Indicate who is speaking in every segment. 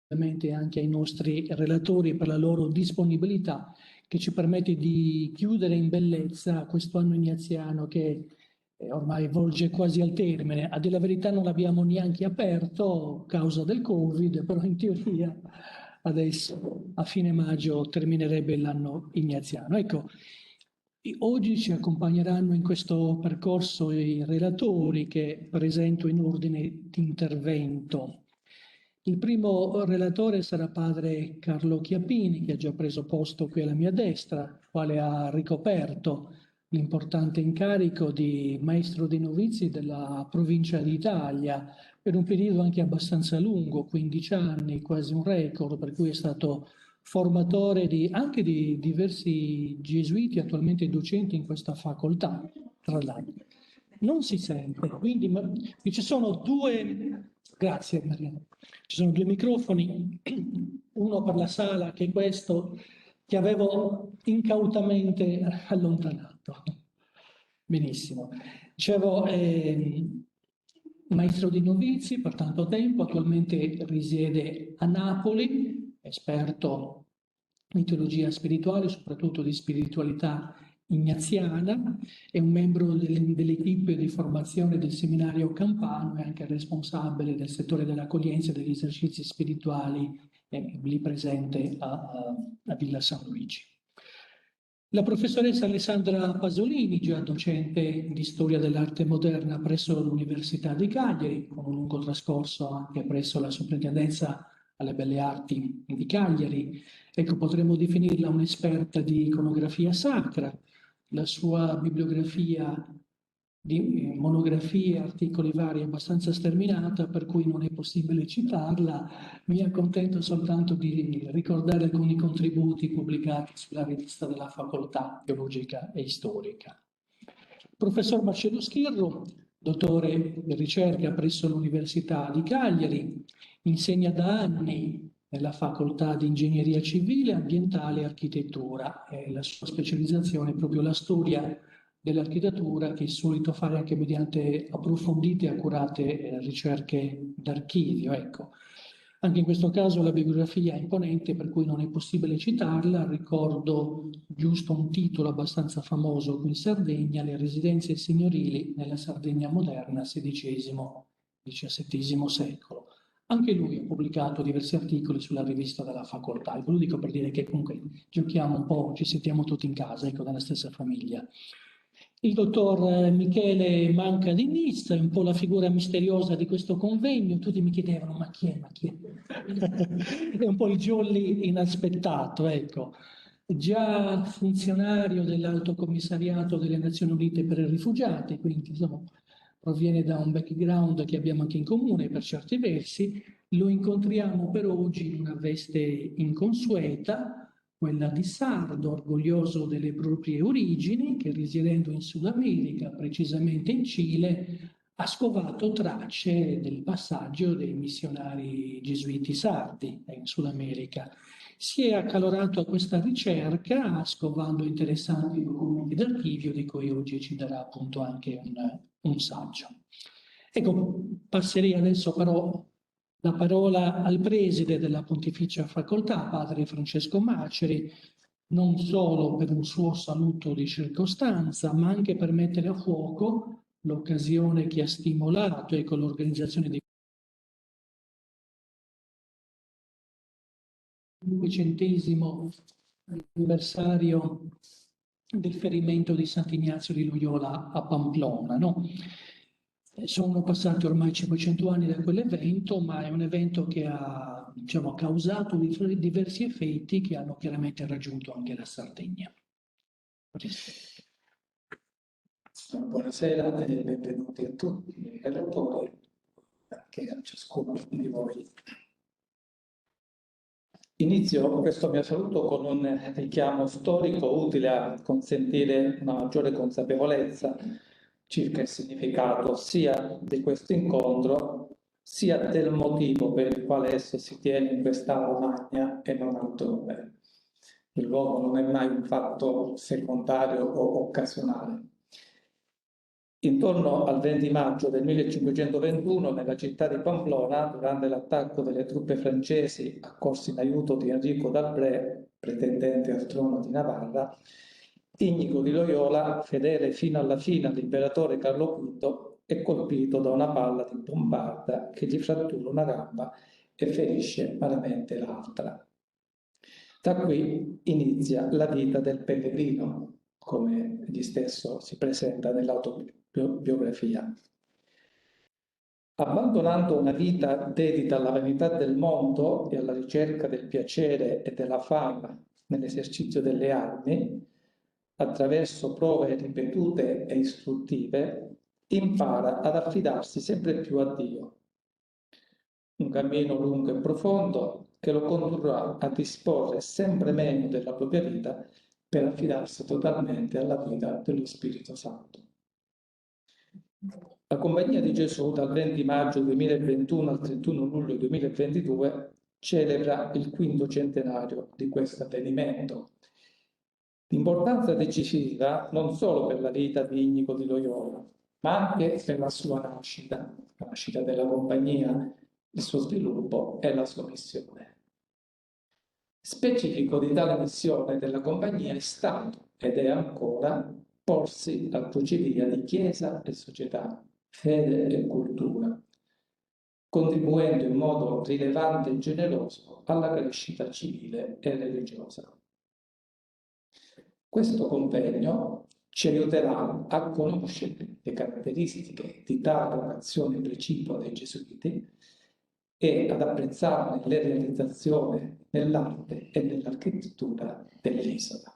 Speaker 1: ovviamente anche ai nostri relatori per la loro disponibilità, che ci permette di chiudere in bellezza questo anno ignaziano che ormai volge quasi al termine. A dire la verità non l'abbiamo neanche aperto a causa del Covid, però in teoria adesso a fine maggio terminerebbe l'anno ignaziano. Ecco, oggi ci accompagneranno in questo percorso i relatori che presento in ordine di intervento. Il primo relatore sarà padre Carlo Chiappini, che ha già preso posto qui alla mia destra, quale ha ricoperto l'importante incarico di maestro dei novizi della provincia d'Italia per un periodo anche abbastanza lungo, 15 anni, quasi un record, per cui è stato formatore anche di diversi gesuiti attualmente docenti in questa facoltà, tra l'altro. Non si sente, quindi ci sono due, grazie Maria, ci sono due microfoni, uno per la sala che è questo, che avevo incautamente allontanato. Benissimo. Dicevo, maestro di novizi per tanto tempo, attualmente risiede a Napoli, esperto in teologia spirituale, soprattutto di spiritualità ignaziana, è un membro dell'equipe di formazione del seminario Campano e anche responsabile del settore dell'accoglienza e degli esercizi spirituali lì presente a Villa San Luigi. La professoressa Alessandra Pasolini, già docente di storia dell'arte moderna presso l'Università di Cagliari, con un lungo trascorso anche presso la Soprintendenza alle Belle Arti di Cagliari. Ecco, potremmo definirla un'esperta di iconografia sacra. La sua bibliografia di monografie, articoli vari, abbastanza sterminata, per cui non è possibile citarla. Mi accontento soltanto di ricordare alcuni contributi pubblicati sulla rivista della Facoltà Teologica e Storica. Professor Marcello Schirru, dottore di ricerca presso l'Università di Cagliari, insegna da anni nella Facoltà di Ingegneria Civile, Ambientale e Architettura. La sua specializzazione è proprio la storia dell'architettura, che è solito fare anche mediante approfondite e accurate ricerche d'archivio. Ecco. Anche in questo caso la bibliografia è imponente, per cui non è possibile citarla. Ricordo giusto un titolo abbastanza famoso qui in Sardegna: Le residenze signorili nella Sardegna moderna, XVI-XVII secolo. Anche lui ha pubblicato diversi articoli sulla rivista della facoltà. Ecco, lo dico per dire che comunque giochiamo un po', ci sentiamo tutti in casa, ecco, nella stessa famiglia. Il dottor Michele Manca di Nizza è un po' la figura misteriosa di questo convegno. Tutti mi chiedevano: ma chi è? Ma chi è? È un po' il jolly inaspettato, ecco. Già funzionario dell'Alto Commissariato delle Nazioni Unite per i Rifugiati, quindi insomma proviene da un background che abbiamo anche in comune per certi versi. Lo incontriamo per oggi in una veste inconsueta, quella di sardo, orgoglioso delle proprie origini, che risiedendo in Sud America, precisamente in Cile, ha scovato tracce del passaggio dei missionari gesuiti sardi in Sud America. Si è accalorato a questa ricerca, scovando interessanti documenti d'archivio, di cui oggi ci darà appunto anche un saggio. Ecco, passerei adesso però la parola al preside della Pontificia Facoltà, padre Francesco Maceri, non solo per un suo saluto di circostanza, ma anche per mettere a fuoco l'occasione che ha stimolato con l'organizzazione del 500° anniversario del ferimento di Sant'Ignazio di Loyola a Pamplona, no? Sono passati ormai 500 anni da quell'evento, ma è un evento che ha, diciamo, causato diversi effetti che hanno chiaramente raggiunto anche la Sardegna.
Speaker 2: Buonasera e benvenuti a tutti i relatori, anche a ciascuno di voi. Inizio questo mio saluto con un richiamo storico utile a consentire una maggiore consapevolezza circa il significato sia di questo incontro, sia del motivo per il quale esso si tiene in quest'Aula Magna e non altrove. Il luogo non è mai un fatto secondario o occasionale. Intorno al 20 maggio del 1521, nella città di Pamplona, durante l'attacco delle truppe francesi accorse in aiuto di Enrico d'Albret, pretendente al trono di Navarra, Íñigo di Loyola, fedele fino alla fine all'imperatore Carlo V, è colpito da una palla di bombarda che gli frattura una gamba e ferisce malamente l'altra. Da qui inizia la vita del pellegrino, come egli stesso si presenta nell'autobiografia. Abbandonando una vita dedita alla vanità del mondo e alla ricerca del piacere e della fama nell'esercizio delle armi, attraverso prove ripetute e istruttive, impara ad affidarsi sempre più a Dio. Un cammino lungo e profondo che lo condurrà a disporre sempre meno della propria vita per affidarsi totalmente alla guida dello Spirito Santo. La Compagnia di Gesù dal 20 maggio 2021 al 31 luglio 2022 celebra il quinto centenario di questo avvenimento. L'importanza decisiva non solo per la vita di Íñigo di Loyola, ma anche per la sua nascita, la nascita della Compagnia, il suo sviluppo e la sua missione. Specifico di tale missione della Compagnia è stato ed è ancora porsi al crocevia di Chiesa e società, fede e cultura, contribuendo in modo rilevante e generoso alla crescita civile e religiosa. Questo convegno ci aiuterà a conoscere le caratteristiche di tale vocazione precipua dei Gesuiti e ad apprezzarne le realizzazioni nell'arte e nell'architettura dell'isola.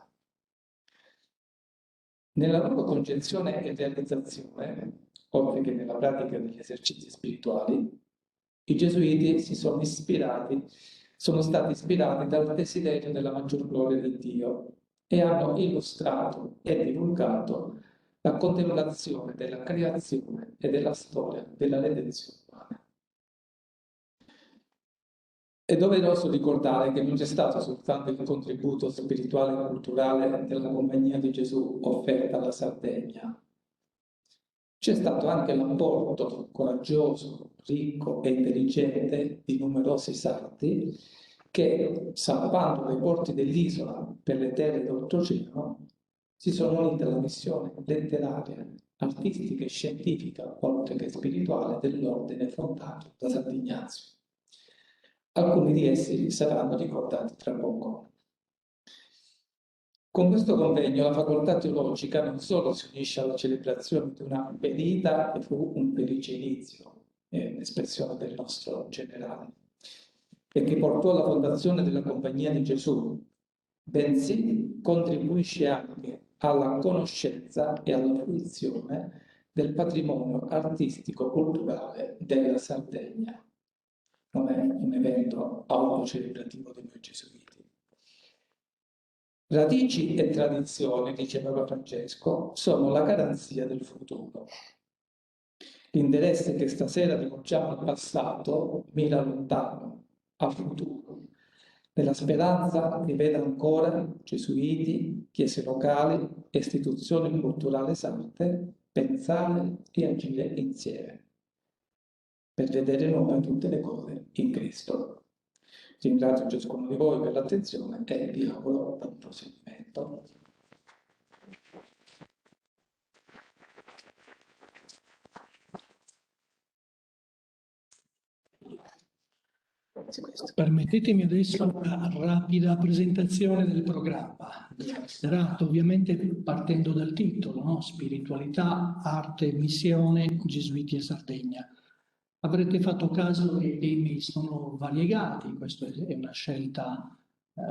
Speaker 2: Nella loro concezione e realizzazione, oltre che nella pratica degli esercizi spirituali, i Gesuiti sono stati ispirati dal desiderio della maggior gloria di Dio e hanno illustrato e divulgato la contemplazione della creazione e della storia della redenzione umana. È doveroso ricordare che non c'è stato soltanto il contributo spirituale e culturale della Compagnia di Gesù offerta alla Sardegna. C'è stato anche l'apporto coraggioso, ricco e intelligente di numerosi sardi che, salvando le porte dell'isola per le terre d'oltreoceano, si sono uniti alla missione letteraria, artistica e scientifica, oltre che spirituale, dell'ordine fondato da Sant'Ignazio. Alcuni di essi saranno ricordati tra poco. Con questo convegno la facoltà teologica non solo si unisce alla celebrazione di una ferita che fu un felice inizio, un'espressione del nostro generale, e che portò alla fondazione della Compagnia di Gesù, bensì contribuisce anche alla conoscenza e alla fruizione del patrimonio artistico-culturale della Sardegna. Non è un evento autocelebrativo di noi gesuiti. Radici e tradizioni, dice Papa Francesco, sono la garanzia del futuro. L'interesse che stasera rivolgiamo al passato mira lontano, al futuro, nella speranza che veda ancora gesuiti, chiese locali e istituzioni culturali sante pensare e agire insieme per vedere nuove tutte le cose in Cristo. Ringrazio ciascuno di voi per l'attenzione e vi auguro buon proseguimento.
Speaker 1: Permettetemi adesso una rapida presentazione del programma. Ovviamente partendo dal titolo, no? Spiritualità, arte, missione, Gesuiti e Sardegna. Avrete fatto caso che i temi sono variegati, questa è una scelta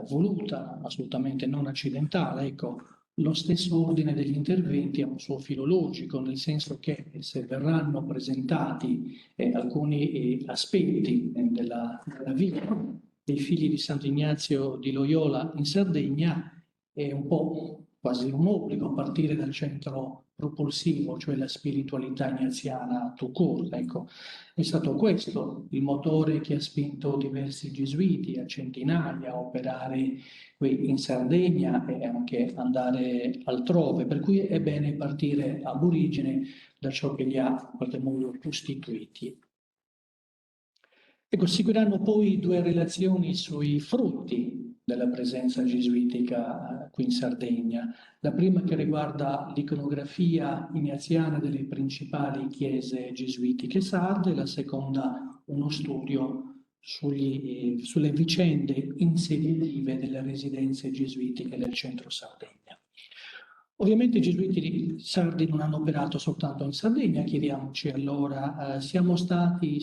Speaker 1: voluta, assolutamente non accidentale. Ecco, lo stesso ordine degli interventi ha un suo filo logico, nel senso che se verranno presentati alcuni aspetti della vita dei figli di Sant'Ignazio di Loyola in Sardegna, è un po' quasi un obbligo partire dal centro propulsivo, cioè la spiritualità ignaziana tout court. Ecco, è stato questo il motore che ha spinto diversi gesuiti a centinaia a operare qui in Sardegna e anche andare altrove, per cui è bene partire ab origine da ciò che li ha in qualche modo costituiti. Ecco, seguiranno poi due relazioni sui frutti della presenza gesuitica qui in Sardegna. La prima che riguarda l'iconografia ignaziana delle principali chiese gesuitiche sarde, la seconda uno studio sulle vicende insediative delle residenze gesuitiche del centro Sardegna. Ovviamente i gesuiti sardi non hanno operato soltanto in Sardegna, chiediamoci allora, sono stati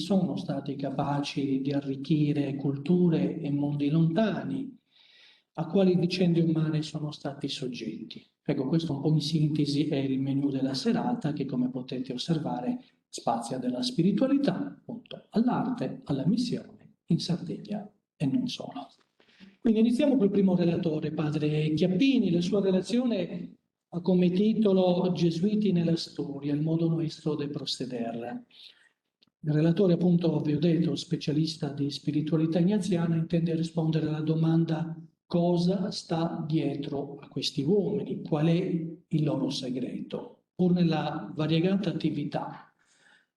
Speaker 1: capaci di arricchire culture e mondi lontani, a quali vicende umane sono stati soggetti. Ecco, questo un po' in sintesi è il menù della serata che, come potete osservare, spazia dalla spiritualità, appunto, all'arte, alla missione, in Sardegna e non solo. Quindi iniziamo col primo relatore, padre Chiappini. La sua relazione ha come titolo Gesuiti nella storia, il modo nuestro de proceder. Il relatore, appunto, vi ho detto, specialista di spiritualità ignaziana, intende rispondere alla domanda: cosa sta dietro a questi uomini? Qual è il loro segreto? Pur nella variegata attività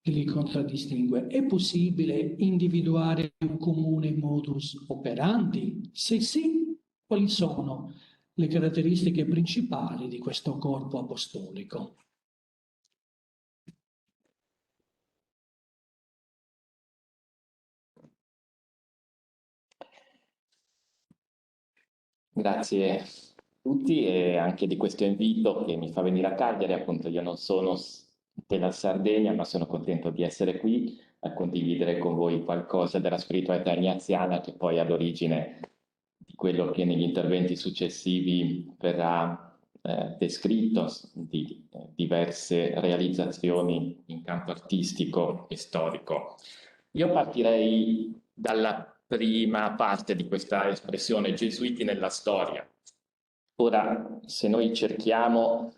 Speaker 1: che li contraddistingue, è possibile individuare un comune modus operandi? Se sì, quali sono le caratteristiche principali di questo corpo apostolico?
Speaker 3: Grazie a tutti e anche di questo invito che mi fa venire a Cagliari. Appunto, io non sono della Sardegna, ma sono contento di essere qui a condividere con voi qualcosa della spiritualità ignaziana che poi è all'origine di quello che negli interventi successivi verrà descritto, di diverse realizzazioni in campo artistico e storico. Io partirei dalla prima parte di questa espressione, gesuiti nella storia. Ora, se noi cerchiamo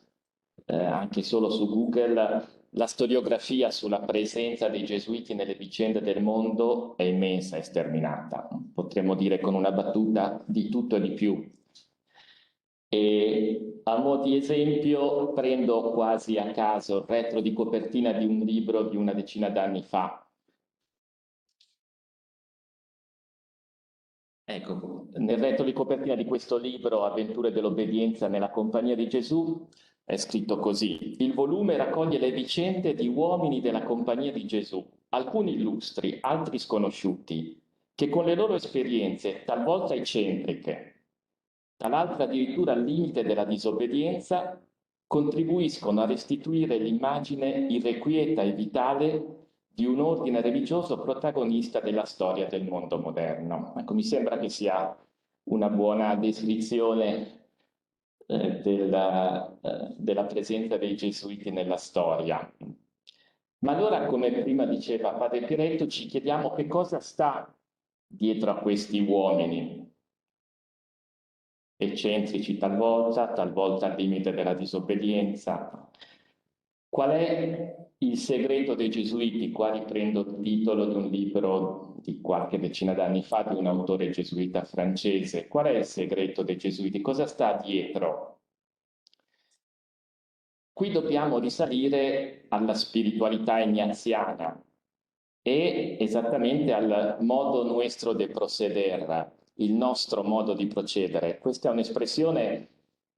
Speaker 3: anche solo su Google, la storiografia sulla presenza dei gesuiti nelle vicende del mondo è immensa e sterminata. Potremmo dire con una battuta di tutto e di più. E a mo' di esempio prendo quasi a caso il retro di copertina di un libro di una decina d'anni fa. Ecco, nel retro di copertina di questo libro, Avventure dell'obbedienza nella compagnia di Gesù, è scritto così: il volume raccoglie le vicende di uomini della compagnia di Gesù, alcuni illustri, altri sconosciuti, che con le loro esperienze, talvolta eccentriche, tal'altra addirittura al limite della disobbedienza, contribuiscono a restituire l'immagine irrequieta e vitale di un ordine religioso protagonista della storia del mondo moderno. Ecco, mi sembra che sia una buona descrizione della presenza dei gesuiti nella storia. Ma allora, come prima diceva padre Piretto, ci chiediamo che cosa sta dietro a questi uomini, eccentrici talvolta al limite della disobbedienza. Qual è il segreto dei gesuiti? Qua riprendo il titolo di un libro di qualche decina d'anni fa di un autore gesuita francese. Qual è il segreto dei gesuiti? Cosa sta dietro? Qui dobbiamo risalire alla spiritualità ignaziana e esattamente al modo nuestro de proceder, il nostro modo di procedere. Questa è un'espressione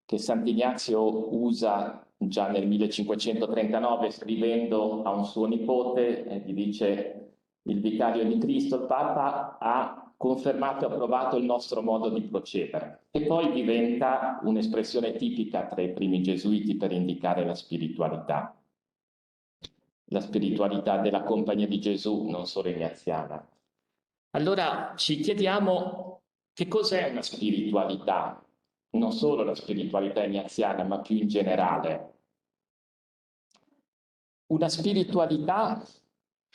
Speaker 3: che Sant'Ignazio usa già nel 1539 scrivendo a un suo nipote, gli dice: il vicario di Cristo, il Papa, ha confermato e approvato il nostro modo di procedere. E poi diventa un'espressione tipica tra i primi gesuiti per indicare la spiritualità della Compagnia di Gesù, non solo ignaziana. Allora ci chiediamo che cos'è una spiritualità, non solo la spiritualità ignaziana, ma più in generale. Una spiritualità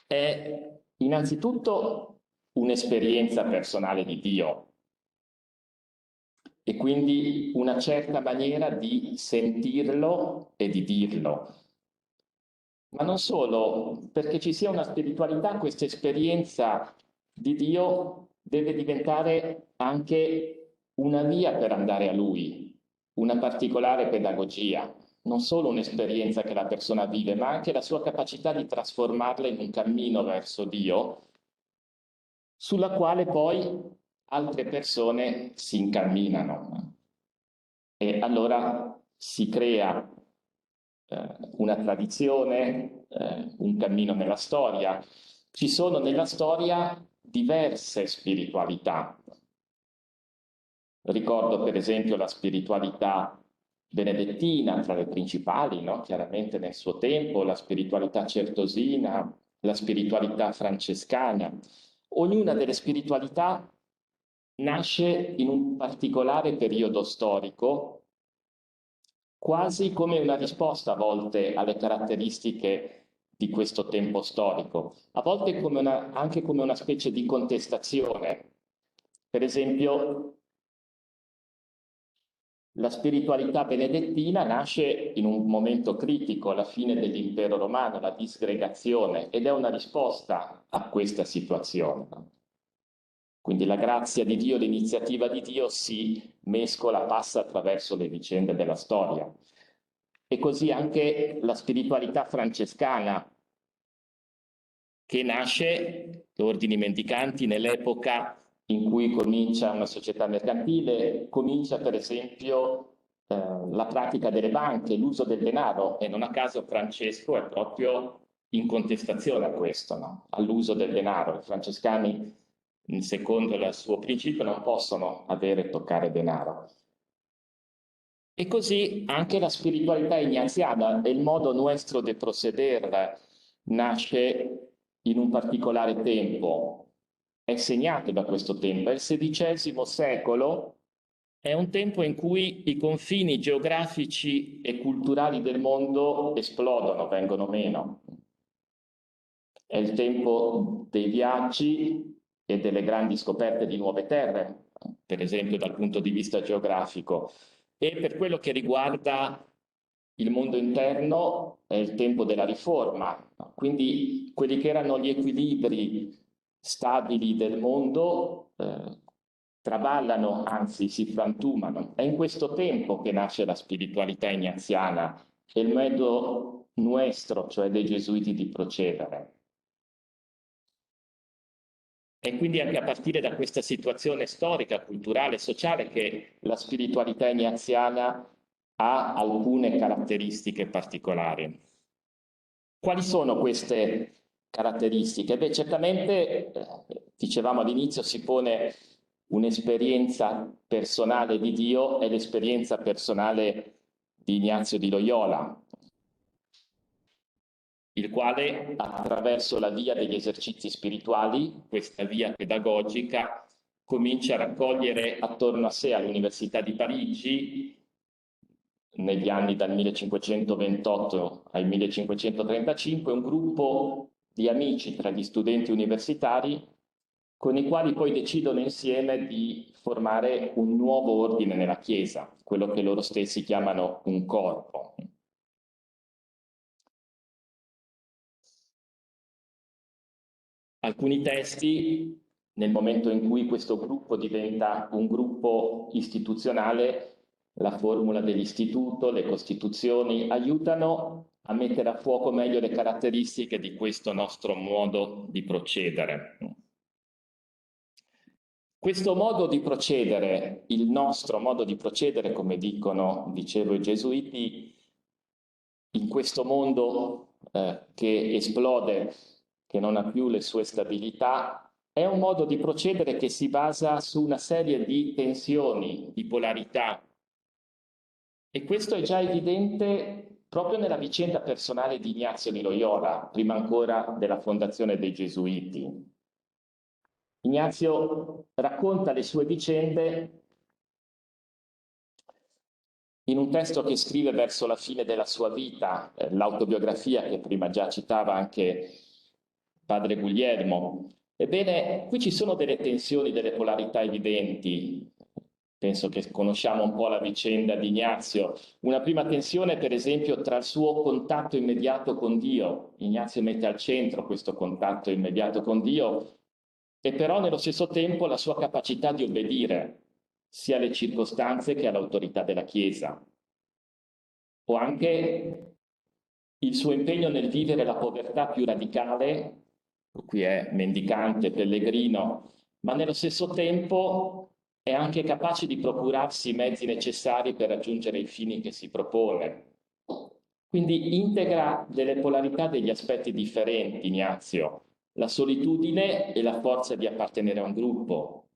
Speaker 3: è innanzitutto un'esperienza personale di Dio e quindi una certa maniera di sentirlo e di dirlo. Ma non solo, perché ci sia una spiritualità, questa esperienza di Dio deve diventare anche una via per andare a Lui, una particolare pedagogia, non solo un'esperienza che la persona vive, ma anche la sua capacità di trasformarla in un cammino verso Dio, sulla quale poi altre persone si incamminano. E allora si crea una tradizione, un cammino nella storia. Ci sono nella storia diverse spiritualità. Ricordo per esempio la spiritualità benedettina tra le principali, no? Chiaramente nel suo tempo, la spiritualità certosina, la spiritualità francescana. Ognuna delle spiritualità nasce in un particolare periodo storico, quasi come una risposta a volte alle caratteristiche di questo tempo storico, a volte anche come una specie di contestazione. Per esempio, la spiritualità benedettina nasce in un momento critico, alla fine dell'impero romano, la disgregazione, ed è una risposta a questa situazione. Quindi la grazia di Dio, l'iniziativa di Dio si mescola, passa attraverso le vicende della storia. E così anche la spiritualità francescana, che nasce, ordini mendicanti, nell'epoca in cui comincia una società mercantile, comincia per esempio la pratica delle banche, l'uso del denaro, e non a caso Francesco è proprio in contestazione a questo, no? All'uso del denaro. I francescani, secondo il suo principio, non possono avere e toccare denaro. E così anche la spiritualità ignaziana e il modo nuestro de proceder nasce in un particolare tempo, è segnato da questo tempo. Il XVI secolo è un tempo in cui i confini geografici e culturali del mondo esplodono, vengono meno. È il tempo dei viaggi e delle grandi scoperte di nuove terre, per esempio dal punto di vista geografico. E per quello che riguarda il mondo interno è il tempo della riforma, quindi quelli che erano gli equilibri stabili del mondo traballano, anzi si frantumano. È in questo tempo che nasce la spiritualità ignaziana e il modo nuestro, cioè dei gesuiti, di procedere. E quindi anche a partire da questa situazione storica, culturale, sociale, che la spiritualità ignaziana ha alcune caratteristiche particolari. Quali sono queste caratteristiche? Beh, certamente, dicevamo all'inizio, si pone un'esperienza personale di Dio e l'esperienza personale di Ignazio di Loyola, il quale attraverso la via degli esercizi spirituali, questa via pedagogica, comincia a raccogliere attorno a sé all'Università di Parigi, negli anni dal 1528 al 1535, un gruppo di amici tra gli studenti universitari con i quali poi decidono insieme di formare un nuovo ordine nella Chiesa, quello che loro stessi chiamano un corpo. Alcuni testi, nel momento in cui questo gruppo diventa un gruppo istituzionale, la formula dell'istituto, le costituzioni, aiutano a mettere a fuoco meglio le caratteristiche di questo nostro modo di procedere. Questo modo di procedere, il nostro modo di procedere, come dicevo i gesuiti, in questo mondo che esplode, che non ha più le sue stabilità, è un modo di procedere che si basa su una serie di tensioni, di polarità. E questo è già evidente proprio nella vicenda personale di Ignazio di Loyola, prima ancora della fondazione dei Gesuiti. Ignazio racconta le sue vicende in un testo che scrive verso la fine della sua vita, l'autobiografia che prima già citava anche padre Guglielmo. Ebbene, qui ci sono delle tensioni, delle polarità evidenti. penso che conosciamo un po' la vicenda di Ignazio. Una prima tensione, per esempio, tra il suo contatto immediato con Dio. Ignazio mette al centro questo contatto immediato con Dio, e però nello stesso tempo la sua capacità di obbedire sia alle circostanze che all'autorità della Chiesa, o anche il suo impegno nel vivere la povertà più radicale, qui è mendicante, pellegrino, ma nello stesso tempo è anche capace di procurarsi i mezzi necessari per raggiungere i fini che si propone. Quindi integra delle polarità degli aspetti differenti, Ignazio, la solitudine e la forza di appartenere a un gruppo,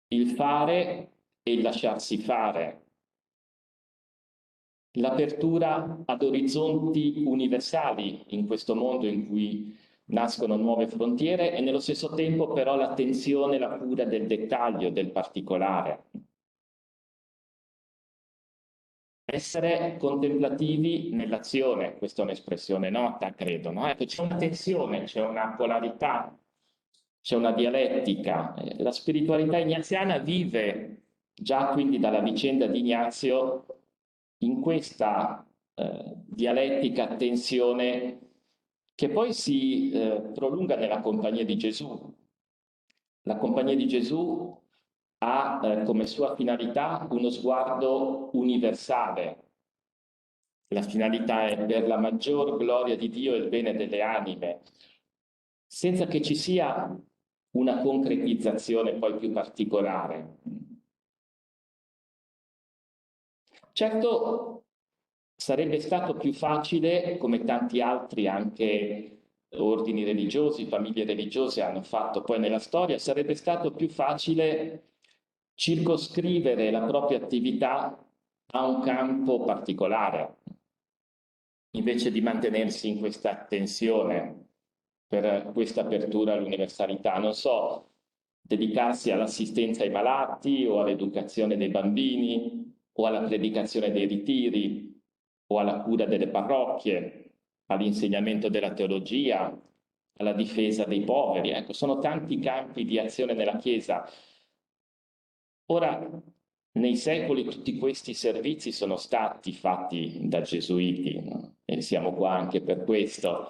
Speaker 3: il fare e il lasciarsi fare, l'apertura ad orizzonti universali in questo mondo in cui nascono nuove frontiere, e nello stesso tempo però l'attenzione e la cura del dettaglio, del particolare. Essere contemplativi nell'azione, questa è un'espressione nota, credo, no? Ecco, c'è una tensione, c'è una polarità, c'è una dialettica. La spiritualità ignaziana vive già quindi dalla vicenda di Ignazio in questa dialettica tensione che poi si prolunga nella compagnia di Gesù. La compagnia di Gesù ha come sua finalità uno sguardo universale. La finalità è per la maggior gloria di Dio e il bene delle anime, senza che ci sia una concretizzazione poi più particolare. Certo, sarebbe stato più facile, come tanti altri anche ordini religiosi, famiglie religiose hanno fatto poi nella storia, sarebbe stato più facile circoscrivere la propria attività a un campo particolare, invece di mantenersi in questa tensione per questa apertura all'universalità. Non so, dedicarsi all'assistenza ai malati o all'educazione dei bambini o alla predicazione dei ritiri o alla cura delle parrocchie, all'insegnamento della teologia, alla difesa dei poveri. Ecco, sono tanti campi di azione nella Chiesa. Ora, nei secoli tutti questi servizi sono stati fatti da gesuiti, no? E siamo qua anche per questo,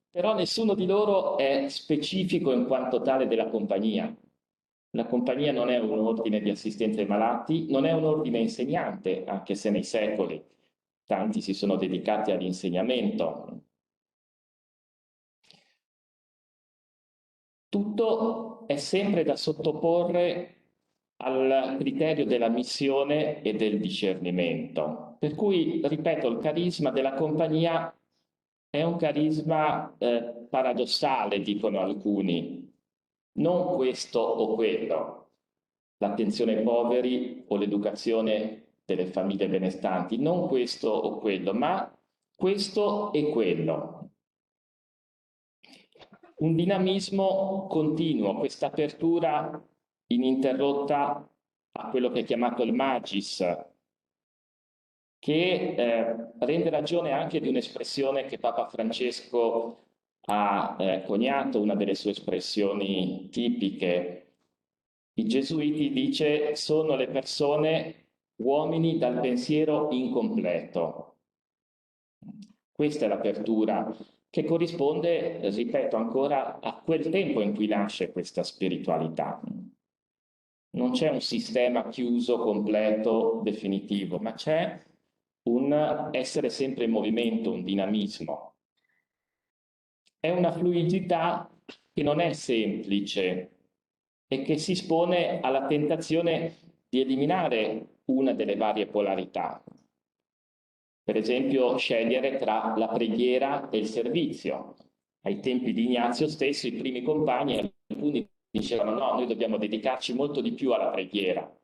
Speaker 3: però nessuno di loro è specifico in quanto tale della compagnia. La compagnia non è un ordine di assistenza ai malati, non è un ordine insegnante, anche se nei secoli tanti si sono dedicati all'insegnamento. Tutto è sempre da sottoporre al criterio della missione e del discernimento. Per cui, ripeto, il carisma della compagnia è un carisma paradossale, dicono alcuni, non questo o quello, l'attenzione ai poveri o l'educazione delle famiglie benestanti, non questo o quello, ma questo e quello. Un dinamismo continuo, questa apertura ininterrotta a quello che è chiamato il magis, che rende ragione anche di un'espressione che Papa Francesco ha coniato, una delle sue espressioni tipiche. I gesuiti, dice, sono le persone uomini dal pensiero incompleto. Questa è l'apertura che corrisponde, ripeto ancora, a quel tempo in cui nasce questa spiritualità. Non c'è un sistema chiuso, completo, definitivo, ma c'è un essere sempre in movimento, un dinamismo. È una fluidità che non è semplice e che si espone alla tentazione di eliminare una delle varie polarità. Per esempio, scegliere tra la preghiera e il servizio. Ai tempi di Ignazio stesso, i primi compagni, alcuni dicevano no, noi dobbiamo dedicarci molto di più alla preghiera.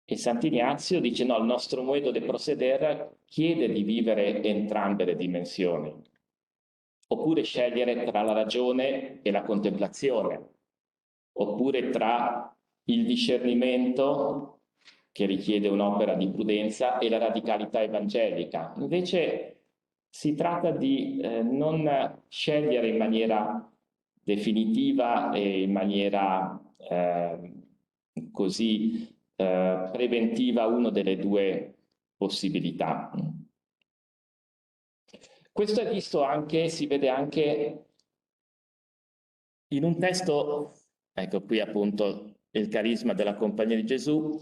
Speaker 3: E Sant'Ignazio dice no, il nostro modo di procedere chiede di vivere entrambe le dimensioni. Oppure scegliere tra la ragione e la contemplazione, oppure tra il discernimento, che richiede un'opera di prudenza, e la radicalità evangelica. Invece si tratta di non scegliere in maniera definitiva e in maniera così preventiva una delle due possibilità. Questo è visto anche, si vede anche in un testo, ecco qui appunto il carisma della Compagnia di Gesù.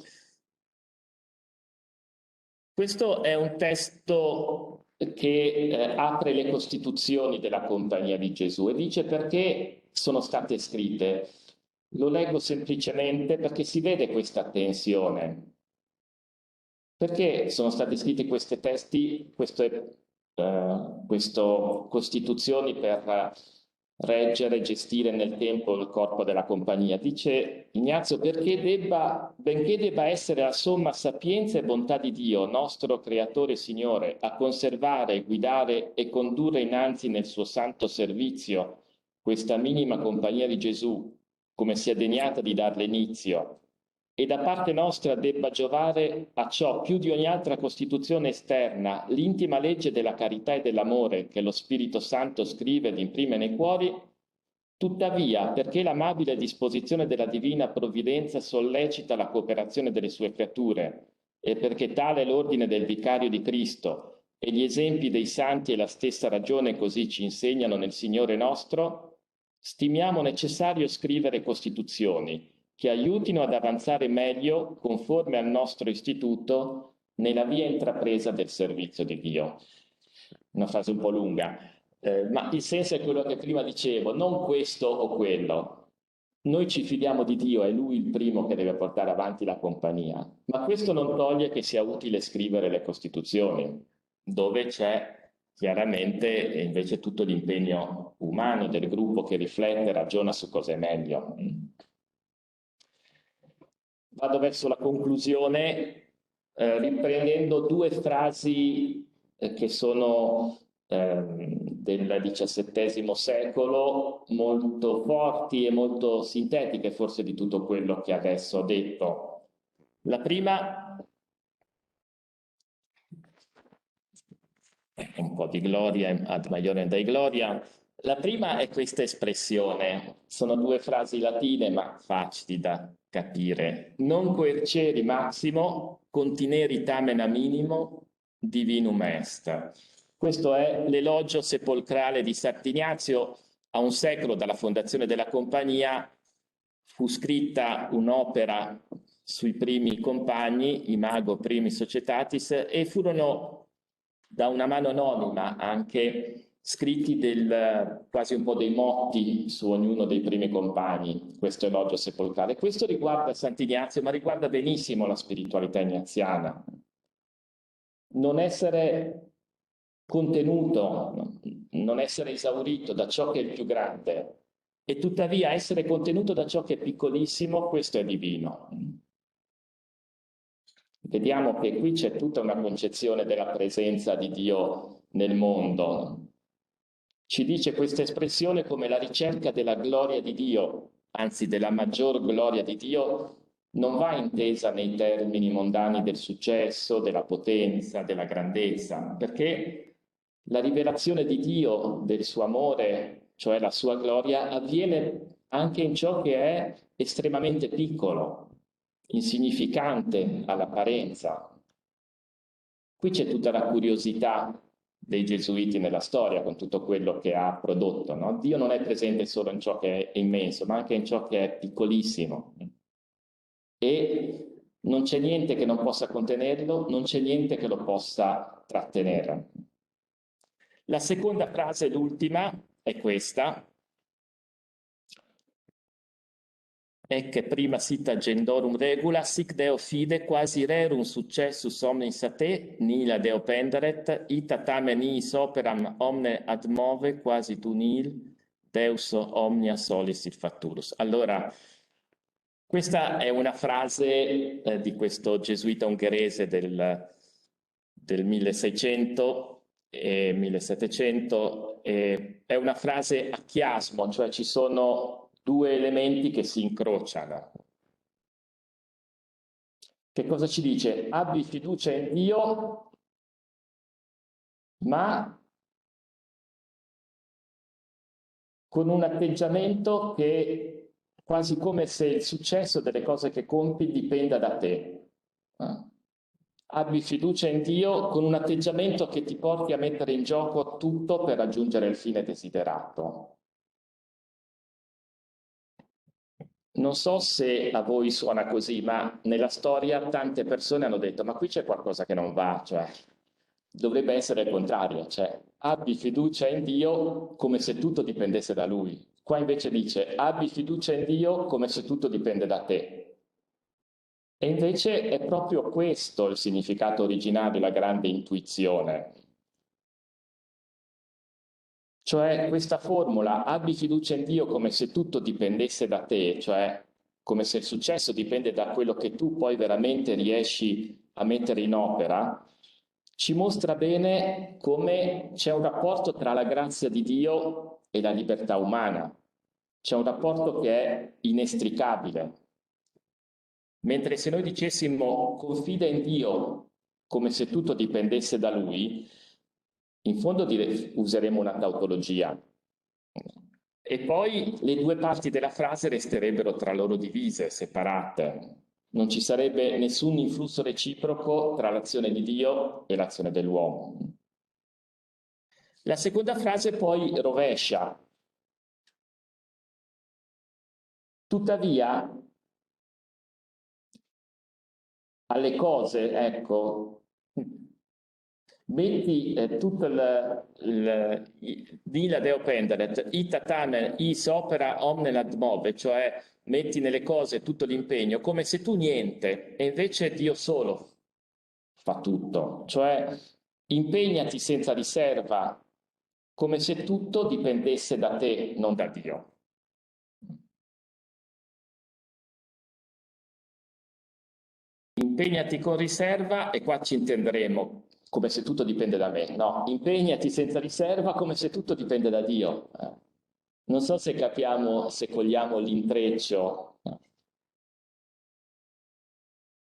Speaker 3: Questo è un testo che apre le costituzioni della Compagnia di Gesù e dice perché sono state scritte. Lo leggo semplicemente perché si vede questa tensione. Perché sono stati scritti questi testi, queste costituzioni per reggere e gestire nel tempo il corpo della compagnia? Dice Ignazio, benché debba essere la somma sapienza e bontà di Dio, nostro Creatore e Signore, a conservare, guidare e condurre innanzi nel suo santo servizio questa minima compagnia di Gesù, come sia degnata di darle inizio, e da parte nostra debba giovare a ciò più di ogni altra costituzione esterna l'intima legge della carità e dell'amore che lo Spirito Santo scrive ed imprime nei cuori, tuttavia, perché l'amabile disposizione della divina provvidenza sollecita la cooperazione delle sue creature e perché tale è l'ordine del vicario di Cristo e gli esempi dei santi e la stessa ragione così ci insegnano nel Signore nostro, stimiamo necessario scrivere costituzioni che aiutino ad avanzare meglio, conforme al nostro istituto, nella via intrapresa del servizio di Dio. Una frase un po' lunga, ma il senso è quello che prima dicevo, non questo o quello. Noi ci fidiamo di Dio, è Lui il primo che deve portare avanti la compagnia, ma questo non toglie che sia utile scrivere le Costituzioni, dove c'è chiaramente invece tutto l'impegno umano del gruppo che riflette, ragiona su cosa è meglio. Vado verso la conclusione riprendendo due frasi che sono del XVII secolo, molto forti e molto sintetiche forse di tutto quello che adesso ho detto. La prima, un po' di gloria ad maiorem Dei gloria, la prima è questa espressione, sono due frasi latine ma facili da capire. Non coerceri maximo, contineri tamen a minimo, divinum est. Questo è l'elogio sepolcrale di Sant'Ignazio. A un secolo dalla fondazione della compagnia fu scritta un'opera sui primi compagni, Imago Primi Societatis, e furono da una mano anonima anche scritti quasi un po' dei motti su ognuno dei primi compagni, questo elogio sepolcrale. Questo riguarda Sant'Ignazio, ma riguarda benissimo la spiritualità ignaziana. Non essere contenuto, non essere esaurito da ciò che è il più grande e tuttavia essere contenuto da ciò che è piccolissimo, questo è divino. Vediamo che qui c'è tutta una concezione della presenza di Dio nel mondo. Ci dice questa espressione come la ricerca della gloria di Dio, anzi della maggior gloria di Dio, non va intesa nei termini mondani del successo, della potenza, della grandezza, perché la rivelazione di Dio, del suo amore, cioè la sua gloria, avviene anche in ciò che è estremamente piccolo, insignificante all'apparenza. Qui c'è tutta la curiosità dei gesuiti nella storia con tutto quello che ha prodotto, no? Dio non è presente solo in ciò che è immenso, ma anche in ciò che è piccolissimo. E non c'è niente che non possa contenerlo, non c'è niente che lo possa trattenere. La seconda frase, l'ultima, è questa. Ecce prima sit agendorum regula, sic Deo fide, quasi rerum successus omnis a te, nihil Deo penderet, ita tamen iis operam omne admove, quasi tu nihil, Deus omnia solis il facturus. Allora, questa è una frase di questo gesuita ungherese del 1600 e 1700, è una frase a chiasmo, cioè ci sono due elementi che si incrociano. Che cosa ci dice? Abbi fiducia in Dio, ma con un atteggiamento che quasi come se il successo delle cose che compi dipenda da te. Abbi fiducia in Dio con un atteggiamento che ti porti a mettere in gioco tutto per raggiungere il fine desiderato. Non so se a voi suona così, ma nella storia tante persone hanno detto: ma qui c'è qualcosa che non va, cioè dovrebbe essere il contrario, cioè abbi fiducia in Dio come se tutto dipendesse da Lui. Qua invece dice: abbi fiducia in Dio come se tutto dipende da te. E invece è proprio questo il significato originale, la grande intuizione. Cioè questa formula, abbi fiducia in Dio come se tutto dipendesse da te, cioè come se il successo dipende da quello che tu poi veramente riesci a mettere in opera, ci mostra bene come c'è un rapporto tra la grazia di Dio e la libertà umana. C'è un rapporto che è inestricabile. Mentre se noi dicessimo confida in Dio come se tutto dipendesse da Lui, in fondo useremo una tautologia. E poi le due parti della frase resterebbero tra loro divise, separate. Non ci sarebbe nessun influsso reciproco tra l'azione di Dio e l'azione dell'uomo. La seconda frase poi rovescia. Tuttavia, alle cose, ecco, metti tutto Nila Deo Pendaret, Itatan, is opera omne ad move, cioè metti nelle cose tutto l'impegno, come se tu niente, e invece Dio solo fa tutto, cioè impegnati senza riserva, come se tutto dipendesse da te, non da Dio. Impegnati con riserva, e qua ci intenderemo come se tutto dipende da me. No, impegnati senza riserva come se tutto dipende da Dio. Non so se capiamo, se cogliamo l'intreccio.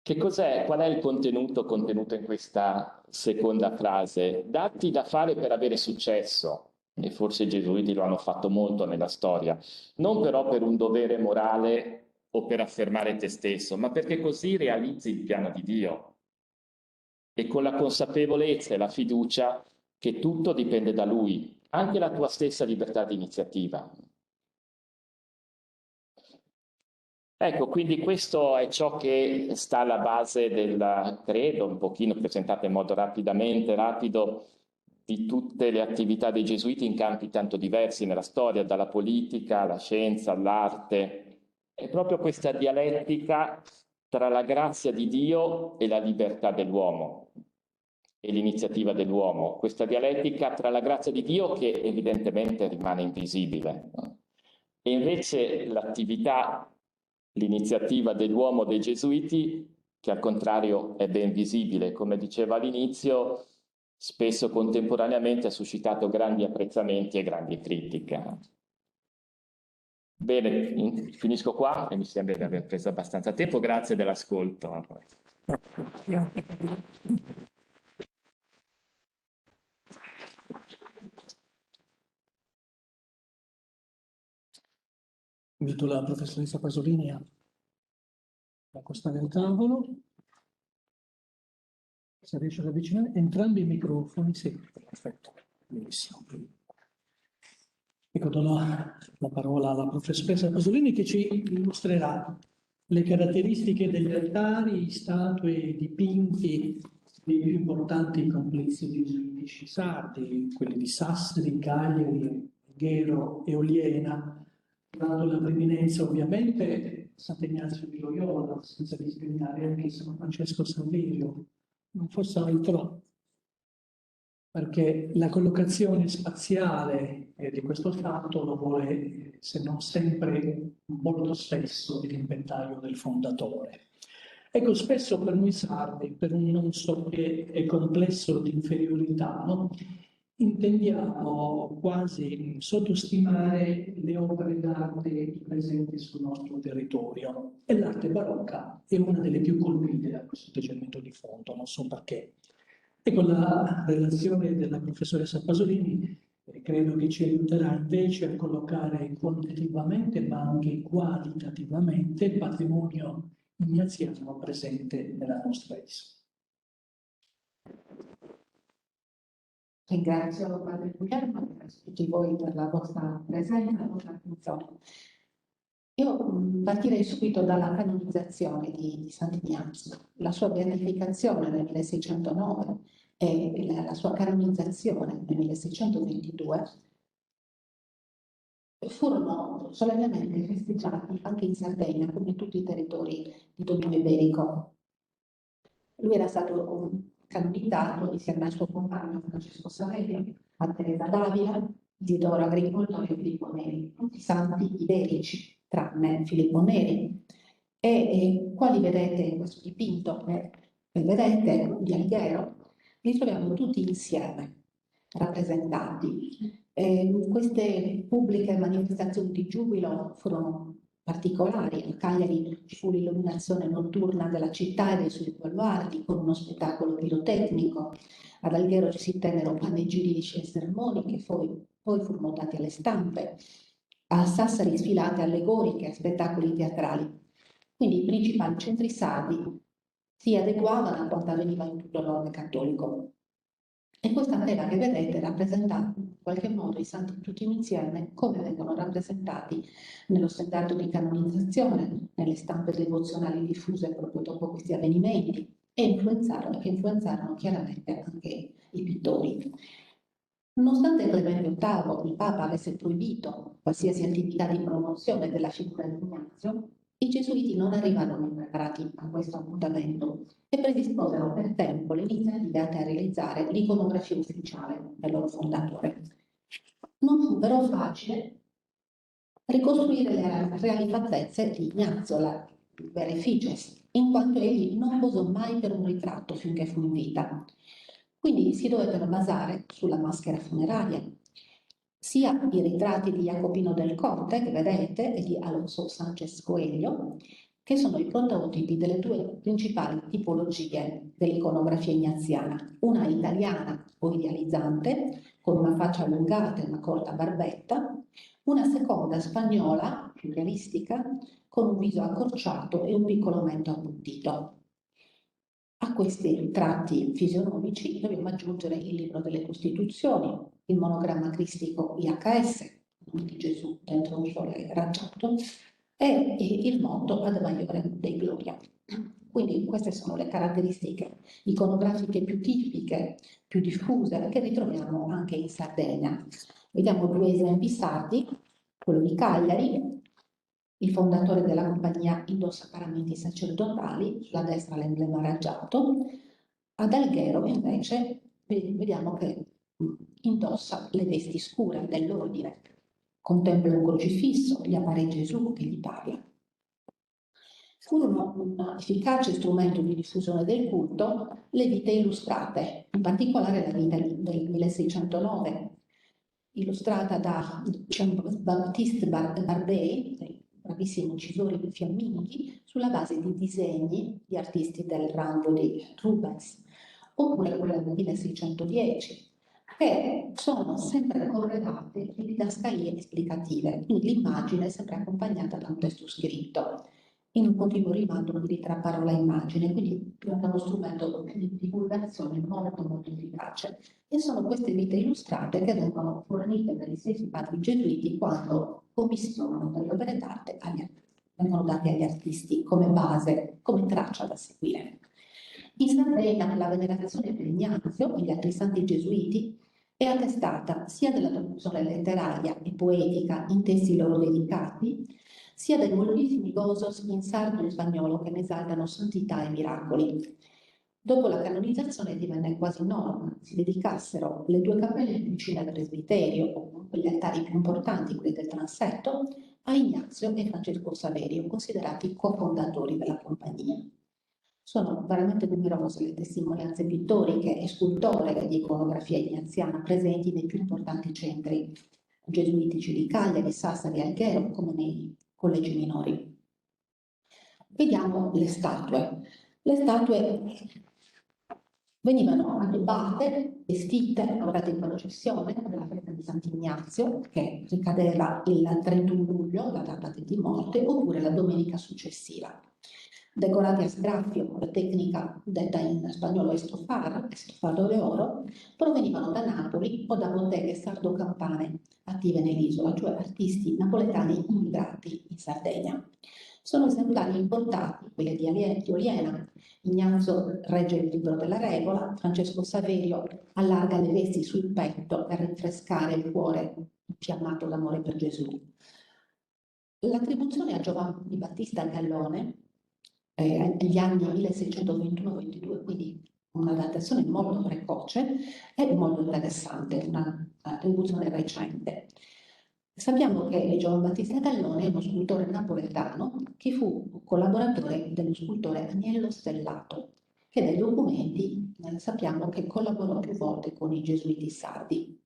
Speaker 3: Che cos'è? Qual è il contenuto in questa seconda frase? Datti da fare per avere successo. E forse i gesuiti lo hanno fatto molto nella storia. Non però per un dovere morale o per affermare te stesso, ma perché così realizzi il piano di Dio. E con la consapevolezza e la fiducia che tutto dipende da Lui, anche la tua stessa libertà di iniziativa. Ecco, quindi questo è ciò che sta alla base del credo, un pochino presentato in modo rapido, di tutte le attività dei gesuiti in campi tanto diversi nella storia, dalla politica alla scienza, all'arte. È proprio questa dialettica tra la grazia di Dio e la libertà dell'uomo e l'iniziativa dell'uomo, questa dialettica tra la grazia di Dio che evidentemente rimane invisibile, e invece l'attività, l'iniziativa dell'uomo, dei gesuiti, che al contrario è ben visibile, come diceva all'inizio, spesso contemporaneamente ha suscitato grandi apprezzamenti e grandi critiche. Bene, finisco qua e mi sembra di aver preso abbastanza tempo, grazie dell'ascolto.
Speaker 1: Invito la professoressa Pasolini a accostare al tavolo. Se riesce ad avvicinare entrambi i microfoni, sì, perfetto, benissimo. Ecco, do la parola alla professoressa Pasolini che ci illustrerà le caratteristiche degli altari, statue, dipinti dei più importanti complessi gesuitici sardi, quelli di Sassari, Cagliari, Ghero e Oliena, dando la preminenza ovviamente a Sant'Ignazio di Loyola, senza disdegnare anche San Francesco Saverio, non fosse altro perché la collocazione spaziale di questo fatto lo vuole, se non sempre, molto spesso l'inventario del fondatore. Ecco, spesso per noi sardi, per un non so che complesso di inferiorità, no? Intendiamo quasi sottostimare le opere d'arte presenti sul nostro territorio. E l'arte barocca è una delle più colpite da questo atteggiamento di fondo, non so perché. Ecco, la relazione della professoressa Pasolini e credo che ci aiuterà invece a collocare quantitativamente ma anche qualitativamente il patrimonio ignaziano presente nella nostra isola.
Speaker 4: Ringrazio Padre Guglielmo, ringrazio tutti voi per la vostra presenza e la vostra attenzione. Io partirei subito dalla canonizzazione di Sant'Ignazio. La sua beatificazione nel 1609 e la sua canonizzazione nel 1622 furono solennemente festeggiati anche in Sardegna, come in tutti i territori di dominio iberico. Lui era stato canonizzato insieme al suo compagno Francesco Saverio, a Teresa d'Avila, Isidoro Agricoltore e Filippo Neri, tutti santi iberici, tranne Filippo Neri. E quali vedete in questo dipinto che vedete di Alghero, li troviamo tutti insieme, rappresentati. Queste pubbliche manifestazioni di giubilo furono particolari. A Cagliari ci fu l'illuminazione notturna della città e dei suoi baluardi con uno spettacolo pirotecnico. Ad Alghero ci si tennero panegirici e sermoni che poi furono dati alle stampe. A Sassari sfilate allegoriche e spettacoli teatrali. Quindi i principali centri sardi si adeguavano a quanto avveniva in tutto l'orbe cattolico. E questa tela che vedete rappresenta in qualche modo i santi tutti insieme come vengono rappresentati nello standard di canonizzazione, nelle stampe devozionali diffuse proprio dopo questi avvenimenti e che influenzarono chiaramente anche i pittori. Nonostante Clemente VIII, il Papa, avesse proibito qualsiasi attività di promozione della figura di Ignazio, i gesuiti non arrivarono preparati a questo appuntamento e predisposero per tempo le iniziative atte a realizzare l'iconografia ufficiale del loro fondatore. Non fu però facile ricostruire le reali fattezze di Ignazio, la vera effigies, in quanto egli non posò mai per un ritratto finché fu in vita. Quindi si dovettero basare sulla maschera funeraria, sia i ritratti di Jacopino del Conte, che vedete, e di Alonso Sánchez Coelho, che sono i prototipi delle due principali tipologie dell'iconografia ignaziana, una italiana o idealizzante, con una faccia allungata e una corta barbetta, una seconda spagnola, più realistica, con un viso accorciato e un piccolo mento appuntito. A questi tratti fisionomici dobbiamo aggiungere il libro delle Costituzioni, il monogramma cristico IHS, di Gesù dentro un sole raggiato, e il motto Ad Maiorem Dei Gloria. Quindi queste sono le caratteristiche iconografiche più tipiche, più diffuse, che ritroviamo anche in Sardegna. Vediamo due esempi sardi, quello di Cagliari. Il fondatore della compagnia indossa paramenti sacerdotali, sulla destra l'emblema raggiato. Ad Alghero invece vediamo che indossa le vesti scure dell'ordine, contempla un crocifisso, gli appare Gesù che gli parla. Furono un efficace strumento di diffusione del culto le vite illustrate, in particolare la vita del 1609, illustrata da Jean-Baptiste Barbey, bravissimi incisori fiamminghi, sulla base di disegni di artisti del rango di Rubens, oppure quella del 1610, che sono sempre corredate di didascalie esplicative, quindi l'immagine è sempre accompagnata da un testo scritto, in un continuo rimando tra parola e immagine, quindi diventa uno strumento di divulgazione molto molto efficace. E sono queste vite illustrate che vengono fornite dagli stessi padri gesuiti quando commissionano delle opere d'arte, vengono date agli artisti come base, come traccia da seguire. In Sardegna la venerazione per Ignazio e gli altri santi gesuiti è attestata sia della traduzione letteraria e poetica in testi loro dedicati, sia dai moltissimi gozos in sardo e spagnolo che ne esaltano santità e miracoli. Dopo la canonizzazione divenne quasi norma, si dedicassero le due cappelle vicine al presbiterio, o gli altari più importanti, quelli del transetto, a Ignazio e Francesco Saverio, considerati cofondatori della compagnia. Sono veramente numerose le testimonianze pittoriche e scultoree di iconografia ignaziana presenti nei più importanti centri gesuitici di Cagliari, Sassari e Alghero, come nei collegi minori. Vediamo le statue. Le statue Venivano addobbate, vestite, andate in processione nella festa di Sant'Ignazio, che ricadeva il 31 luglio, la data di morte, oppure la domenica successiva. Decorati a sgraffio con la tecnica detta in spagnolo estofado de oro, provenivano da Napoli o da botteghe sardo-campane attive nell'isola, cioè artisti napoletani immigrati in Sardegna. Sono esemplari importati, quelli di Oliena. Ignazio regge il libro della regola, Francesco Saverio allarga le vesti sul petto per rinfrescare il cuore infiammato d'amore per Gesù. L'attribuzione a Giovanni Battista Gallone negli anni 1621-22, quindi una datazione molto precoce e molto interessante, una attribuzione recente. Sappiamo che Giovanni Battista Gallone è uno scultore napoletano che fu collaboratore dello scultore Agnello Stellato, che dai documenti sappiamo che collaborò più volte con i gesuiti sardi.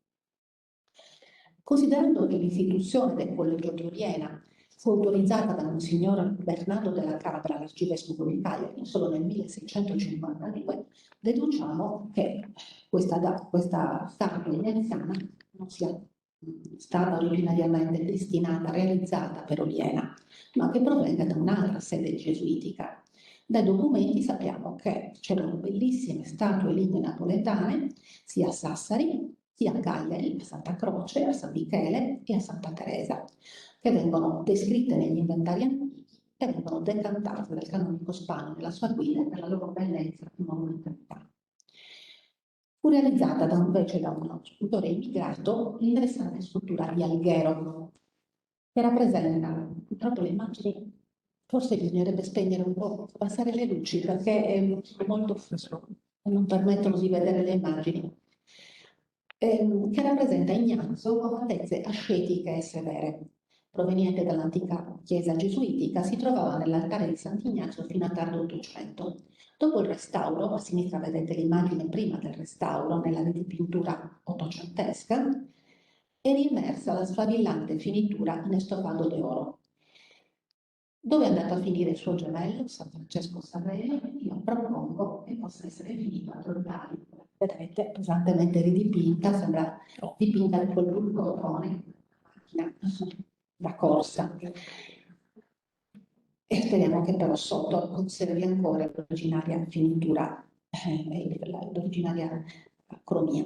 Speaker 4: Considerando che l'istituzione del Collegio di Oriena fu autorizzata da Monsignor Bernardo della Cabra, l'arcivescovo di Cagliari, solo nel 1652, deduciamo che questa statua ignasiana non sia stata originariamente destinata, realizzata per Oliena, ma che provenga da un'altra sede gesuitica. Dai documenti sappiamo che c'erano bellissime statue lignee napoletane sia a Sassari, sia a Cagliari, a Santa Croce, a San Michele e a Santa Teresa, che vengono descritte negli inventari antichi e vengono decantate dal canonico Spano nella sua guida per la loro bellezza e monumentalità. Fu realizzata invece da uno scultore immigrato l'interessante scultura di Alghero, che rappresenta, purtroppo le immagini, forse bisognerebbe spegnere un po', passare le luci perché è molto fresco e non permettono di vedere le immagini, che rappresenta Ignazio con altezze ascetiche e severe. Proveniente dall'antica chiesa gesuitica, si trovava nell'altare di Sant'Ignazio fino a tardo Ottocento. Dopo il restauro, a sinistra vedete l'immagine prima del restauro, nella ridipintura ottocentesca, è riemersa la sfavillante finitura in estofado d'oro. Dove è andato a finire il suo gemello, San Francesco Saverio? Io propongo che possa essere finito a Trollari. Vedete, pesantemente ridipinta, sembra dipinta con l'urcone, macchina da corsa. E speriamo che però sotto conservi ancora l'originaria finitura, l'originaria cromia.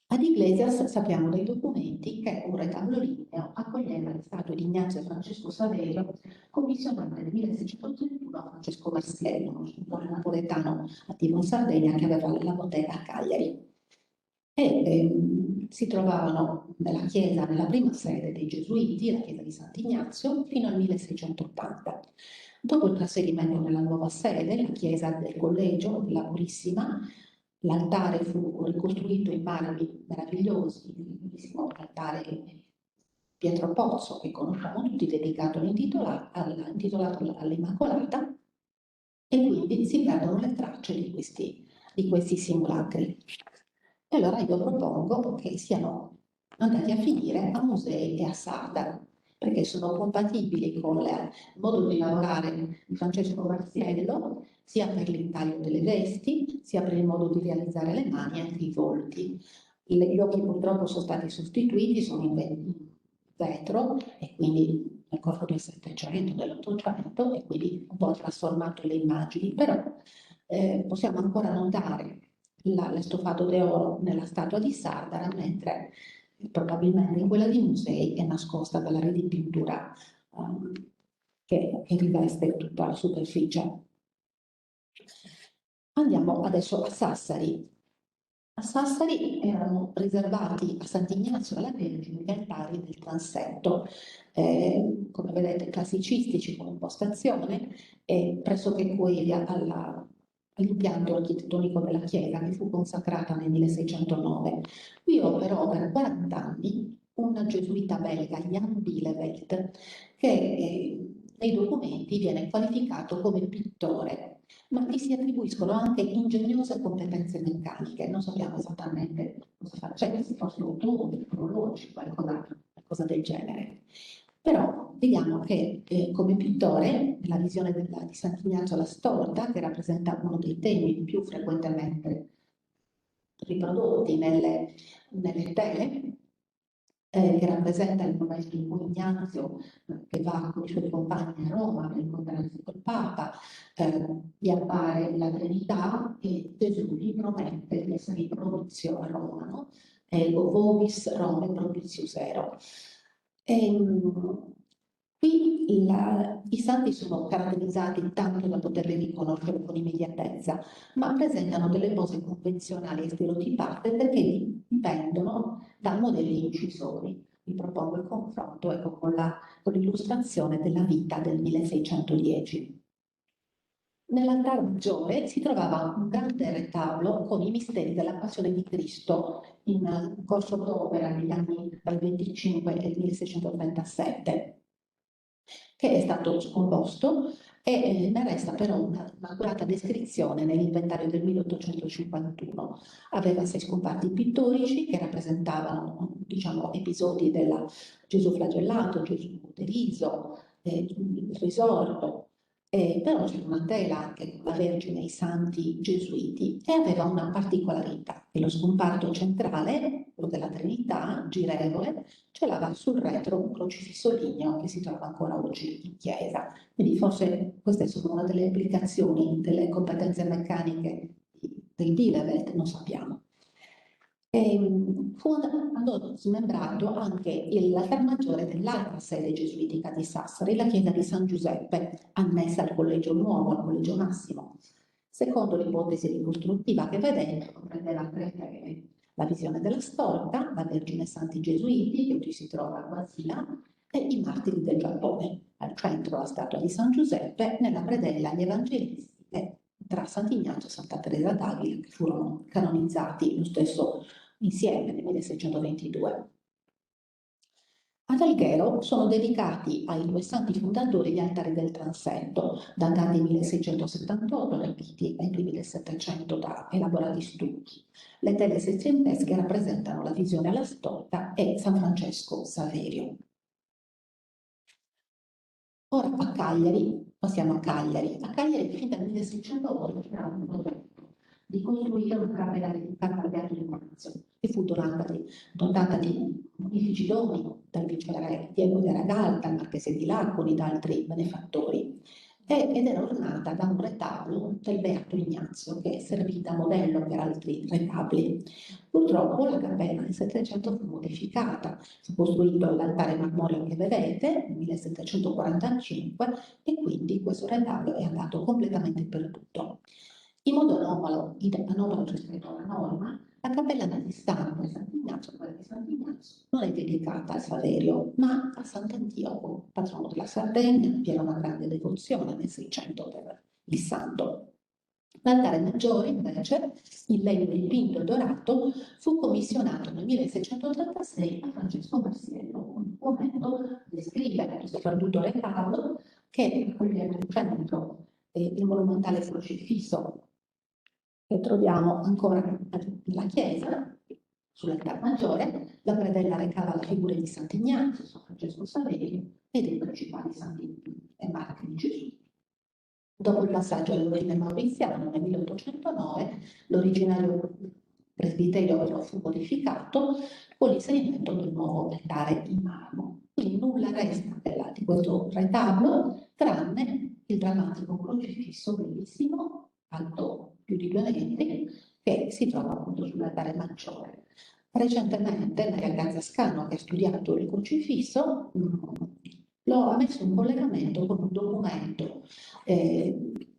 Speaker 4: Ad Iglesias sappiamo dai documenti che un retabolo ligneo accoglieva le statue di Ignazio e Francesco Saverio commissionate nel 1681 a Francesco Marstello, uno scultore napoletano attivo in Sardegna che aveva la bottega a Cagliari. Si trovavano nella chiesa, nella prima sede dei Gesuiti, la chiesa di Sant'Ignazio, fino al 1680. Dopo il trasferimento nella nuova sede, la chiesa del Collegio della Purissima, l'altare fu ricostruito in marmi meravigliosi, il bellissimo altare Pietro Pozzo, che conosciamo tutti, dedicato intitolato all'Immacolata, e quindi si perdono le tracce di questi simulacri. E allora io propongo che siano andati a finire a musei e a Sardara, perché sono compatibili con il modo di lavorare di Francesco Marziello, sia per l'intaglio delle vesti, sia per il modo di realizzare le mani e anche i volti. Gli occhi purtroppo sono stati sostituiti, sono in vetro e quindi nel corso del Settecento, dell'Ottocento, e quindi un po' trasformato le immagini, però possiamo ancora notare l'estofato d'oro nella statua di Sardara, mentre probabilmente in quella di Musei è nascosta dalla ridipintura che riveste tutta la superficie. Andiamo adesso a Sassari. A Sassari erano riservati a Sant'Ignazio e alla Vergine gli altari del transetto, come vedete classicistici con impostazione e pressoché coevi all'impianto architettonico della chiesa che fu consacrata nel 1609. Qui operò per 40 anni un gesuita belga, Jan Bieleveld, che nei documenti viene qualificato come pittore, ma gli si attribuiscono anche ingegnose competenze meccaniche, non sappiamo esattamente cosa facesse, forse orologi, qualcosa del genere. Però vediamo che come pittore, la visione di Sant'Ignazio alla Storta, che rappresenta uno dei temi più frequentemente riprodotti nelle tele, che rappresenta il momento in cui Ignazio, che va con i suoi compagni a Roma per incontrarsi col Papa, gli appare la Trinità e Gesù gli promette di essere in provizio a Roma, no? Ego vobis Rome propitius ero. Qui i santi sono caratterizzati tanto da poterli riconoscere con immediatezza, ma presentano delle pose convenzionali e stereotipate perché dipendono da modelli incisori. Vi propongo il confronto, ecco, con l'illustrazione della vita del 1610. Nell'altare maggiore si trovava un grande retablo con i misteri della passione di Cristo in corso d'opera negli anni tra il 25 e il 1637, che è stato scomposto e ne resta però un'accurata descrizione nell'inventario del 1851. Aveva 6 scomparti pittorici che rappresentavano, diciamo, episodi della Gesù flagellato, Gesù deriso, il risorto, però c'era una tela anche con la Vergine e i santi gesuiti e aveva una particolarità, che lo scomparto centrale, quello della Trinità, girevole, ce l'aveva sul retro un crocifisso ligneo che si trova ancora oggi in chiesa. Quindi forse queste sono una delle applicazioni delle competenze meccaniche del Bilevelt, non sappiamo. Fu andò smembrato anche l'altar maggiore dell'altra sede gesuitica di Sassari, la chiesa di San Giuseppe, annessa al collegio nuovo, al collegio massimo. Secondo l'ipotesi ricostruttiva che vedete, comprendeva 3 temi: la visione della Storta, la Vergine e Santi Gesuiti, che oggi si trova a Guasila, e i martiri del Giappone. Al centro la statua di San Giuseppe, nella predella gli evangelisti e tra Sant'Ignazio e Santa Teresa d'Avila, che furono canonizzati lo stesso insieme nel 1622. Ad Alghero sono dedicati ai 2 santi fondatori gli altari del transetto, datati 1678, riempiti ai primi del 700 da elaborati stucchi. Le tele seicentesche rappresentano la visione alla Storta e San Francesco Saverio. Ora a Cagliari, passiamo a Cagliari. A Cagliari fin dal 1608 c'era un progetto di costruire una cappella dedicata al Beato Ignazio, che fu dotata di magnifici doni dal viceré Diego de Ragal, dal marchese di Laconi, da altri benefattori, ed era ornata da un retablo del Beato Ignazio che servì da modello per altri retabli. Purtroppo la cappella nel 700 fu modificata, fu costruito l'altare marmoreo che vedete nel 1745 e quindi questo retablo è andato completamente perduto. In modo anomalo rispetto alla norma, la cappella antistante di Sant'Ignazio, quella di Sant'Ignazio, non è dedicata a Saverio, ma a Sant'Antioco, patrono della Sardegna. Vi era una grande devozione nel 600 per il santo. L'altare maggiore, invece, in legno dipinto e dorato, fu commissionato nel 1636 a Francesco Marsiello. Un momento descrive questo perduto retablo che raccoglieva al centro il monumentale crocifisso che troviamo ancora nella chiesa, sull'altare maggiore. La predella recava la figura di Sant'Ignazio, San Francesco Saverio e dei principali santi e martiri di Gesù. Dopo il passaggio all'ordine mauriziano nel 1809, l'originario presbiterio però fu modificato con l'inserimento del nuovo altare in marmo. Quindi nulla resta di questo retablo tranne il drammatico crocifisso bellissimo, alto più di 2 metri, che si trova appunto sull'altare maggiore. Recentemente Maria Grazia Scano, che ha studiato il crocifisso, lo ha messo in collegamento con un documento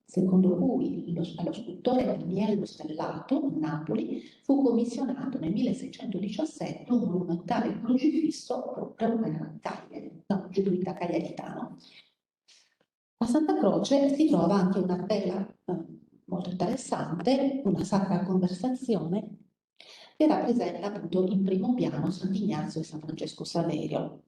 Speaker 4: secondo cui allo scultore Agnello Stellato a Napoli fu commissionato nel 1617 un monumentale crocifisso proprio per Cagliari, no, gesuita cagliaritano. A Santa Croce si trova anche una tela molto interessante, una Sacra Conversazione, che rappresenta appunto in primo piano Sant'Ignazio e San Francesco Saverio,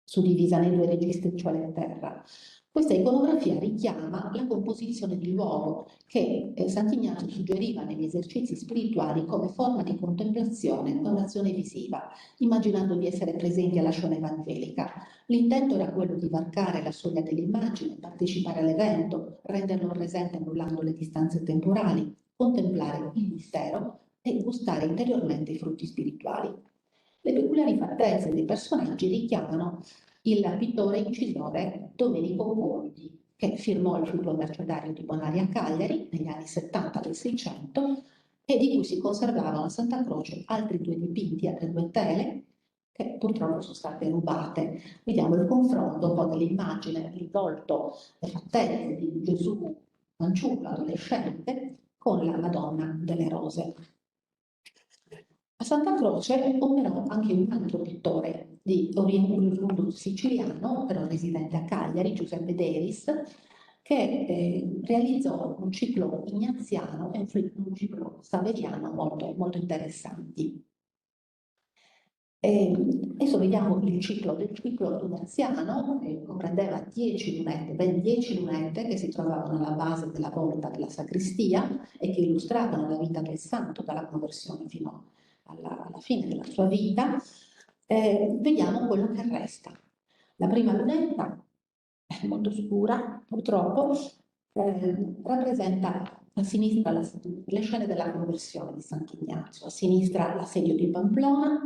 Speaker 4: suddivisa nei 2 registri, cielo e terra. Questa iconografia richiama la composizione di luogo che Sant'Ignazio suggeriva negli esercizi spirituali come forma di contemplazione e un'azione visiva, immaginando di essere presenti alla scena evangelica. L'intento era quello di varcare la soglia dell'immagine, partecipare all'evento, renderlo presente annullando le distanze temporali, contemplare il mistero e gustare interiormente i frutti spirituali. Le peculiari fattezze dei personaggi richiamano il pittore incisore Domenico Conti, che firmò il flusso mercedario di Bonari a Cagliari negli anni 70 del 600 e di cui si conservavano a Santa Croce altri 2 dipinti a 2 tele che purtroppo sono state rubate. Vediamo il confronto poi dell'immagine, il volto, le fattezze di Gesù fanciullo, adolescente, con la Madonna delle Rose. A Santa Croce operò anche un altro pittore di oriente siciliano, però residente a Cagliari, Giuseppe Deris, che realizzò un ciclo ignaziano e un ciclo saveriano molto, molto interessanti. Adesso vediamo il ciclo ignaziano, che comprendeva 10 lunette, ben 10 lunette che si trovavano alla base della volta della sacrestia e che illustravano la vita del santo dalla conversione fino alla fine della sua vita. Vediamo quello che resta. La prima lunetta è molto scura, purtroppo, rappresenta a sinistra le scene della conversione di Sant'Ignazio, a sinistra l'assedio di Pamplona,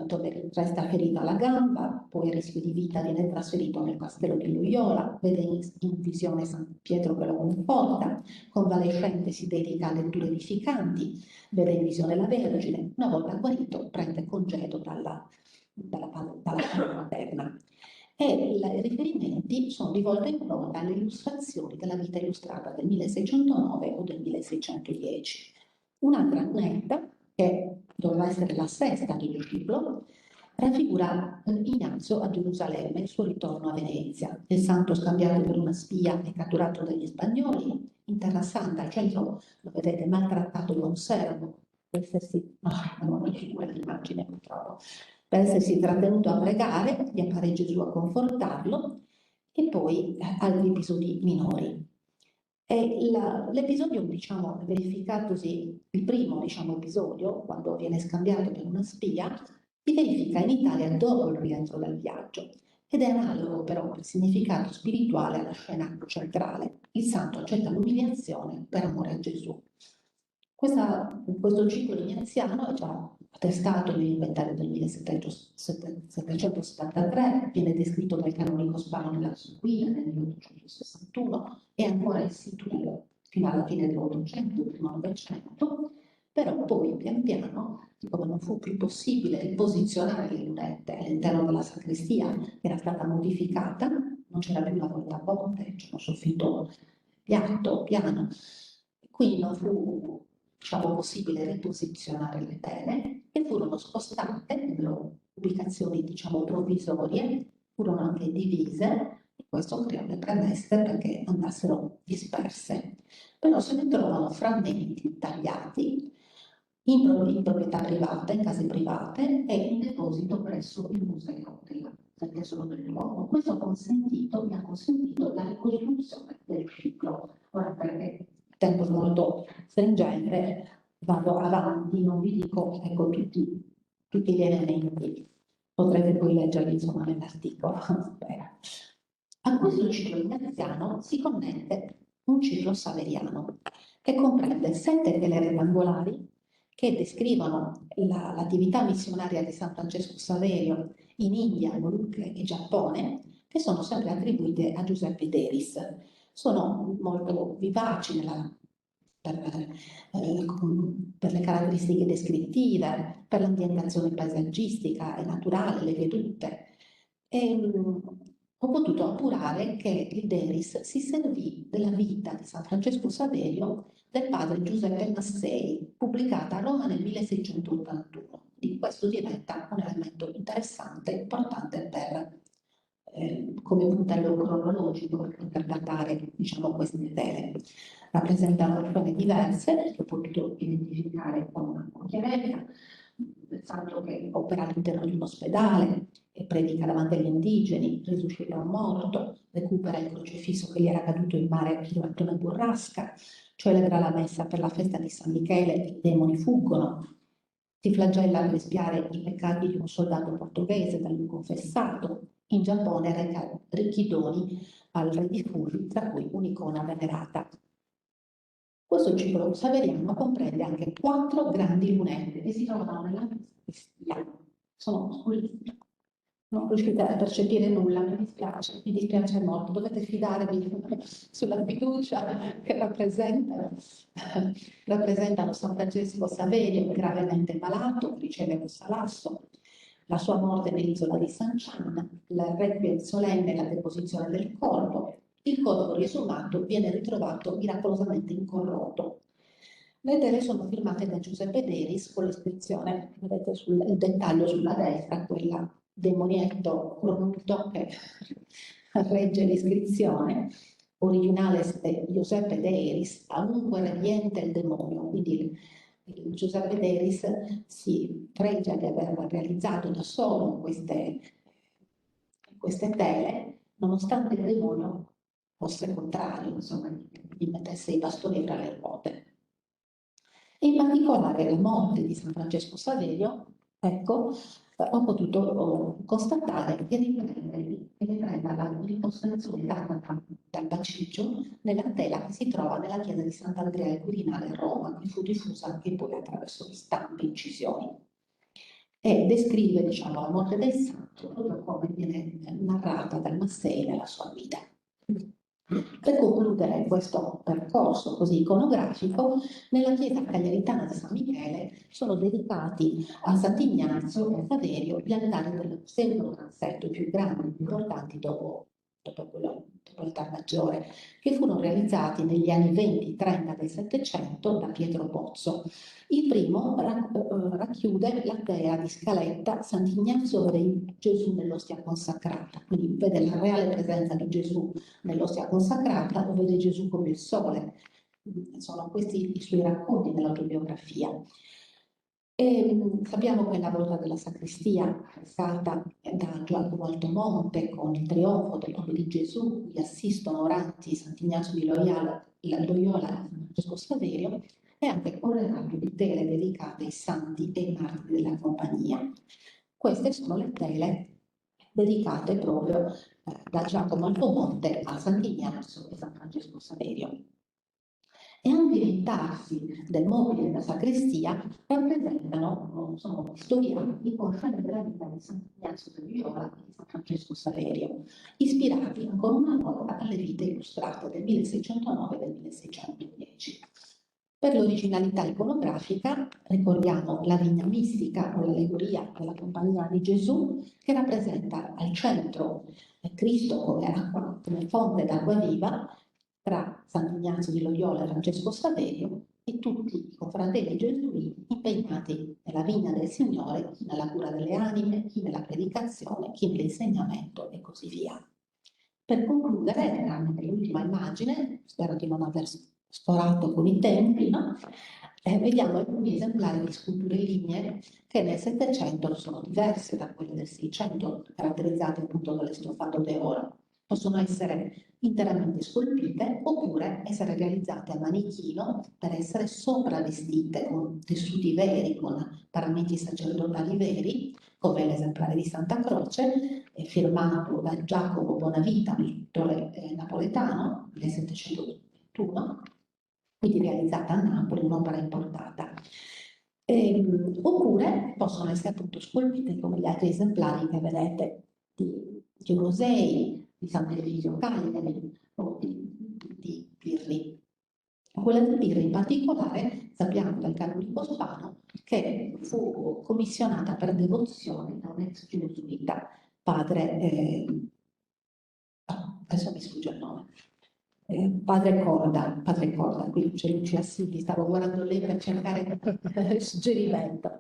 Speaker 4: dove resta ferita la gamba, poi il rischio di vita viene trasferito nel castello di Loyola, vede in visione San Pietro che lo conforta, convalescente si dedica a letture edificanti, vede in visione la Vergine, una volta guarito prende congedo dalla padre materna. E i riferimenti sono di volta in volta alle illustrazioni della vita illustrata del 1609 o del 1610. Un'altra lunetta, che doveva essere la sesta del ciclo, raffigura Ignazio a Gerusalemme, il suo ritorno a Venezia, il santo scambiato per una spia e catturato dagli spagnoli, in Terra Santa, al centro lo vedete maltrattato da un servo, per essersi, non c'è quell'immagine purtroppo, per essersi trattenuto a pregare, gli appare Gesù a confortarlo, e poi altri episodi minori. L'episodio, diciamo, verificatosi, il primo, diciamo, episodio, quando viene scambiato per una spia, si verifica in Italia dopo il rientro dal viaggio ed è analogo però per significato spirituale alla scena centrale. Il santo accetta l'umiliazione per amore a Gesù. Questo ciclo ignaziano è già attestato nell'inventario del 1773, viene descritto dal canonico Spano nella Suquina nel 1861 e ancora in situ fino alla fine dell'Ottocento, primo Novecento, però poi pian piano, come non fu più possibile riposizionare le lunette all'interno della sacrestia, che era stata modificata, non c'era più la volta a botte, c'era un soffitto piano, quindi non fu, diciamo, possibile riposizionare le tele e furono spostate nelle ubicazioni, diciamo, provvisorie, furono anche divise e questo creò le premesse perché andassero disperse. Però se ne trovano frammenti tagliati in proprietà privata, in case private e in deposito presso il museo del tesoro del luogo. Questo mi ha consentito la ricostruzione del ciclo. Ora, perché il tempo è molto stringente, vado avanti, non vi dico, ecco, tutti gli elementi. Potrete poi leggerli, insomma, nell'articolo. A questo ciclo ignaziano si connette un ciclo saveriano che comprende 7 tele rettangolari che descrivono l'attività missionaria di San Francesco Saverio in India, Molucche e Giappone, che sono sempre attribuite a Giuseppe Deris. Sono molto vivaci per le caratteristiche descrittive, per l'ambientazione paesaggistica e naturale, le vedute. Ho potuto appurare che il Deris si servì della vita di San Francesco Saverio del padre Giuseppe Massei, pubblicata a Roma nel 1681. Di questo diventa un elemento interessante, importante come puntello cronologico per interpretare, diciamo, queste tele. Rappresentano scene diverse che ho potuto identificare con chiarezza, il santo che opera all'interno di un ospedale, che predica davanti agli indigeni, risuscita un morto, recupera il crocifisso che gli era caduto in mare durante una burrasca, celebra la messa per la festa di San Michele, i demoni fuggono, si flagella per espiare i peccati di un soldato portoghese da lui confessato. In Giappone reca ricchi doni al re di Furi, tra cui un'icona venerata. Questo ciclo saveriano comprende anche 4 grandi lunette che si trovano nella sacrestia. Non riuscite a percepire nulla, mi dispiace molto, dovete fidarvi sulla fiducia che rappresentano San Francesco Saverio, gravemente malato, riceve un salasso, la sua morte nell'isola di San Chan, il requiem solenne e la deposizione del corpo. Il corpo riesumato viene ritrovato miracolosamente incorrotto. Le tele sono firmate da Giuseppe Deris con l'iscrizione, vedete il dettaglio sulla destra, quella demonietto cornuto che regge l'iscrizione, originale Giuseppe Deris, ovunque reviente il demonio, quindi il Giuseppe Deris si fregia di aver realizzato da solo queste tele, nonostante il demonio fosse contrario, insomma, gli mettesse i bastoni tra le ruote. E in particolare la morte di San Francesco Saverio, ecco, ho potuto constatare che riprenda la ricostruzione dal bacigio nella tela che si trova nella chiesa di Sant'Andrea al Quirinale a Roma, che fu diffusa anche poi attraverso stampe e incisioni. E descrive, diciamo, la morte del santo proprio come viene narrata dal Massei nella sua vita. Per concludere questo percorso così iconografico, nella chiesa cagliaritana di San Michele sono dedicati a Sant'Ignazio e Saverio gli altari del pseudo-transetto più grandi, più importanti dopo l'altar maggiore, che furono realizzati negli anni 20-30 del Settecento da Pietro Pozzo. Il primo racchiude la dea di Scaletta Sant'Ignazio Re Gesù nell'ostia consacrata, quindi vede la reale presenza di Gesù nell'ostia consacrata, o vede Gesù come il sole. Sono questi i suoi racconti nell'autobiografia. E sappiamo che la volta della sacrestia è stata da Giacomo Altomonte con il trionfo del nome di Gesù, cui assistono oranti Sant'Ignazio di Loyola e Francesco Saverio, e anche corredati di tele dedicate ai santi e ai martiri della compagnia. Queste sono le tele dedicate proprio da Giacomo Altomonte a Sant'Ignazio e San Francesco Saverio. E anche i tarsi del mobile della sacrestia rappresentano, sono custodiati con scene della vita di Sant'Ignazio di Loyola e di San Francesco Saverio, ispirati ancora una volta alle vite illustrate del 1609 e del 1610. Per l'originalità iconografica ricordiamo la vigna mistica o l'allegoria della compagnia di Gesù, che rappresenta al centro Cristo come acqua, come fonte d'acqua viva, tra Sant'Ignazio di Loyola e Francesco Saverio e tutti i confratelli gesuiti impegnati nella vigna del Signore, chi nella cura delle anime, chi nella predicazione, chi nell'insegnamento e così via. Per concludere, l'ultima immagine, spero di non aver sforato con i tempi, no? Vediamo alcuni esemplari di sculture lignee che nel Settecento sono diverse da quelle del Seicento, caratterizzate appunto dalle stoffato d'oro. Possono essere interamente scolpite oppure essere realizzate a manichino per essere sopravvestite con tessuti veri, con paramenti sacerdotali veri, come l'esemplare di Santa Croce, firmato da Giacomo Bonavita, pittore napoletano, nel 1721, quindi realizzata a Napoli, un'opera importata. Oppure possono essere appunto scolpite come gli altri esemplari che vedete di Rosei, di Sant'Eligio Cagliari o di Pirri. Quella di Pirri in particolare sappiamo dal canonico Spano che fu commissionata per devozione da un ex gesuita, padre, adesso mi sfugge il nome, padre Corda, qui c'è Lucia Silvi, stavo guardando lei per cercare il suggerimento.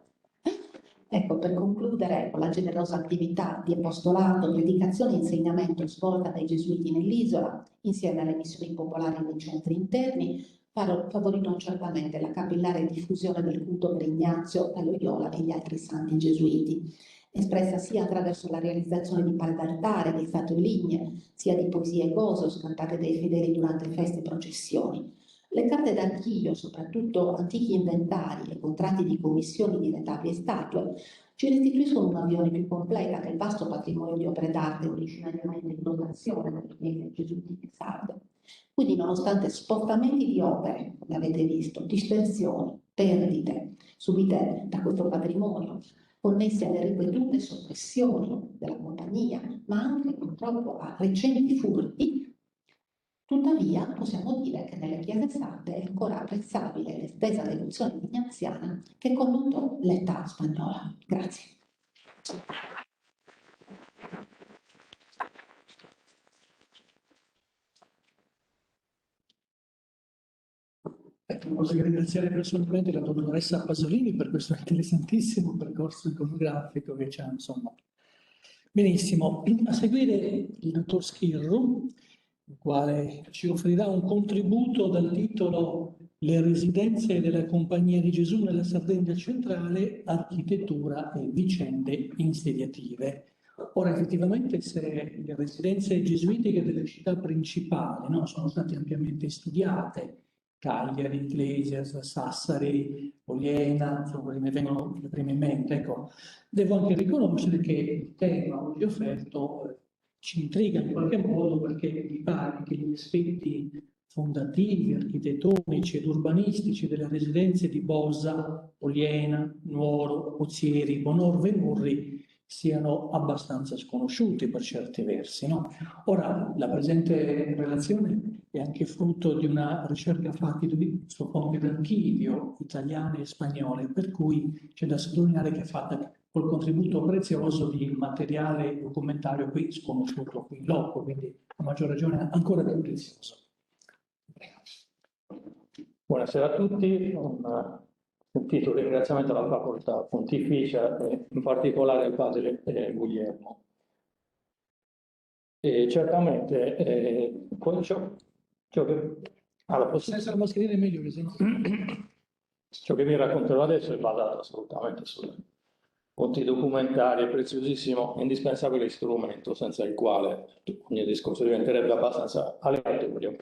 Speaker 4: Ecco, per concludere, con la generosa attività di apostolato, predicazione e insegnamento svolta dai gesuiti nell'isola, insieme alle missioni popolari nei centri interni, favorirono certamente la capillare diffusione del culto per Ignazio da Loyola e gli altri santi gesuiti. espressa sia attraverso la realizzazione di pale d'altare, di statue lignee, sia di poesie e gozos cantate dai fedeli durante feste e processioni. Le carte d'archivio, soprattutto antichi inventari e contratti di commissioni di retabili e statue, ci restituiscono una visione più completa del vasto patrimonio di opere d'arte originariamente in dotazione delle chiese gesuitiche sarde. Quindi, nonostante spostamenti di opere, come avete visto, dispersioni, perdite subite da questo patrimonio, connesse alle ripetute soppressioni della compagnia, ma anche purtroppo a recenti furti, tuttavia possiamo dire che nelle chiese sarde è ancora apprezzabile l'estesa devozione ignaziana che conduttò l'età spagnola. Grazie.
Speaker 1: Voglio ringraziare personalmente la dottoressa Pasolini per questo interessantissimo percorso iconografico che ci ha, insomma. Benissimo, a seguire il dottor Schirru, il quale ci offrirà un contributo dal titolo Le residenze della Compagnia di Gesù nella Sardegna centrale, architettura e vicende insediative. Ora, effettivamente, se le residenze gesuitiche delle città principali, no, sono state ampiamente studiate, Cagliari, Iglesias, Sassari, Oliena, insomma, mi vengono le prime in mente. Ecco, devo anche riconoscere che il tema oggi offerto ci intriga in qualche modo perché mi pare che gli aspetti fondativi, architettonici ed urbanistici delle residenze di Bosa, Oliena, Nuoro, Ozieri, Bonorve e Murri siano abbastanza sconosciuti per certi versi, no? Ora, la presente relazione è anche frutto di una ricerca fatta su fonti d'archivio italiane e spagnole, per cui c'è da sottolineare che è fatta col contributo prezioso di materiale documentario qui sconosciuto qui in loco, quindi a maggior ragione ancora più prezioso.
Speaker 2: Buonasera a tutti, un sentito ringraziamento alla facoltà pontificia e in particolare al padre Guglielmo. E certamente ciò che vi racconterò adesso è basato assolutamente sulle fonti documentarie, preziosissimo, indispensabile strumento senza il quale ogni discorso diventerebbe abbastanza aleatorio.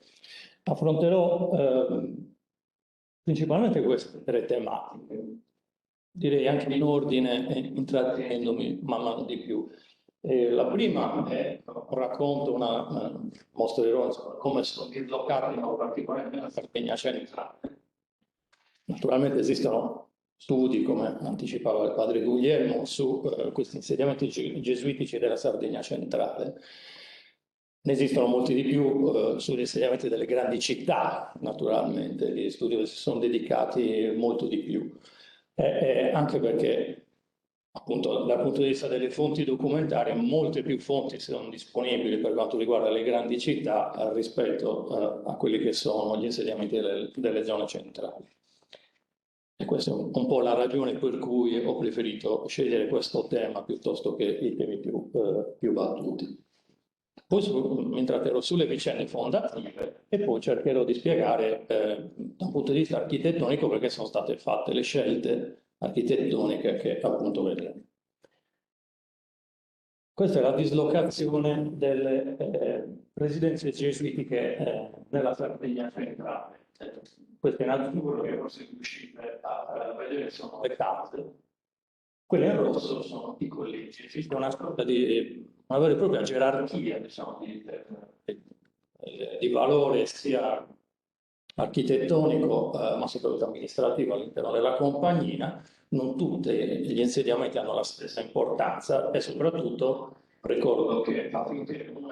Speaker 2: Affronterò principalmente queste tre tematiche, direi anche in ordine, intrattenendomi man mano di più. La prima è un racconto, mostrerò come sono dislocati in particolare nella Sardegna centrale. Naturalmente esistono studi, come anticipava il padre Guglielmo, su questi insediamenti gesuitici della Sardegna centrale. Ne esistono molti di più sugli insediamenti delle grandi città, naturalmente, gli studi si sono dedicati molto di più, anche perché, appunto, dal punto di vista delle fonti documentarie, molte più fonti sono disponibili per quanto riguarda le grandi città rispetto a quelli che sono gli insediamenti delle zone centrali. E questa è un po' la ragione per cui ho preferito scegliere questo tema piuttosto che i temi più battuti. Poi mi intratterrò sulle vicende fondative e poi cercherò di spiegare da un punto di vista architettonico perché sono state fatte le scelte architettoniche che appunto vedremo. Questa è la dislocazione delle residenze gesuitiche nella Sardegna centrale. Queste in azzurro che forse riuscite a vedere sono le case, quelle in rosso sono i collegi. Esiste una sorta di una vera e propria gerarchia, diciamo, di valore sia architettonico ma soprattutto amministrativo all'interno della compagnia. Non tutti gli insediamenti hanno la stessa importanza e soprattutto ricordo che affinché un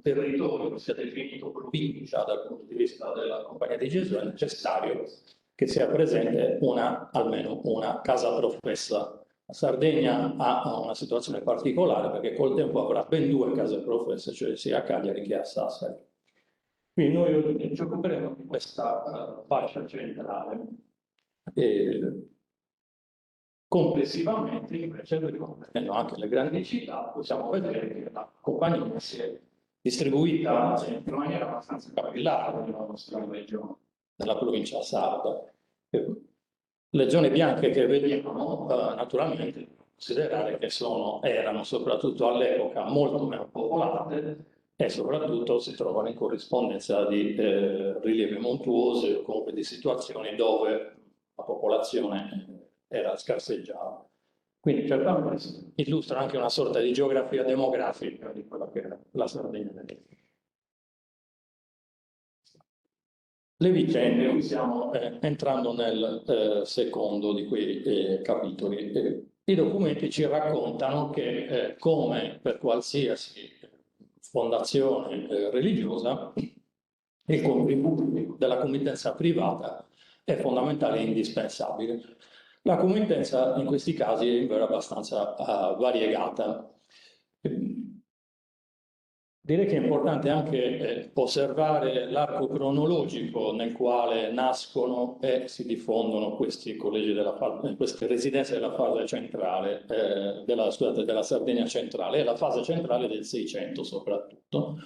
Speaker 2: territorio sia definito provincia dal punto di vista della Compagnia di Gesù è necessario che sia presente almeno una casa professa. La Sardegna ha una situazione particolare perché col tempo avrà ben 2 case professe, cioè sia a Cagliari che a Sassari. Quindi noi ci occuperemo di questa fascia centrale. Complessivamente, invece, riconoscendo anche le grandi città, possiamo vedere che la compagnia si è distribuita in maniera abbastanza capillare nella nostra regione, nella provincia sarda. Le zone bianche che vediamo, naturalmente,
Speaker 5: considerare che erano soprattutto all'epoca molto meno popolate e soprattutto si trovano in corrispondenza di rilievi montuosi o comunque di situazioni dove la popolazione era scarseggiata. Quindi certamente illustra anche una sorta di geografia demografica di quella che era la Sardegna. Le vicende, qui stiamo entrando nel secondo di quei capitoli. I documenti ci raccontano che, come per qualsiasi fondazione religiosa, il contributo della committenza privata è fondamentale e indispensabile. La committenza in questi casi è invece abbastanza variegata. Direi che è importante anche osservare l'arco cronologico nel quale nascono e si diffondono questi collegi queste residenze della fase centrale, della Sardegna centrale, e la fase centrale del Seicento soprattutto.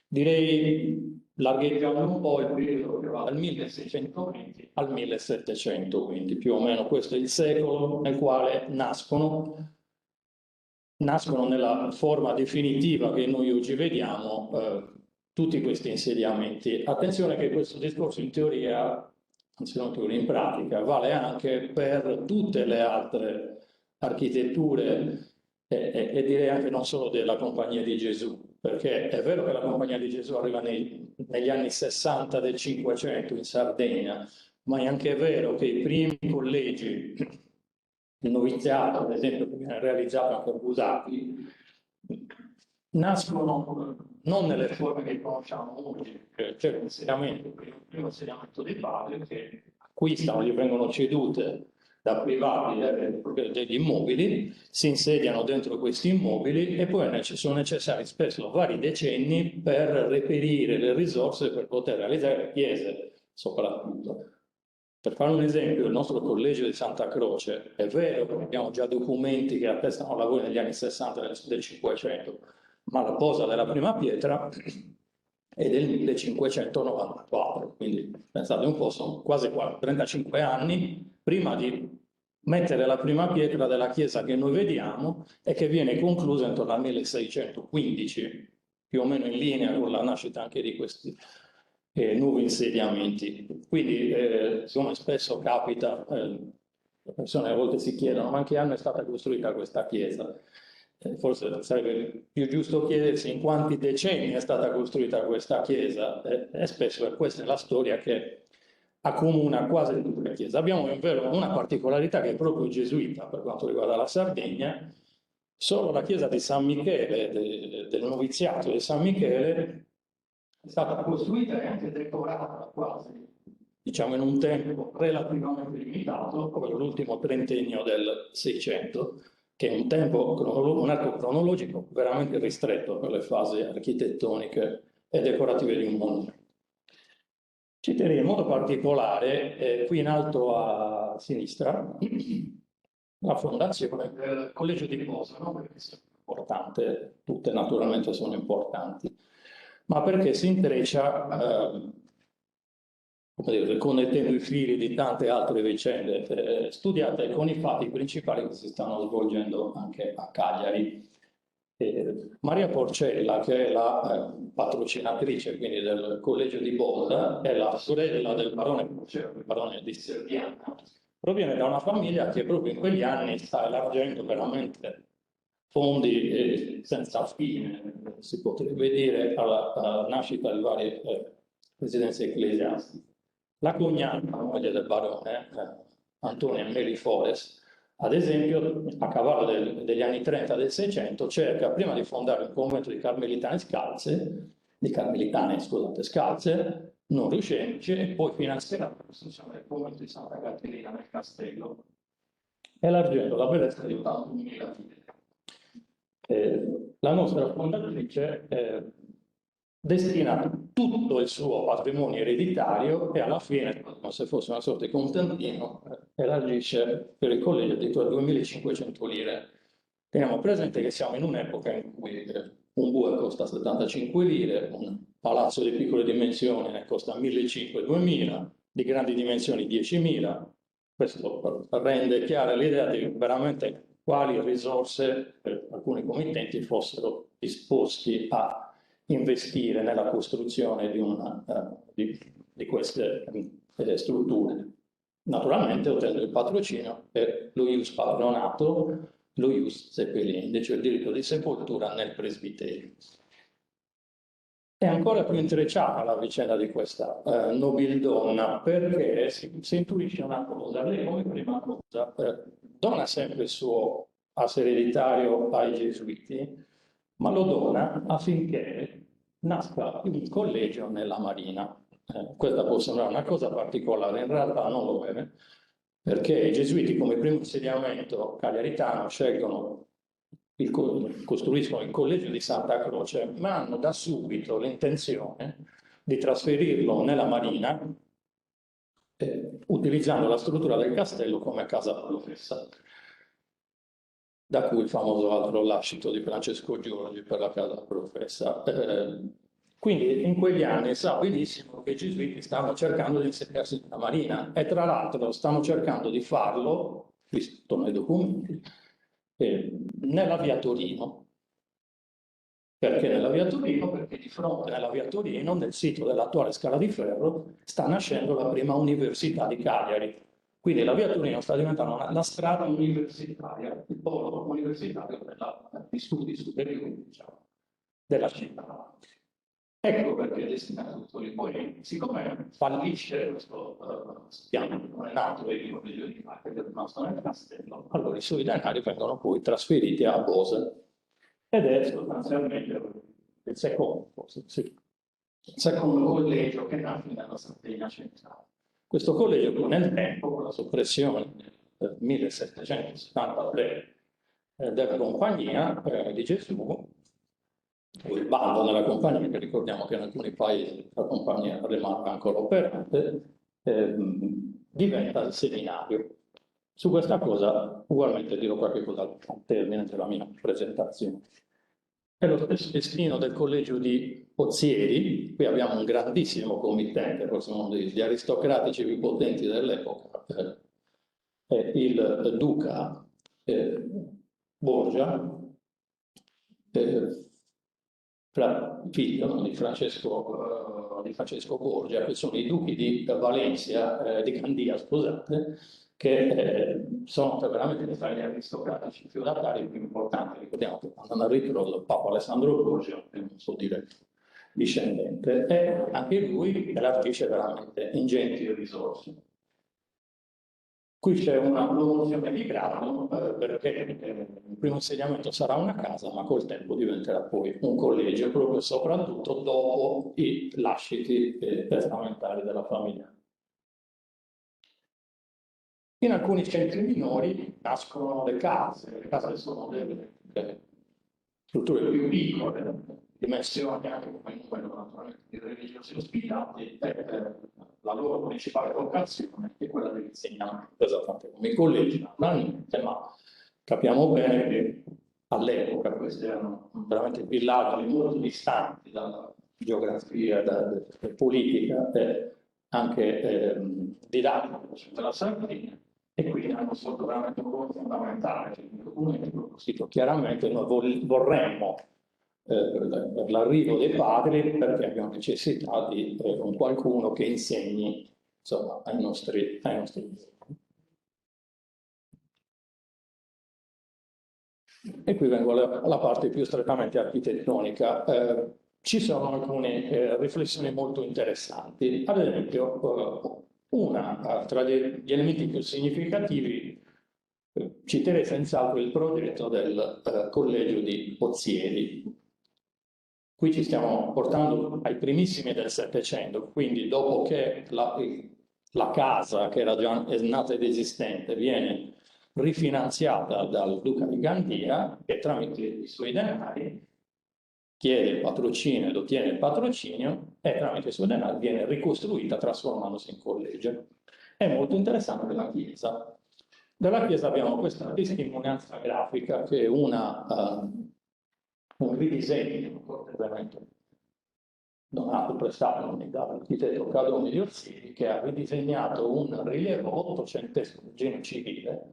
Speaker 5: Direi largheggiando un po' il periodo che va dal 1620 al 1720, più o meno questo è il secolo nel quale nascono nella forma definitiva che noi oggi vediamo tutti questi insediamenti. Attenzione che questo discorso in teoria, anzi non in teoria, in pratica, vale anche per tutte le altre architetture e direi anche non solo della Compagnia di Gesù, perché è vero che la Compagnia di Gesù arriva negli anni 60 del Cinquecento in Sardegna, ma è anche vero che i primi collegi, il noviziato, ad esempio, che viene realizzato anche a Busacchi, nascono non nelle forme che conosciamo oggi, c'è l'insegnamento, il primo insegnamento dei padri che acquistano, gli vengono cedute da privati degli immobili, si insediano dentro questi immobili e poi sono necessari spesso vari decenni per reperire le risorse per poter realizzare le chiese, soprattutto. Per fare un esempio, il nostro collegio di Santa Croce, è vero che abbiamo già documenti che attestano lavori negli anni 60 del 500, ma la posa della prima pietra è del 1594, quindi pensate un po', sono quasi 35 anni prima di mettere la prima pietra della chiesa che noi vediamo e che viene conclusa intorno al 1615, più o meno in linea con la nascita anche di questi nuovi insediamenti. Quindi, come spesso capita, le persone a volte si chiedono, ma in che anno è stata costruita questa chiesa? Forse sarebbe più giusto chiedersi in quanti decenni è stata costruita questa chiesa, e spesso questa è la storia che accomuna quasi tutte le chiese. Abbiamo invero una particolarità che è proprio gesuita per quanto riguarda la Sardegna. Solo la chiesa di San Michele, del noviziato di San Michele, è stata costruita e anche decorata quasi, diciamo in un tempo relativamente limitato, come l'ultimo trentennio del Seicento, che è un arco cronologico veramente ristretto per le fasi architettoniche e decorative di un monumento. Citerei in modo particolare, qui in alto a sinistra, la fondazione del Collegio di Posano, perché è importante, tutte naturalmente sono importanti, ma perché si intreccia, connettendo i fili di tante altre vicende studiate con i fatti principali che si stanno svolgendo anche a Cagliari. Maria Porcella, che è la patrocinatrice quindi del Collegio di Bosa, è la sorella del barone Porcella, il barone di Serdiana. Proviene da una famiglia che proprio in quegli anni sta elargendo veramente fondi senza fine, si potrebbe dire, alla nascita di varie residenze ecclesiastiche. La cognata, moglie del barone, Antonia Mary Forest, ad esempio, a cavallo degli anni 30 del 600, cerca prima di fondare un convento di carmelitane scalze, non riuscendoci, e poi finanzierà la costruzione del convento di Santa Caterina nel castello, elargendo la bellezza di 81.000 lire. La nostra fondatrice destina tutto il suo patrimonio ereditario e alla fine, come se fosse una sorta di contentino, elargisce per il collegio di 2.500 lire. Teniamo presente che siamo in un'epoca in cui un bue costa 75 lire, un palazzo di piccole dimensioni ne costa 1.500-2.000, di grandi dimensioni 10.000. Questo rende chiara l'idea di veramente quali risorse alcuni committenti fossero disposti a investire nella costruzione di queste strutture. Naturalmente ottenere il patrocinio per lo ius patronato, lo ius seppellende, cioè il diritto di sepoltura nel presbiterio. È ancora più intrecciata la vicenda di questa nobildonna, perché si intuisce una cosa. Lei, come prima cosa, dona sempre il suo asse ereditario ai gesuiti, ma lo dona affinché nasca un collegio nella Marina. Questa può sembrare una cosa particolare, in realtà non lo è, perché i gesuiti come primo insediamento cagliaritano costruiscono il collegio di Santa Croce, ma hanno da subito l'intenzione di trasferirlo nella Marina, utilizzando la struttura del castello come casa professa, da cui il famoso altro lascito di Francesco Giorgi per la casa professa. Quindi in quegli anni sa benissimo che i gesuiti stavano cercando di insediarsi nella Marina e tra l'altro stanno cercando di farlo, visto nei documenti, nella via Torino. Perché nella via Torino? Perché di fronte alla via Torino, nel sito dell'attuale Scala di Ferro, sta nascendo la prima università di Cagliari. Quindi la via Torino sta diventando la strada universitaria, il polo universitario di studi superiori, diciamo, della città. Ecco perché destinato lì. Poi, siccome fallisce questo piano, non è nato il collegio di Facca, che è rimasto nel castello, allora i suoi denari vengono poi trasferiti a Bose. Ed è sostanzialmente il secondo collegio che nasce nella Sardegna centrale. Questo collegio nel tempo, con la soppressione nel 1773 della Compagnia di Gesù, o il bando della compagnia, che ricordiamo che in alcuni paesi la compagnia rimane ancora operante, diventa il seminario. Su questa cosa ugualmente dirò qualche cosa al termine della mia presentazione. È lo stesso destino del collegio di Pozieri. Qui abbiamo un grandissimo committente, forse uno degli aristocratici più potenti dell'epoca, il duca Borgia, figlio di Francesco Borgia, che sono i duchi di Valencia, di Gandia, scusate, che sono veramente tra gli aristocratici feudatari più importanti. Ricordiamo che quando hanno ritrovato il Papa Alessandro Borgia, che non so dire discendente, e anche lui elargisce veramente ingenti risorse. Qui c'è una promozione di grado perché il primo insediamento sarà una casa, ma col tempo diventerà poi un collegio, proprio soprattutto dopo i lasciti testamentari della famiglia. In alcuni centri minori nascono le case sono delle strutture più piccole, dimensioni anche come numero naturalmente di religiosi ospitati, la loro principale vocazione è quella dell'insegnamento, esattamente come i collegi naturalmente, ma capiamo bene che all'epoca questi erano veramente villaggi molto distanti dalla geografia, dalla politica e anche didattica della Sardegna. E quindi hanno svolto veramente un ruolo fondamentale. Il documento proposito chiaramente noi vorremmo per l'arrivo dei padri, perché abbiamo necessità di qualcuno che insegni, insomma, ai nostri E qui vengo alla parte più strettamente architettonica. Ci sono alcune riflessioni molto interessanti. Ad esempio, una tra gli elementi più significativi citerei senz'altro il progetto del collegio di Pozieri. Qui ci stiamo portando ai primissimi del Settecento, quindi dopo che la casa, che era già nata ed esistente, viene rifinanziata dal duca di Gandia, che tramite i suoi denari chiede il patrocinio ed ottiene il patrocinio, e tramite i suoi denari viene ricostruita trasformandosi in collegio. È molto interessante la chiesa. Dalla chiesa abbiamo questa testimonianza grafica che è un ridisegno cortesemente donato, prestato dall'architetto Cadone di Orsini, che ha ridisegnato un rilievo ottocentesco del genio civile,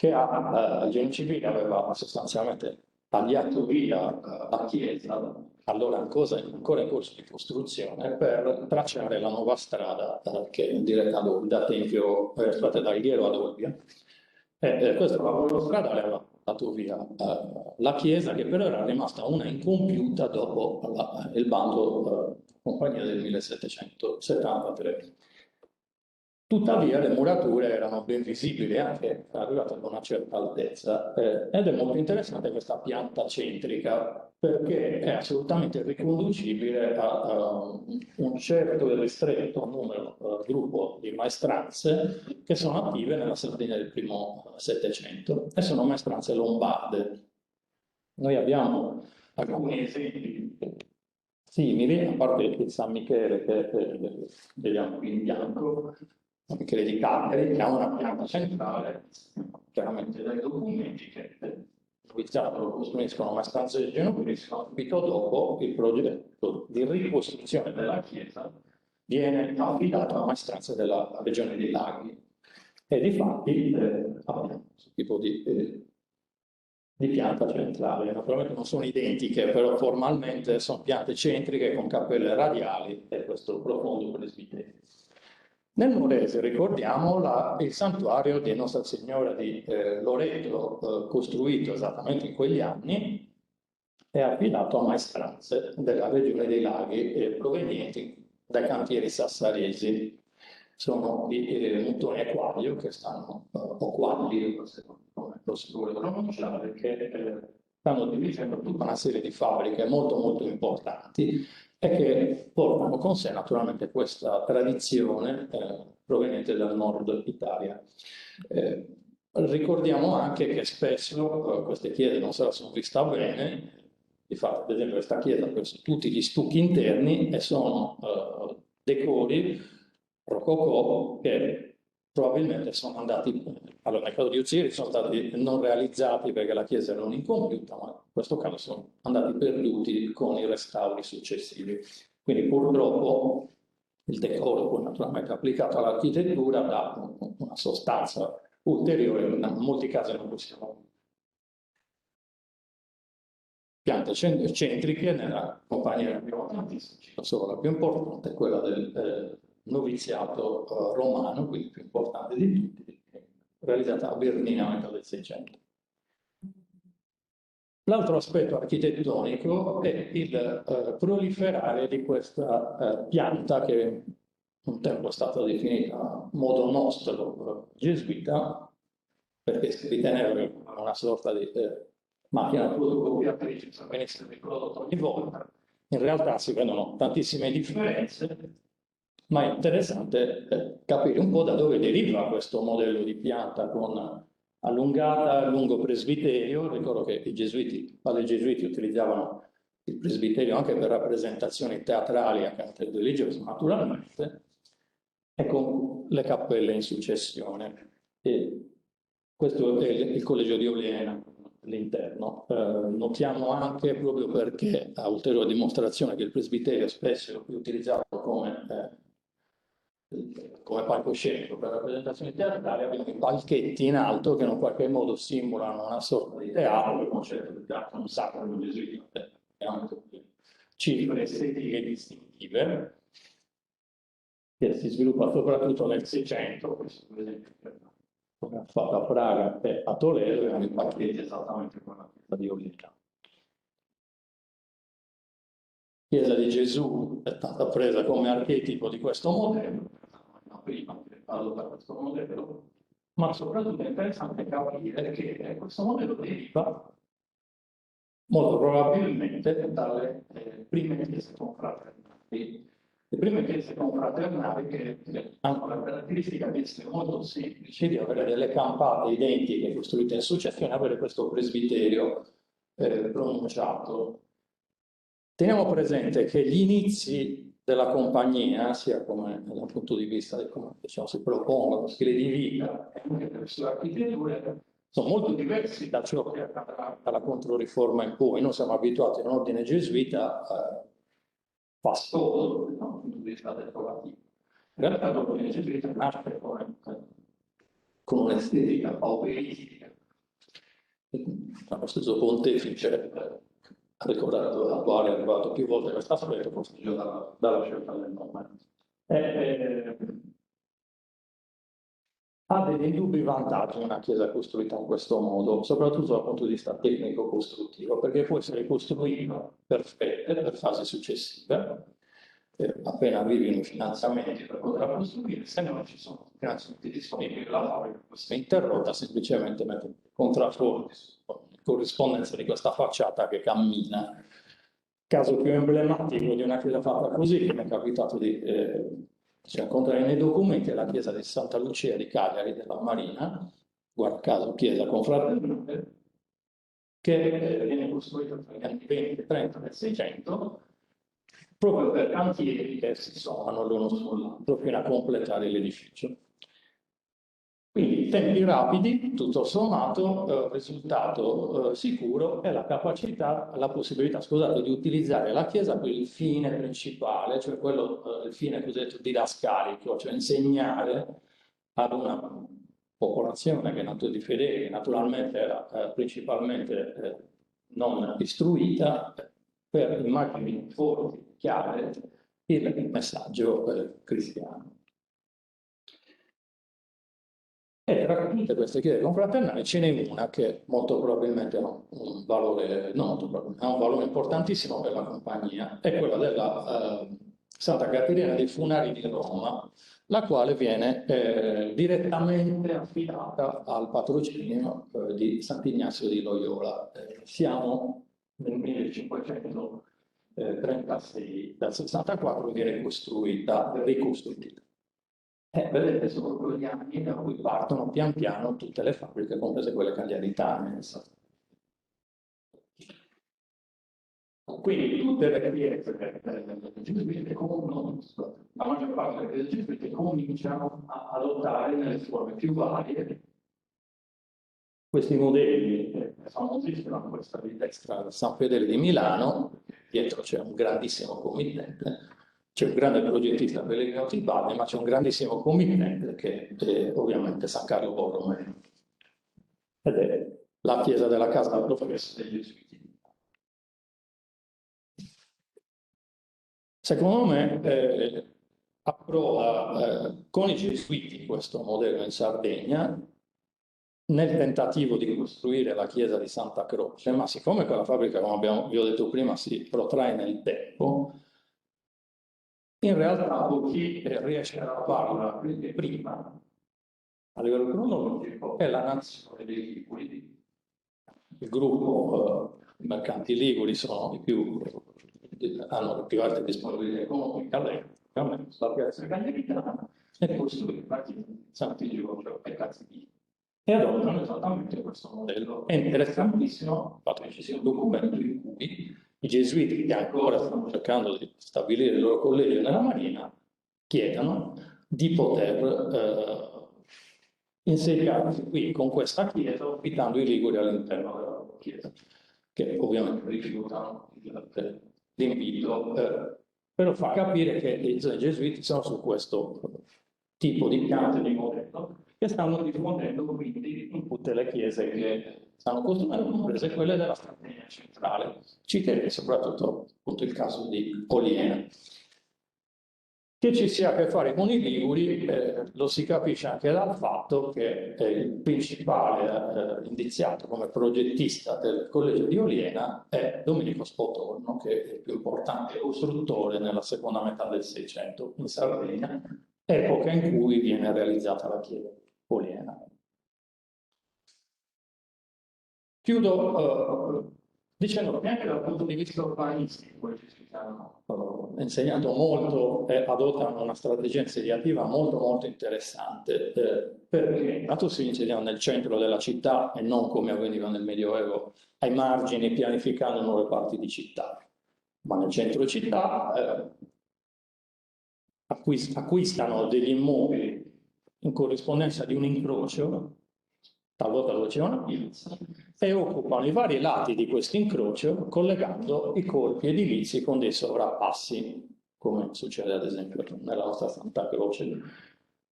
Speaker 5: il genio civile aveva sostanzialmente tagliato via la chiesa, allora ancora in corso di costruzione, per tracciare la nuova strada che è diretta ad Olbia, da Tempio, scusate, da Alghero ad Olbia. Questo lavoro stradale aveva dato via la chiesa, che però era rimasta una incompiuta dopo il bando compagnia del 1773. Tuttavia le murature erano ben visibili anche arrivate ad una certa altezza ed è molto interessante questa pianta centrica perché è assolutamente riconducibile a un certo e ristretto gruppo di maestranze che sono attive nella Sardegna del primo Settecento e sono maestranze lombarde. Noi abbiamo alcuni esempi simili, a parte il San Michele che vediamo qui in bianco, San Michele di Cagliari, che ha una pianta centrale, chiaramente dai documenti che lo costruiscono maestranze genovesi, subito dopo il progetto di ricostruzione della chiesa viene affidato a maestranze della regione dei Laghi. E difatti abbiamo questo tipo di pianta centrale. Naturalmente non sono identiche, però formalmente sono piante centriche con cappelle radiali e questo profondo presbiterio. Nel Morese ricordiamo il santuario di Nostra Signora di Loreto, costruito esattamente in quegli anni e affidato a maestranze della regione dei Laghi provenienti dai cantieri sassaresi. Sono i montoni a quaglio che stanno, o quagli, come lo si vuole pronunciare, che stanno dirigendo tutta una serie di fabbriche molto molto importanti e che portano con sé naturalmente questa tradizione proveniente dal nord Italia. Ricordiamo anche che spesso queste chiese non se la sono vista bene, infatti ad esempio questa chiesa ha perso tutti gli stucchi interni e sono decori rococò che probabilmente sono andati, allora nel caso di Uzziri sono stati non realizzati perché la chiesa era non incompiuta, ma in questo caso sono andati perduti con i restauri successivi. Quindi purtroppo il decoro, poi naturalmente applicato all'architettura, dà una sostanza ulteriore, in molti casi non possiamo. Piante centriche nella compagnia abbiamo tantissime, solo la più importante è quella del noviziato romano, quindi il più importante di tutti, realizzata a Bernina a metà del Seicento. L'altro aspetto architettonico è il proliferare di questa pianta che un tempo è stata definita a modo nostro gesuita, perché si riteneva una sorta di macchina fotocopiatrice, che venisse riprodotto ogni volta. In realtà si vedono tantissime differenze, ma è interessante capire un po' da dove deriva questo modello di pianta con allungata, lungo presbiterio. Ricordo che i padri gesuiti utilizzavano il presbiterio anche per rappresentazioni teatrali a carattere religioso, naturalmente, e con le cappelle in successione. E questo è il collegio di Oliena, all'interno. Notiamo anche, proprio perché a ulteriore dimostrazione che il presbiterio spesso è utilizzato come palcoscenico per rappresentazioni teatrali, abbiamo i palchetti in alto che in un qualche modo simulano una sorta di teatro, il concetto di teatro non sacro, non gesuita, cifre estetiche distintive, che si sviluppa soprattutto nel Seicento, questo per esempio, come ha fatto a Praga e a Toledo, e hanno i palchetti esattamente come la chiesa di Oliena. Chiesa di Gesù è stata presa come archetipo di questo modello, prima che parlo per questo modello, ma soprattutto è interessante capire che questo modello deriva molto probabilmente dalle prime chiese confraternali. Le prime chiese confraternali che hanno la caratteristica di essere molto semplici, di avere delle campate identiche costruite in successione, avere questo presbiterio pronunciato. Teniamo presente che gli inizi della compagnia, sia come dal punto di vista di come si propongono, stile di vita e anche delle sue architetture, sono molto diversi da ciò che accadrà dalla Controriforma in poi. Noi siamo abituati a un ordine gesuita fastoso dal punto di vista decorativo. In realtà l'ordine gesuita nasce con un'estetica pauperistica, Lo stesso pontefice ha ricordato, al quale è arrivato più volte questo aspetto, forse dalla scelta del nome. Ha degli indubbi vantaggi una chiesa costruita in questo modo, soprattutto dal punto di vista tecnico-costruttivo, perché può essere costruita per fette, per fasi successive, appena arrivino i finanziamenti per poter costruire, se non ci sono finanziamenti disponibili, la fabbrica può essere interrotta, semplicemente mettere contrafforti in corrispondenza di questa facciata che cammina. Il caso più emblematico di una chiesa fatta così, che mi è capitato di incontrare nei documenti, è la chiesa di Santa Lucia di Cagliari, della Marina, guarda caso chiesa confraternale, che viene costruita tra gli anni 20, 30 e 600, proprio per cantieri che si sommano l'uno sull'altro fino a completare l'edificio. Quindi tempi rapidi, tutto sommato, risultato sicuro è la capacità, la possibilità, scusate, di utilizzare la Chiesa per il fine principale, cioè quello, il fine cosiddetto didascalico, cioè insegnare ad una popolazione che è di fedeli, che naturalmente era principalmente non istruita, per immagini forti, chiare, il messaggio cristiano. E tra tutte queste chiese confraternali ce n'è una che molto probabilmente ha un valore, ha un valore importantissimo per la compagnia, è quella della Santa Caterina dei Funari di Roma, la quale viene direttamente affidata al patrocinio di Sant'Ignazio di Loyola. Siamo nel 1536, dal 64 viene ricostruita. Vedete, sono quegli anni da cui partono pian piano tutte le fabbriche, comprese quelle cagliaritane. Quindi tutte le chiese gesuite la maggior parte delle gesuite cominciano a adottare nelle forme più varie questi modelli famosissimi, questa di destra San Fedele di Milano, dietro c'è un grandissimo committente. C'è un grande progettista Pellegrino Tibaldi, ma c'è un grandissimo committente che è ovviamente San Carlo Borromeo. Ed è la chiesa della casa del professo degli Gesuiti. Secondo me approva con i Gesuiti questo modello in Sardegna nel tentativo di costruire la chiesa di Santa Croce, ma siccome quella fabbrica, come vi ho detto prima, si protrae nel tempo, in realtà chi riesce a farla prima a livello cronologico è la nazione dei Liguri. Il gruppo mercanti liguri sono hanno le più alte disponibilità economiche all'epoca, la piazza cagliaritana e costruire la chiesa di Santi Giorgio e Cazzini. E adottano esattamente questo modello. È interessantissimo, infatti ci sia un documento in cui i gesuiti, che ancora stanno cercando di stabilire il loro collegio nella Marina, chiedono di poter insediarsi qui con questa chiesa, ospitando i liguri all'interno della loro chiesa, che ovviamente rifiutano l'invito, però fa capire che i gesuiti sono su questo tipo di piante di modello che stanno diffondendo quindi in tutte le chiese che stanno costruendo, comprese quelle della Sardegna centrale. Citerei soprattutto appunto il caso di Oliena. Che ci sia a che fare con i Liguri lo si capisce anche dal fatto che il principale indiziato come progettista del collegio di Oliena è Domenico Spotorno, che è il più importante costruttore nella seconda metà del Seicento in Sardegna, epoca in cui viene realizzata la chiesa Oliena. Chiudo dicendo che anche dal punto di vista urbanistico ci hanno insegnato molto e adottano una strategia insediativa molto interessante, perché intanto si insediano nel centro della città e non come avveniva nel Medioevo ai margini, pianificando nuove parti di città, ma nel centro città acquistano degli immobili in corrispondenza di un incrocio, talvolta dove c'è una piazza, e occupano i vari lati di questo incrocio collegando i corpi edilizi con dei sovrappassi, come succede ad esempio nella nostra Santa Croce.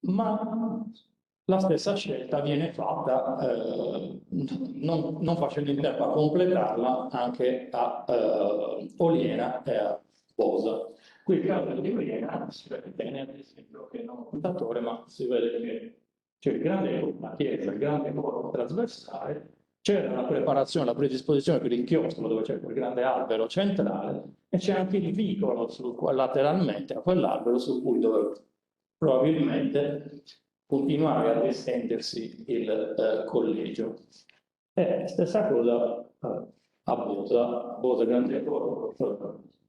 Speaker 5: Ma la stessa scelta viene fatta, non facendo in tempo a completarla, anche a Oliena e a Bosa. Qui il caso di Oliena si vede bene, ad esempio, che non è un puntatore, ma si vede che c'è il grande, la chiesa, il grande coro trasversale, c'era la preparazione, la predisposizione per il chiostro dove c'è quel grande albero centrale e c'è anche il vicolo lateralmente a quell'albero su cui doveva probabilmente continuare ad estendersi il collegio. E stessa cosa a Bosa grande coro,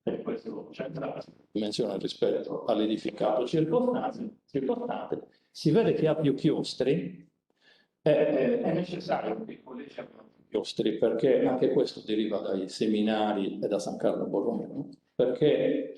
Speaker 5: e questo centrale dimensione rispetto all'edificato circostante, si vede che ha più chiostri. È necessario che i collegi abbiano più chiostri, perché anche questo deriva dai seminari e da San Carlo Borromeo, perché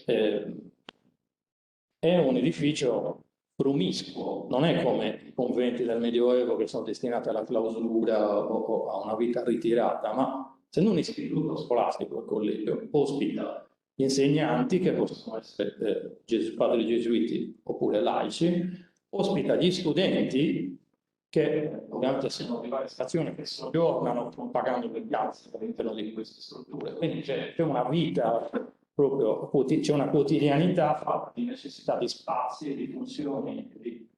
Speaker 5: è un edificio promiscuo, non è come i conventi del Medioevo che sono destinati alla clausura o a una vita ritirata, ma se non istituto scolastico, il collegio ospita insegnanti che possono essere padri gesuiti oppure laici, ospita gli studenti che ovviamente sono di varie stazioni che soggiornano pagando le piazze all'interno di queste strutture. Quindi c'è una vita proprio, c'è una quotidianità fatta di necessità di spazi, di funzioni, di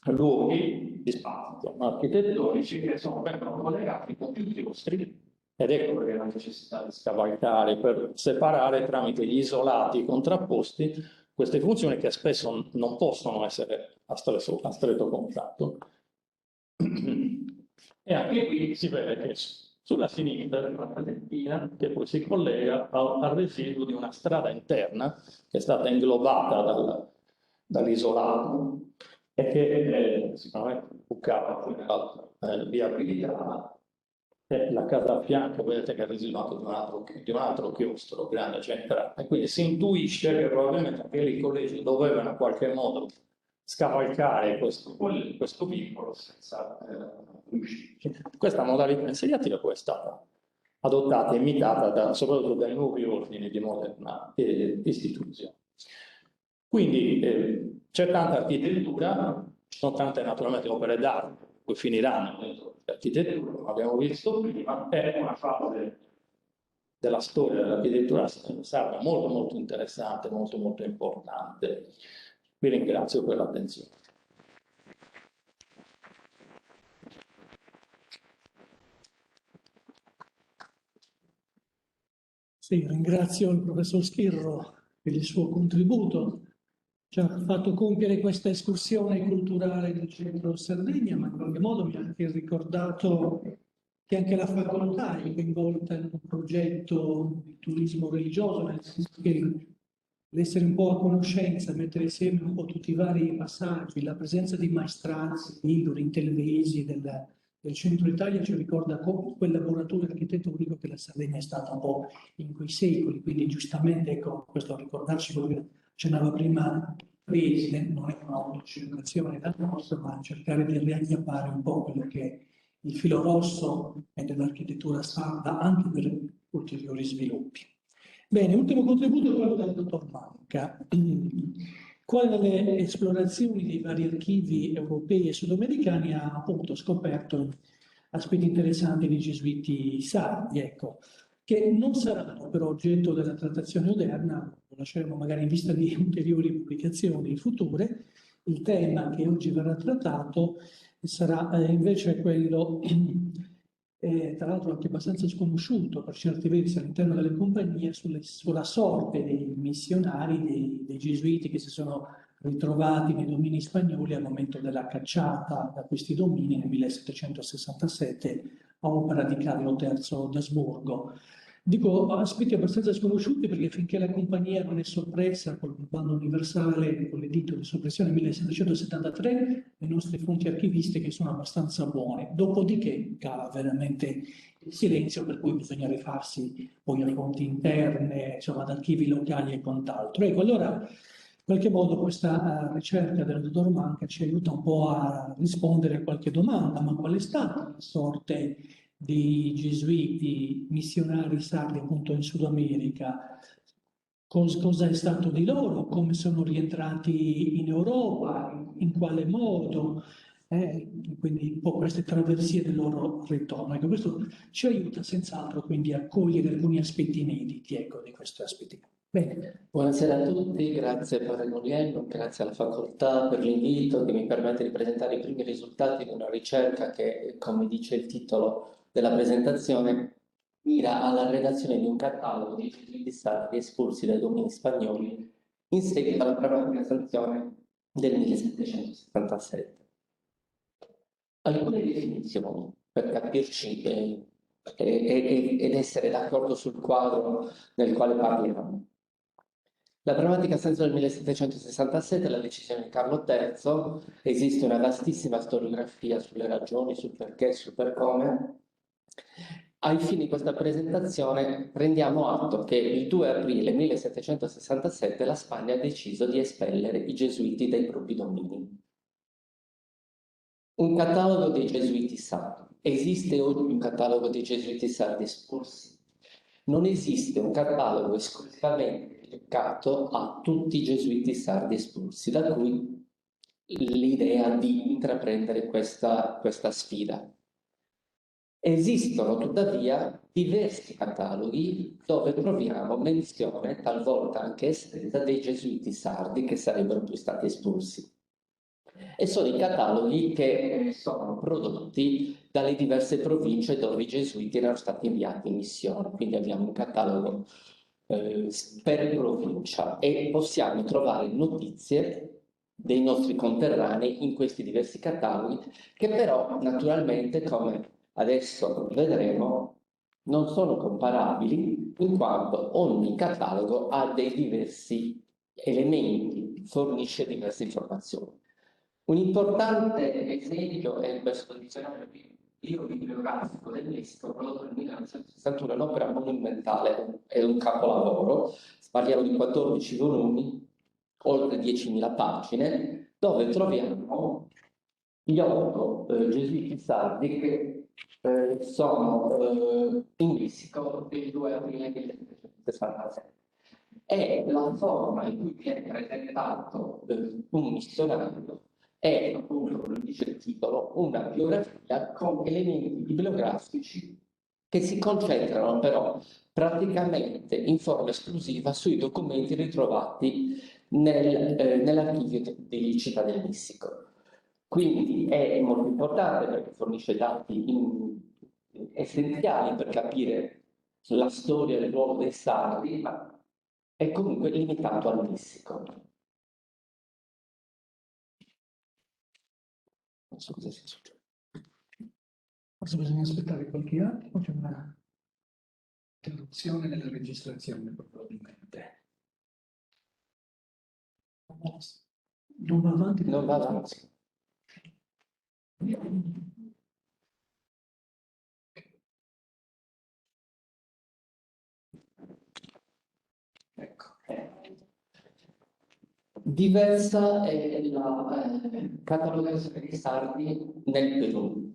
Speaker 5: luoghi di spazio architettonici che vengono collegati con più chiostri. Ed ecco perché la necessità di scavalcare per separare tramite gli isolati contrapposti queste funzioni che spesso non possono essere a stretto contatto. E anche qui si vede che sulla sinistra c'è una casettina che poi si collega al residuo di una strada interna che è stata inglobata dall'isolato e che sicuramente bucava viabilità. E la casa a fianco vedete che è il residuo di un altro chiostro grande centrale, e quindi si intuisce che probabilmente anche lì i collegi dovevano in qualche modo scavalcare questo vincolo senza riuscirci. Questa modalità insediativa poi è stata adottata e imitata soprattutto dai nuovi ordini di moderna istituzione. Quindi c'è tanta architettura, ci sono tante naturalmente opere d'arte che finiranno dentro l'architettura, come abbiamo visto prima, è una fase della storia dell'architettura sarda molto molto interessante, molto molto importante. Vi ringrazio per l'attenzione.
Speaker 1: Sì, ringrazio il professor Schirro per il suo contributo. Ci ha fatto compiere questa escursione culturale del centro Sardegna, ma in qualche modo mi ha anche ricordato che anche la facoltà è coinvolta in un progetto di turismo religioso, nel senso che l'essere un po' a conoscenza, mettere insieme un po' tutti i vari passaggi, la presenza di maestranze, libri, intelvesi del centro Italia ci ricorda quel laboratorio architettonico che la Sardegna è stata un po' in quei secoli, quindi giustamente, ecco, questo a ricordarci quello che accennava prima Preside, non è un'autocelebrazione da nostra, ma cercare di riacchiappare un po' quello che è il filo rosso dell'architettura sarda anche per ulteriori sviluppi. Bene, ultimo contributo è quello del dottor Manca. Quale delle esplorazioni dei vari archivi europei e sudamericani ha appunto scoperto aspetti interessanti dei gesuiti sardi, ecco, che non saranno però oggetto della trattazione odierna, lo lasceremo magari in vista di ulteriori pubblicazioni future. Il tema che oggi verrà trattato sarà invece quello, tra l'altro anche abbastanza sconosciuto per certi versi all'interno delle compagnie, sulla sorte dei missionari, dei gesuiti che si sono ritrovati nei domini spagnoli al momento della cacciata da questi domini nel 1767 a opera di Carlo III d'Asburgo. Dico aspetti abbastanza sconosciuti perché finché la compagnia non è soppressa col bando universale, con l'editto di soppressione 1773, le nostre fonti archivistiche sono abbastanza buone. Dopodiché cala veramente il silenzio, per cui bisogna rifarsi poi a fonti interne, insomma, ad archivi locali e quant'altro. Ecco, allora, in qualche modo questa ricerca del dottor Manca ci aiuta un po' a rispondere a qualche domanda, ma qual è stata la sorte dei gesuiti missionari sardi appunto in Sud America? Cosa è stato di loro? Come sono rientrati in Europa? in quale modo, quindi un po' queste traversie del loro ritorno. Ecco, questo ci aiuta senz'altro quindi a cogliere alcuni aspetti inediti, ecco, di questi aspetti. Bene.
Speaker 6: Buonasera a tutti, grazie Padre Guglielmo, grazie alla facoltà per l'invito che mi permette di presentare i primi risultati di una ricerca che, come dice il titolo della presentazione, mira alla redazione di un catalogo di gesuiti sardi espulsi dai domini spagnoli in seguito alla prima sanzione del 1767. Alcune definizioni per capirci ed essere d'accordo sul quadro nel quale parliamo. La drammatica sanzione del 1767 è la decisione di Carlo III, esiste una vastissima storiografia sulle ragioni, sul perché, sul per come. Ai fini di questa presentazione prendiamo atto che il 2 aprile 1767 la Spagna ha deciso di espellere i gesuiti dai propri domini. Un catalogo dei gesuiti sardi. Esiste oggi un catalogo dei gesuiti sardi espulsi? Non esiste un catalogo esclusivamente dedicato a tutti i gesuiti sardi espulsi, da cui l'idea di intraprendere questa sfida. Esistono tuttavia diversi cataloghi dove troviamo menzione, talvolta anche estesa, dei gesuiti sardi che sarebbero poi stati espulsi. E sono i cataloghi che sono prodotti dalle diverse province dove i gesuiti erano stati inviati in missione. Quindi abbiamo un catalogo per provincia e possiamo trovare notizie dei nostri conterranei in questi diversi cataloghi, che però naturalmente, come adesso vedremo, non sono comparabili, in quanto ogni catalogo ha dei diversi elementi, fornisce diverse informazioni. Un importante esempio è questo dizionario bibliografico del Messico, prodotto nel 1961, un'opera monumentale, è un capolavoro, parliamo di 14 volumi, oltre 10.000 pagine, dove troviamo gli 8 gesuiti sardi che sono in Messico il 2 aprile 1767. È la forma in cui viene presentato un missionario è, appunto, come dice il titolo, una biografia con elementi bibliografici che si concentrano però praticamente in forma esclusiva sui documenti ritrovati nell'archivio di Città del Messico. Quindi è molto importante perché fornisce dati essenziali per capire la storia del ruolo dei sardi, ma è comunque limitato al Messico. Non so cosa sia successo.
Speaker 1: Forse bisogna aspettare qualche attimo, c'è una interruzione nella registrazione probabilmente. Non va avanti?
Speaker 6: Non va avanti. Ecco. Diversa è la catalogazione dei sardi nel Perù,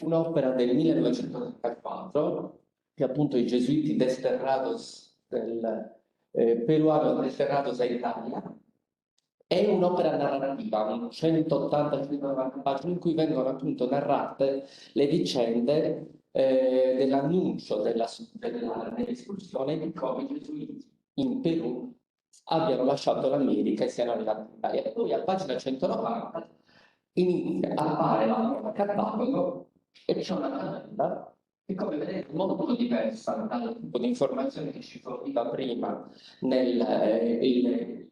Speaker 6: un'opera del 1934 che appunto i gesuiti desterrados del peruano desterrados a Italia. È un'opera narrativa, un 180-190 pagine in cui vengono appunto narrate le vicende dell'annuncio dell'espulsione di come i gesuiti in Perù abbiano lasciato l'America e siano arrivati in Italia. E poi a pagina 190 inizia a fare la catalogo e c'è una tabella che, come vedete, è molto diversa dal tipo di informazione che ci forniva prima nell'esempio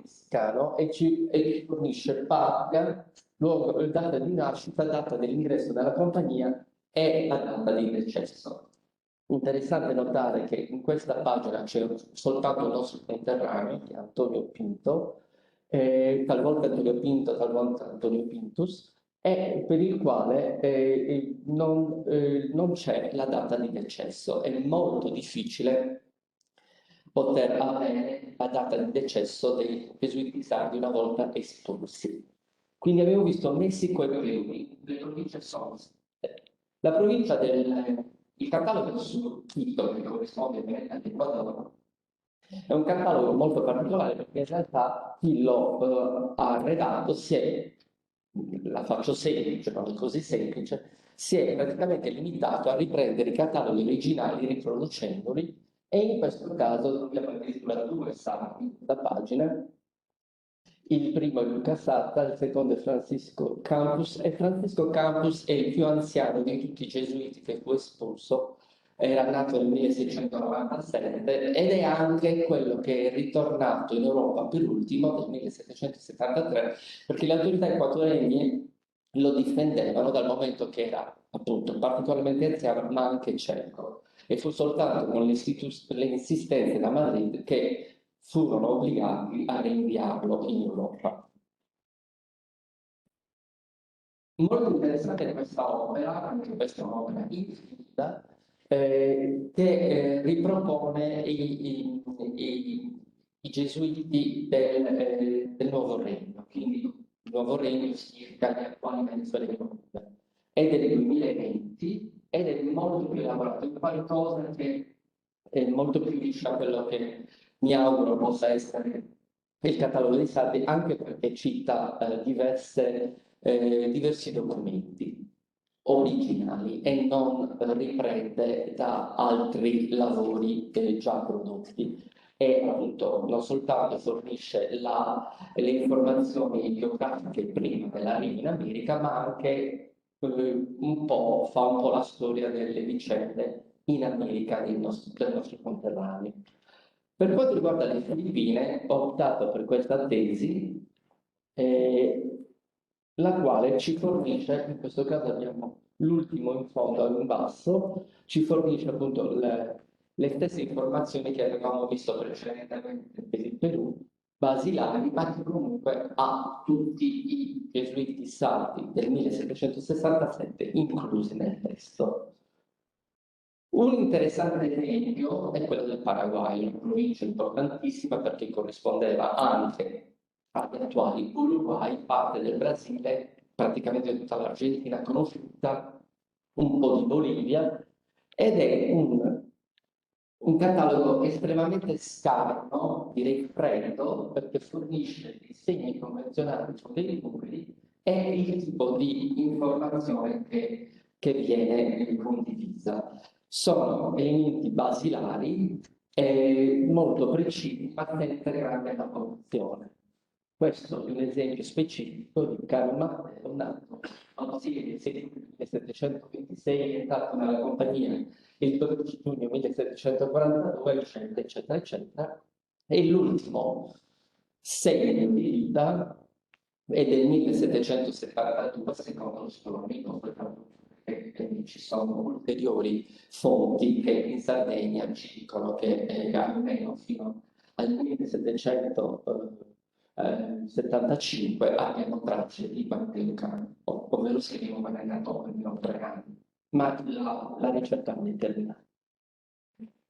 Speaker 6: messicano e ci fornisce patria, luogo, data di nascita, data dell'ingresso nella compagnia e la data di decesso. Interessante notare che in questa pagina c'è soltanto il nostro conterraneo, che è Antonio Pinto, talvolta Antonio Pinto, talvolta Antonio Pintus, e per il quale non c'è la data di decesso. È molto difficile poter avere la data di decesso dei gesuiti sardi una volta espulsi. Quindi abbiamo visto Messico e Perù, le province sono la provincia il catalogo sul Quito, che corrisponde all'Equador, è un catalogo molto particolare perché in realtà chi lo ha redatto si è la faccio semplice, non è così semplice, si è praticamente limitato a riprendere i cataloghi originali riproducendoli, e in questo caso abbiamo addirittura due sardi da pagina. Il primo è Luca Satta, il secondo è Francisco Campus, e Francisco Campus è il più anziano di tutti i gesuiti che fu espulso. Era nato nel 1697 ed è anche quello che è ritornato in Europa per ultimo nel 1773, perché le autorità equatoriane lo difendevano dal momento che era appunto particolarmente anziano ma anche cieco, e fu soltanto con le insistenze da Madrid che furono obbligati a rinviarlo in Europa. Molto interessante questa opera, anche questa è un'opera infinita, che ripropone i gesuiti del Nuovo Regno, quindi il Nuovo Regno circa gli attuali Venezuela, è del 2020 ed è molto più elaborato, è qualcosa che è molto più vicino a quello che mi auguro possa essere il catalogo dei sardi, anche perché cita diversi documenti originali e non riprende da altri lavori già prodotti. E appunto non soltanto fornisce le informazioni biografiche prima dell'arrivo in America, ma anche fa un po' la storia delle vicende in America del nostro conterraneo. Per quanto riguarda le Filippine, ho optato per questa tesi, la quale ci fornisce, in questo caso abbiamo l'ultimo in fondo in basso, ci fornisce appunto le stesse informazioni che avevamo visto precedentemente per il Perù, basilari, ma che comunque ha tutti i gesuiti sardi del 1767 inclusi nel testo. Un interessante esempio è quello del Paraguay, una provincia importantissima perché corrispondeva anche agli attuali Uruguay, parte del Brasile, praticamente tutta l'Argentina conosciuta, un po' di Bolivia, ed è un catalogo estremamente scarno, direi freddo, perché fornisce dei segni convenzionali con dei numeri e il tipo di informazione che viene condivisa. Sono elementi basilari molto precisi, ma senza grande elaborazione. Questo è un esempio specifico di Carlo Matteo, nato a Siena il 1726, è entrato nella compagnia il 12 giugno 1742, eccetera, eccetera, e l'ultimo segno di vita è del 1772, secondo lo storico, e ci sono ulteriori fonti che in Sardegna ci dicono che almeno fino al 1775 abbiano tracce di Matteo Cano, ovvero scrivono magari a almeno 3 anni, ma la ricerca non è terminata.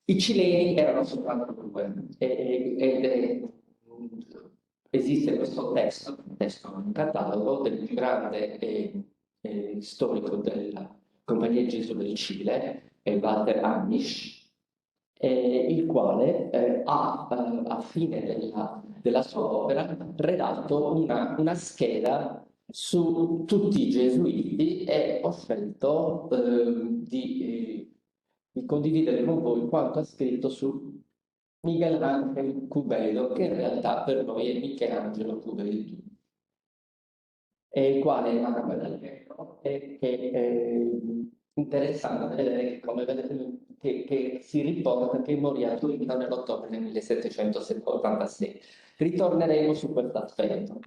Speaker 6: I cileni erano soltanto due, esiste questo testo, un catalogo del più grande storico della Compagnia Gesù del Cile, Walter Amish, il quale a fine della sua opera redatto una scheda su tutti i gesuiti, e ho scelto di condividere con voi quanto ha scritto su Michelangelo Cubello, che in realtà per noi è Michelangelo Cubello, il quale è una medaglia, e che è interessante vedere che si riporta che morì a Torino nell'ottobre del 1786. Ritorneremo su questo aspetto.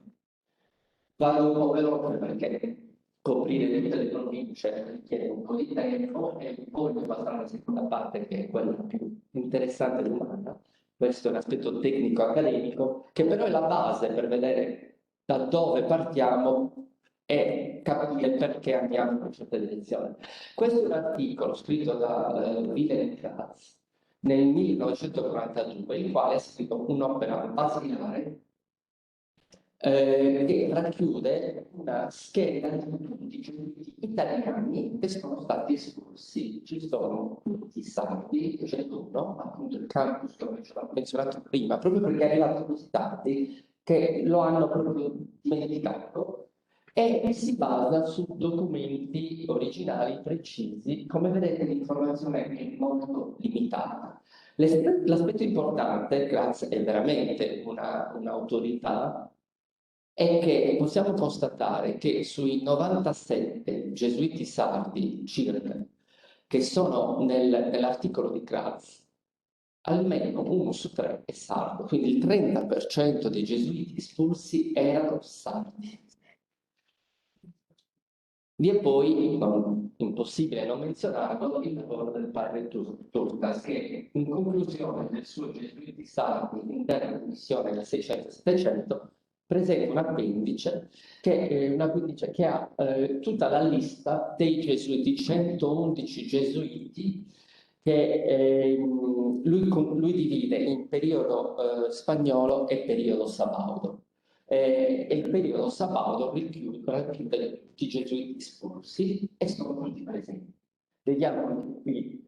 Speaker 6: Vado un po' veloce perché coprire tutte le province richiede un po' di tempo, e poi passare alla seconda parte, che è quella più interessante dell'umana. Questo è un aspetto tecnico-accademico, che però è la base per vedere da dove partiamo e capire perché andiamo in questa direzione. Questo è un articolo scritto da Wilhelm Katz nel 1942, il quale ha scritto un'opera basilare che racchiude una scheda di tutti i gesuiti italiani che sono stati espulsi. Ci sono tutti i sardi, c'è uno, appunto il campus che ho menzionato prima, proprio perché è arrivato così tardi che lo hanno proprio dimenticato, e si basa su documenti originali precisi. Come vedete, l'informazione è molto limitata. L'aspetto importante, grazie, è veramente un'autorità, è che possiamo constatare che sui 97 gesuiti sardi circa, che sono nell'articolo di Graz, almeno 1 su 3 è sardo, quindi il 30% dei gesuiti espulsi erano sardi. Vi è poi, impossibile non menzionarlo, il lavoro del padre Turcas, che in conclusione del suo Gesuiti sardi intera missione nel 600-700 presenta un appendice che ha tutta la lista dei gesuiti, 111 gesuiti, che lui divide in periodo spagnolo e periodo sabaudo. E il periodo sabaudo racchiude tutti i gesuiti espulsi e sono tutti presenti. Vediamo anche qui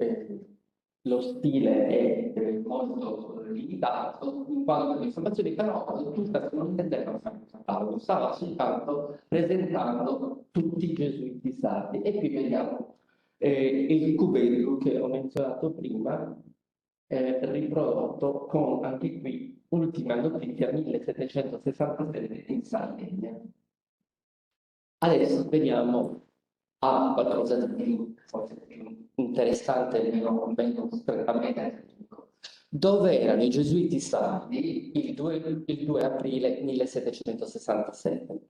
Speaker 6: lo stile è molto limitato, in quanto le informazioni però tutte non intendevano fare un catalogo, stava soltanto presentando tutti i gesuiti sardi. E qui vediamo il cubedro che ho menzionato prima, riprodotto con anche qui ultima notizia 1767 in Sardegna. Adesso vediamo qualcosa di più, forse più interessante, meno strettamente tecnico. Dove erano i gesuiti sardi il 2 aprile 1767?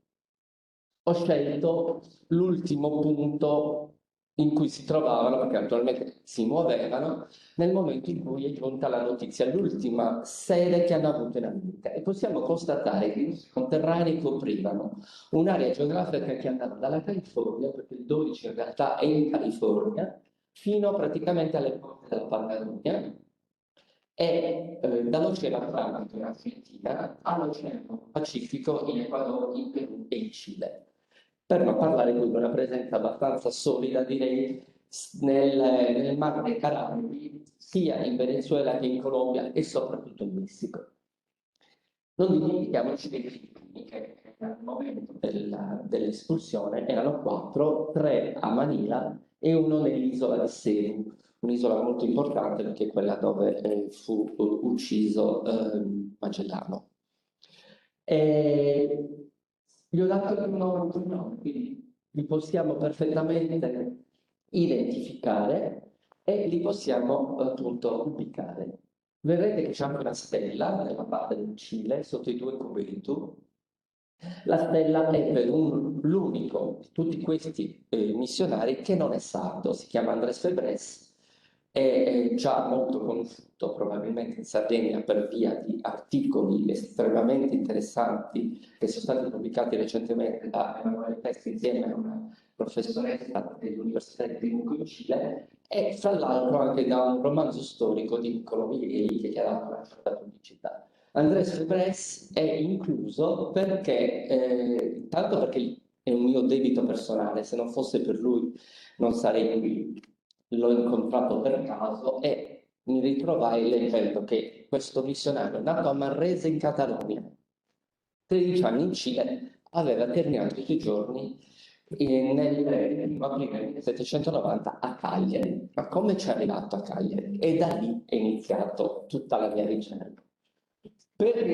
Speaker 6: Ho scelto l'ultimo punto in cui si trovavano, perché attualmente si muovevano, nel momento in cui è giunta la notizia, l'ultima sede che hanno avuto in America. E possiamo constatare che i conterranei coprivano un'area geografica che andava dalla California, perché il 12 in realtà è in California, fino praticamente alle porte della Patagonia, e dall'Oceano Atlantico in Argentina all'Oceano Pacifico in Ecuador, in Perù e in Cile. Per non parlare poi di una presenza abbastanza solida, direi, nel Mar dei Caraibi, sia in Venezuela che in Colombia e soprattutto in Messico. Non dimentichiamoci dei Filippini, che al momento dell'espulsione erano 4, 3 a Manila e 1 nell'isola di Cebu, un'isola molto importante perché è quella dove fu ucciso Magellano. Gli ho dato un nome, quindi li possiamo perfettamente identificare e li possiamo appunto ubicare. Vedrete che c'è anche una stella nella parte del Cile, sotto i 2 cubetu. La stella è per l'unico di tutti questi missionari che non è sardo, si chiama Andrés Febres, è già molto conosciuto probabilmente in Sardegna per via di articoli estremamente interessanti che sono stati pubblicati recentemente da Emanuele Pesci insieme a una professoressa dell'Università di Temuco in Cile, e fra l'altro anche da un romanzo storico di Niccolo Mieli che gli ha dato una certa pubblicità. Andrés Febres è incluso perché, tanto perché è un mio debito personale, se non fosse per lui non sarei qui, l'ho incontrato per caso e mi ritrovai leggendo che questo missionario, nato a Manresa in Catalogna, 13 anni in Cile, aveva terminato i suoi giorni nel 1 aprile 1790 a Cagliari. Ma come ci è arrivato a Cagliari? E da lì è iniziato tutta la mia ricerca. Per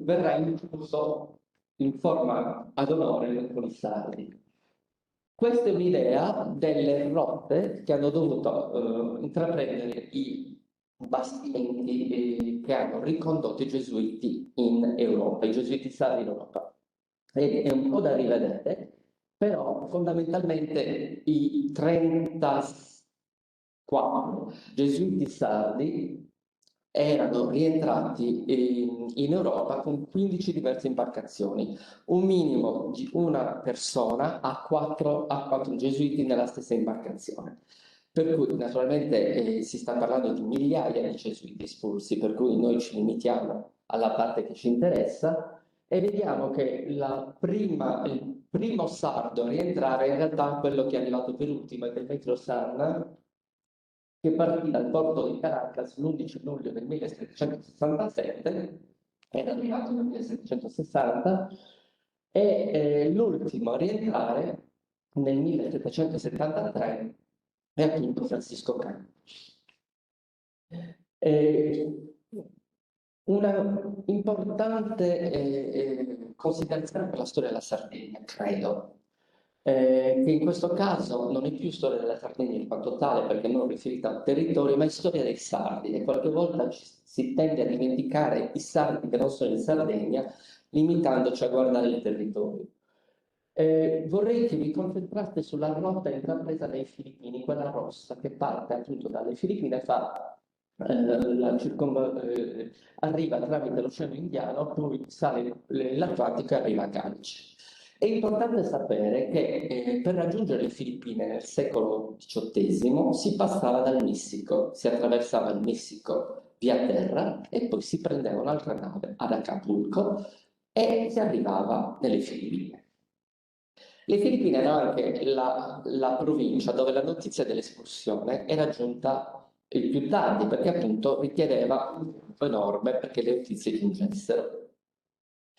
Speaker 6: verrà incluso in forma ad onore nel Polissardi. Questa è un'idea delle rotte che hanno dovuto intraprendere i bastimenti che hanno ricondotto i gesuiti in Europa, i gesuiti sardi in Europa. È un po' da rivedere, però fondamentalmente i 34 gesuiti sardi erano rientrati in Europa con 15 diverse imbarcazioni, un minimo di una persona a 4 gesuiti nella stessa imbarcazione. Per cui naturalmente si sta parlando di migliaia di gesuiti espulsi, per cui noi ci limitiamo alla parte che ci interessa e vediamo che il primo sardo a rientrare in realtà quello che è arrivato per ultimo è Demetrio Sanna, che partì dal porto di Caracas l'11 luglio del 1767, era arrivato nel 1760 e l'ultimo a rientrare nel 1773 è appunto Francisco Candice. Una importante considerazione per la storia della Sardegna, credo, che in questo caso non è più storia della Sardegna in quanto tale, perché non riferita al territorio, ma è storia dei sardi, e qualche volta si tende a dimenticare i sardi che non sono in Sardegna, limitandoci a guardare il territorio. Vorrei che vi concentraste sulla rotta intrapresa dai Filippini, quella rossa che parte appunto dalle Filippine, arriva tramite l'Oceano Indiano, poi sale l'Atlantico e arriva a Calice. È importante sapere che per raggiungere le Filippine nel secolo XVIII si passava dal Messico, si attraversava il Messico via terra e poi si prendeva un'altra nave ad Acapulco e si arrivava nelle Filippine. Le Filippine erano anche la provincia dove la notizia dell'espulsione era giunta il più tardi, perché appunto richiedeva un tempo enorme perché le notizie giungessero.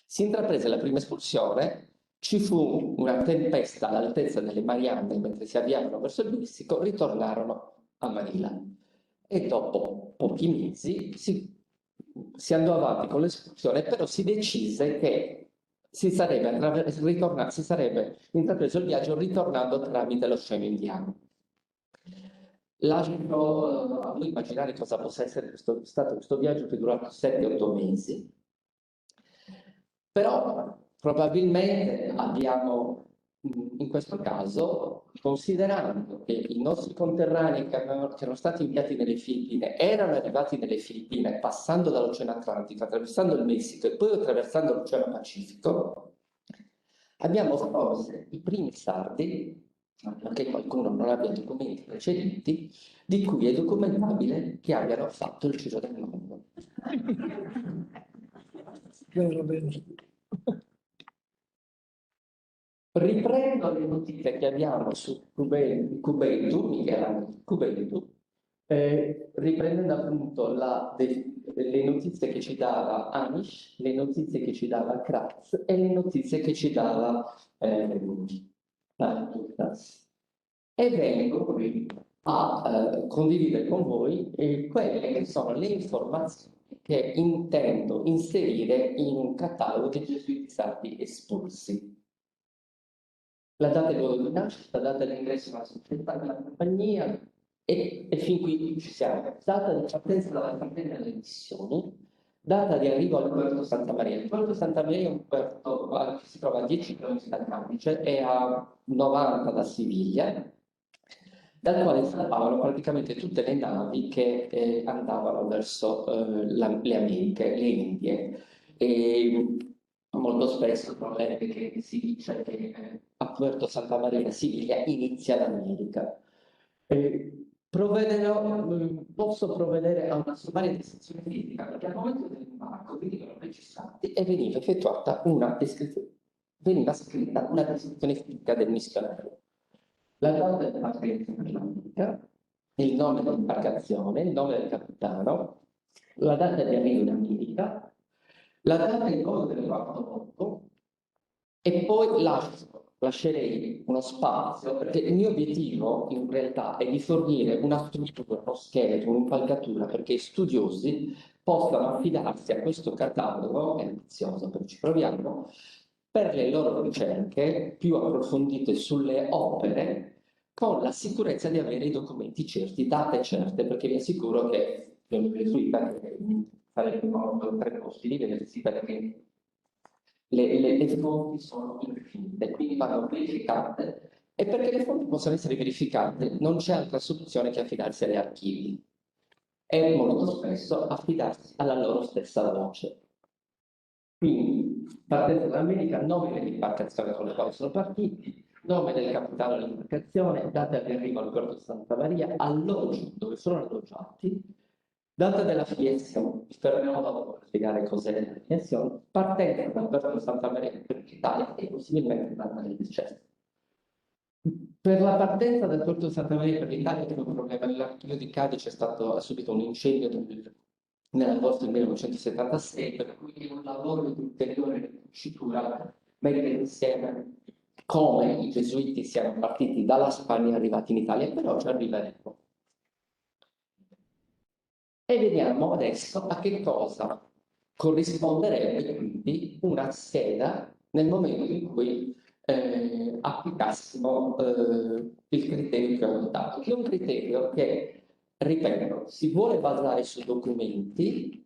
Speaker 6: Si intraprese la prima espulsione, ci fu una tempesta all'altezza delle Marianne mentre si avviavano verso il Messico, ritornarono a Manila e dopo pochi mesi si andò avanti con l'espulsione, però si decise che si sarebbe intrapreso il viaggio ritornando tramite l'Oceano Indiano. Lascio a voi immaginare cosa possa essere stato questo viaggio che è durato 7-8 mesi. Però probabilmente abbiamo, in questo caso, considerando che i nostri conterranei che erano stati inviati nelle Filippine erano arrivati nelle Filippine passando dall'Oceano Atlantico, attraversando il Messico e poi attraversando l'Oceano Pacifico, abbiamo forse i primi sardi, perché qualcuno non abbia documenti precedenti, di cui è documentabile che abbiano fatto il giro del mondo.
Speaker 1: Vero.
Speaker 6: Riprendo le notizie che abbiamo su Kubeitu, Michelangelo Kubeitu, riprendendo appunto le notizie che ci dava Anish, le notizie che ci dava Kratz e le notizie che ci dava Kratz. E vengo qui a condividere con voi quelle che sono le informazioni che intendo inserire in un catalogo di gesuiti sardi espulsi. La data di luogo di nascita, la data di ingresso nella società della compagnia e fin qui ci siamo. Data di partenza dalla Sardegna delle missioni, data di arrivo al Puerto Santa Maria. Il Puerto Santa Maria è un puerto che si trova a 10 km da Cadice e a 90 da Siviglia, dal quale salpavano praticamente tutte le navi che andavano verso le Americhe, le Indie. E molto spesso il problema è che si dice che a Puerto Santa Maria, Siviglia, inizia l'America. Posso provvedere a una sommaria descrizione fisica, perché al momento dell'imbarco venivano registrati e veniva effettuata veniva scritta una descrizione fisica del missionario. La data della partenza dell'America, il nome dell'imbarcazione, il nome del capitano, la data di arrivo in America, la data di volo del quarto e poi lascerei uno spazio, perché il mio obiettivo in realtà è di fornire una struttura, uno scheletro, un'impalcatura perché i studiosi possano affidarsi a questo catalogo, è ambizioso però ci proviamo, per le loro ricerche più approfondite sulle opere, con la sicurezza di avere i documenti certi, date certe, perché vi assicuro che l'università sarebbe molto precosti di vedersi perché le fonti sono infinite, quindi vanno verificate e perché le fonti possono essere verificate non c'è altra soluzione che affidarsi agli archivi e molto spesso affidarsi alla loro stessa voce. Quindi, partendo dall'America, nome dell'imbarcazione con la quale sono partiti, nome del capitano dell'imbarcazione, data di arrivo al porto di Santa Maria, alloggio dove sono alloggiati, data della filiazione, vi fermerò dopo per spiegare cos'è la filiazione, partenza dal porto di Santa Maria per l'Italia e possibilmente data del decesso. Per la partenza dal porto di Santa Maria per l'Italia c'è un problema, l'archivio di Cadice ha subito un incendio nell'agosto del 1976, per cui è un lavoro di ulteriore ricucitura mettere insieme come i gesuiti siano partiti dalla Spagna e arrivati in Italia, però ci arriveremo. E vediamo adesso a che cosa corrisponderebbe quindi una scheda nel momento in cui applicassimo il criterio che ho notato, che è un criterio che, ripeto, si vuole basare su documenti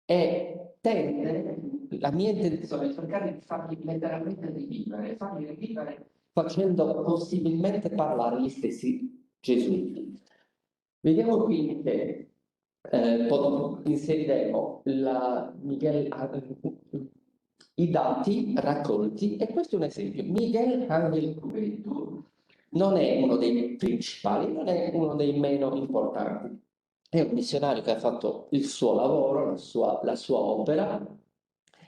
Speaker 6: e tende, la mia intenzione è cercare di farli letteralmente rivivere, farli rivivere facendo possibilmente parlare gli stessi gesuiti. Vediamo quindi che inseriremo i dati raccolti, e questo è un esempio. Miguel Ángel Cubello non è uno dei principali, non è uno dei meno importanti. È un missionario che ha fatto il suo lavoro, la sua opera,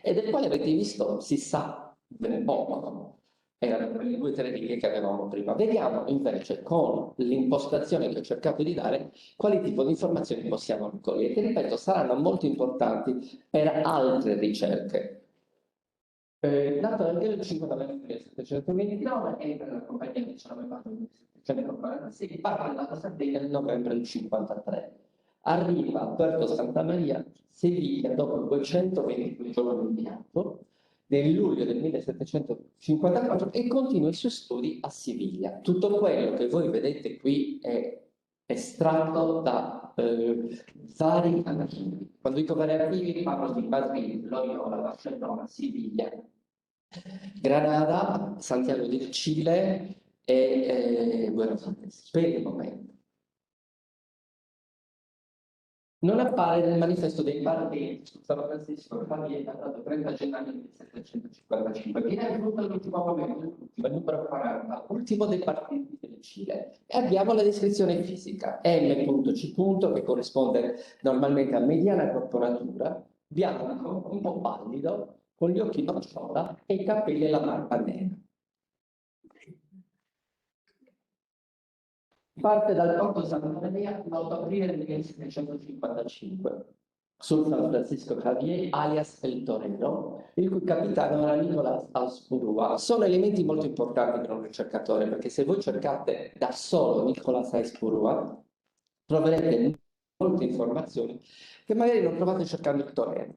Speaker 6: e del quale avete visto, si sa ben poco. Erano quelle 2 o 3 righe che avevamo prima. Vediamo invece con l'impostazione che ho cercato di dare quali tipo di informazioni possiamo raccogliere, che ripeto saranno molto importanti per altre ricerche. Nato nel 5 novembre 1729 e per la compagnia del 19 maggio 1746, parte dalla Sardegna nel novembre del 53. Arriva a Puerto Santa Maria, Siviglia, dopo 222 giorni di viaggio, nel luglio del 1754, e continua i suoi studi a Siviglia. Tutto quello che voi vedete qui è estratto da vari archivi. Quando dico vari archivi parlo di Madrid, Loyola, Barcellona, Siviglia, Granada, Santiago del Cile e Buenos Aires, per il momento. Non appare nel manifesto dei partiti su San Francisco Javier, datato 30 gennaio 1755, che è venuto all'ultimo momento, il numero 40, ultimo dei partiti del Cile. E abbiamo la descrizione fisica, M.C. che corrisponde normalmente a mediana corporatura, bianco, un po' pallido, con gli occhi nocciola e i capelli e la barba nera. Parte dal porto Santa Maria l'8 aprile del 1755 sul San Francisco Javier, alias El Torero, il cui capitano era Nicolás Aizpurúa. Sono elementi molto importanti per un ricercatore, perché se voi cercate da solo Nicolás Aizpurúa troverete molte informazioni che magari non trovate cercando il Torero.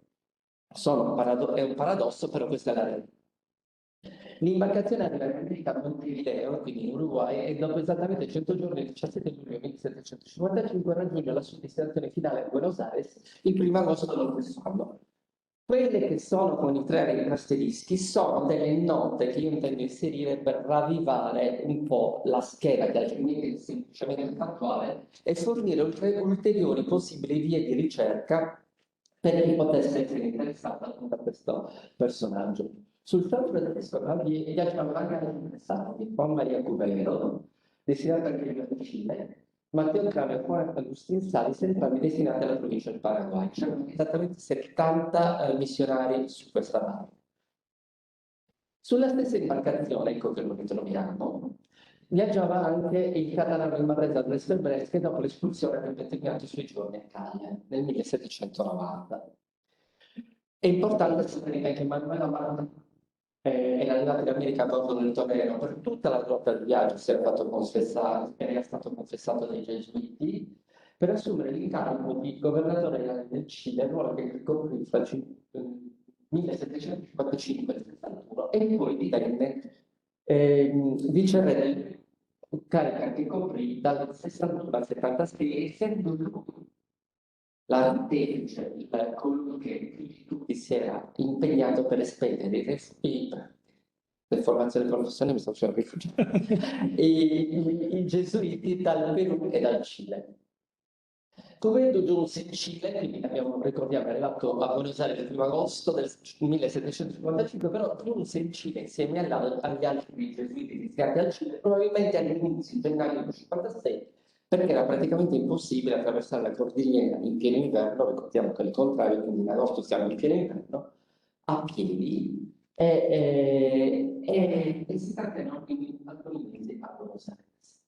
Speaker 6: È un paradosso, però questa è la realtà. L'imbarcazione arriva in America a Montevideo, quindi in Uruguay, e dopo esattamente 100 giorni, il 17 luglio 1755, raggiunge la sua destinazione finale a Buenos Aires il 1 agosto dello stesso anno. Quelle che sono con i 3 asterischi sono delle note che io intendo inserire per ravvivare un po' la scheda che altrimenti è semplicemente fattuale e fornire ulteriori possibili vie di ricerca per chi potesse essere interessato da questo personaggio. Sul San Francisco Javier viaggiano anche altri interessati, Juan Maria Cubero, destinato anche al Cile, Matteo Crame e Juan Agustín Salis, entrambi destinati alla provincia del Paraguay. C'erano esattamente 70 missionari su questa nave. Sulla stessa imbarcazione, ecco che lo ritroviamo, viaggiava anche il catalano in Marresa Andrés Febres, dopo l'espulsione avrebbe terminato i suoi giorni a Caglia nel 1790. È importante sapere che Manuela Marra era arrivato in America a bordo del Torero. Per tutta la rotta di viaggio era stato confessato dai Gesuiti per assumere l'incarico di governatore del Cile, ruolo che ricoprì fra il 1755 e il 61, e poi divenne viceré del carica che coprì dal 61 al 76, essendo lui l'artefice, colui che tutti si era impegnato per espellere le formazioni professionali, mi sto facendo rifugiare, i gesuiti dal Perù e dal Cile. Cubello giunse in Cile, quindi ricordiamo, è arrivato a Buenos Aires il 1 agosto del 1755, però giunse in Cile insieme agli altri gesuiti iniziati al Cile, probabilmente all'inizio di gennaio del 1956, perché era praticamente impossibile attraversare la cordigliera in pieno inverno, ricordiamo che è il contrario, quindi in agosto siamo in pieno inverno, a piedi, e si trattano quindi alcuni mesi a Buenos Aires.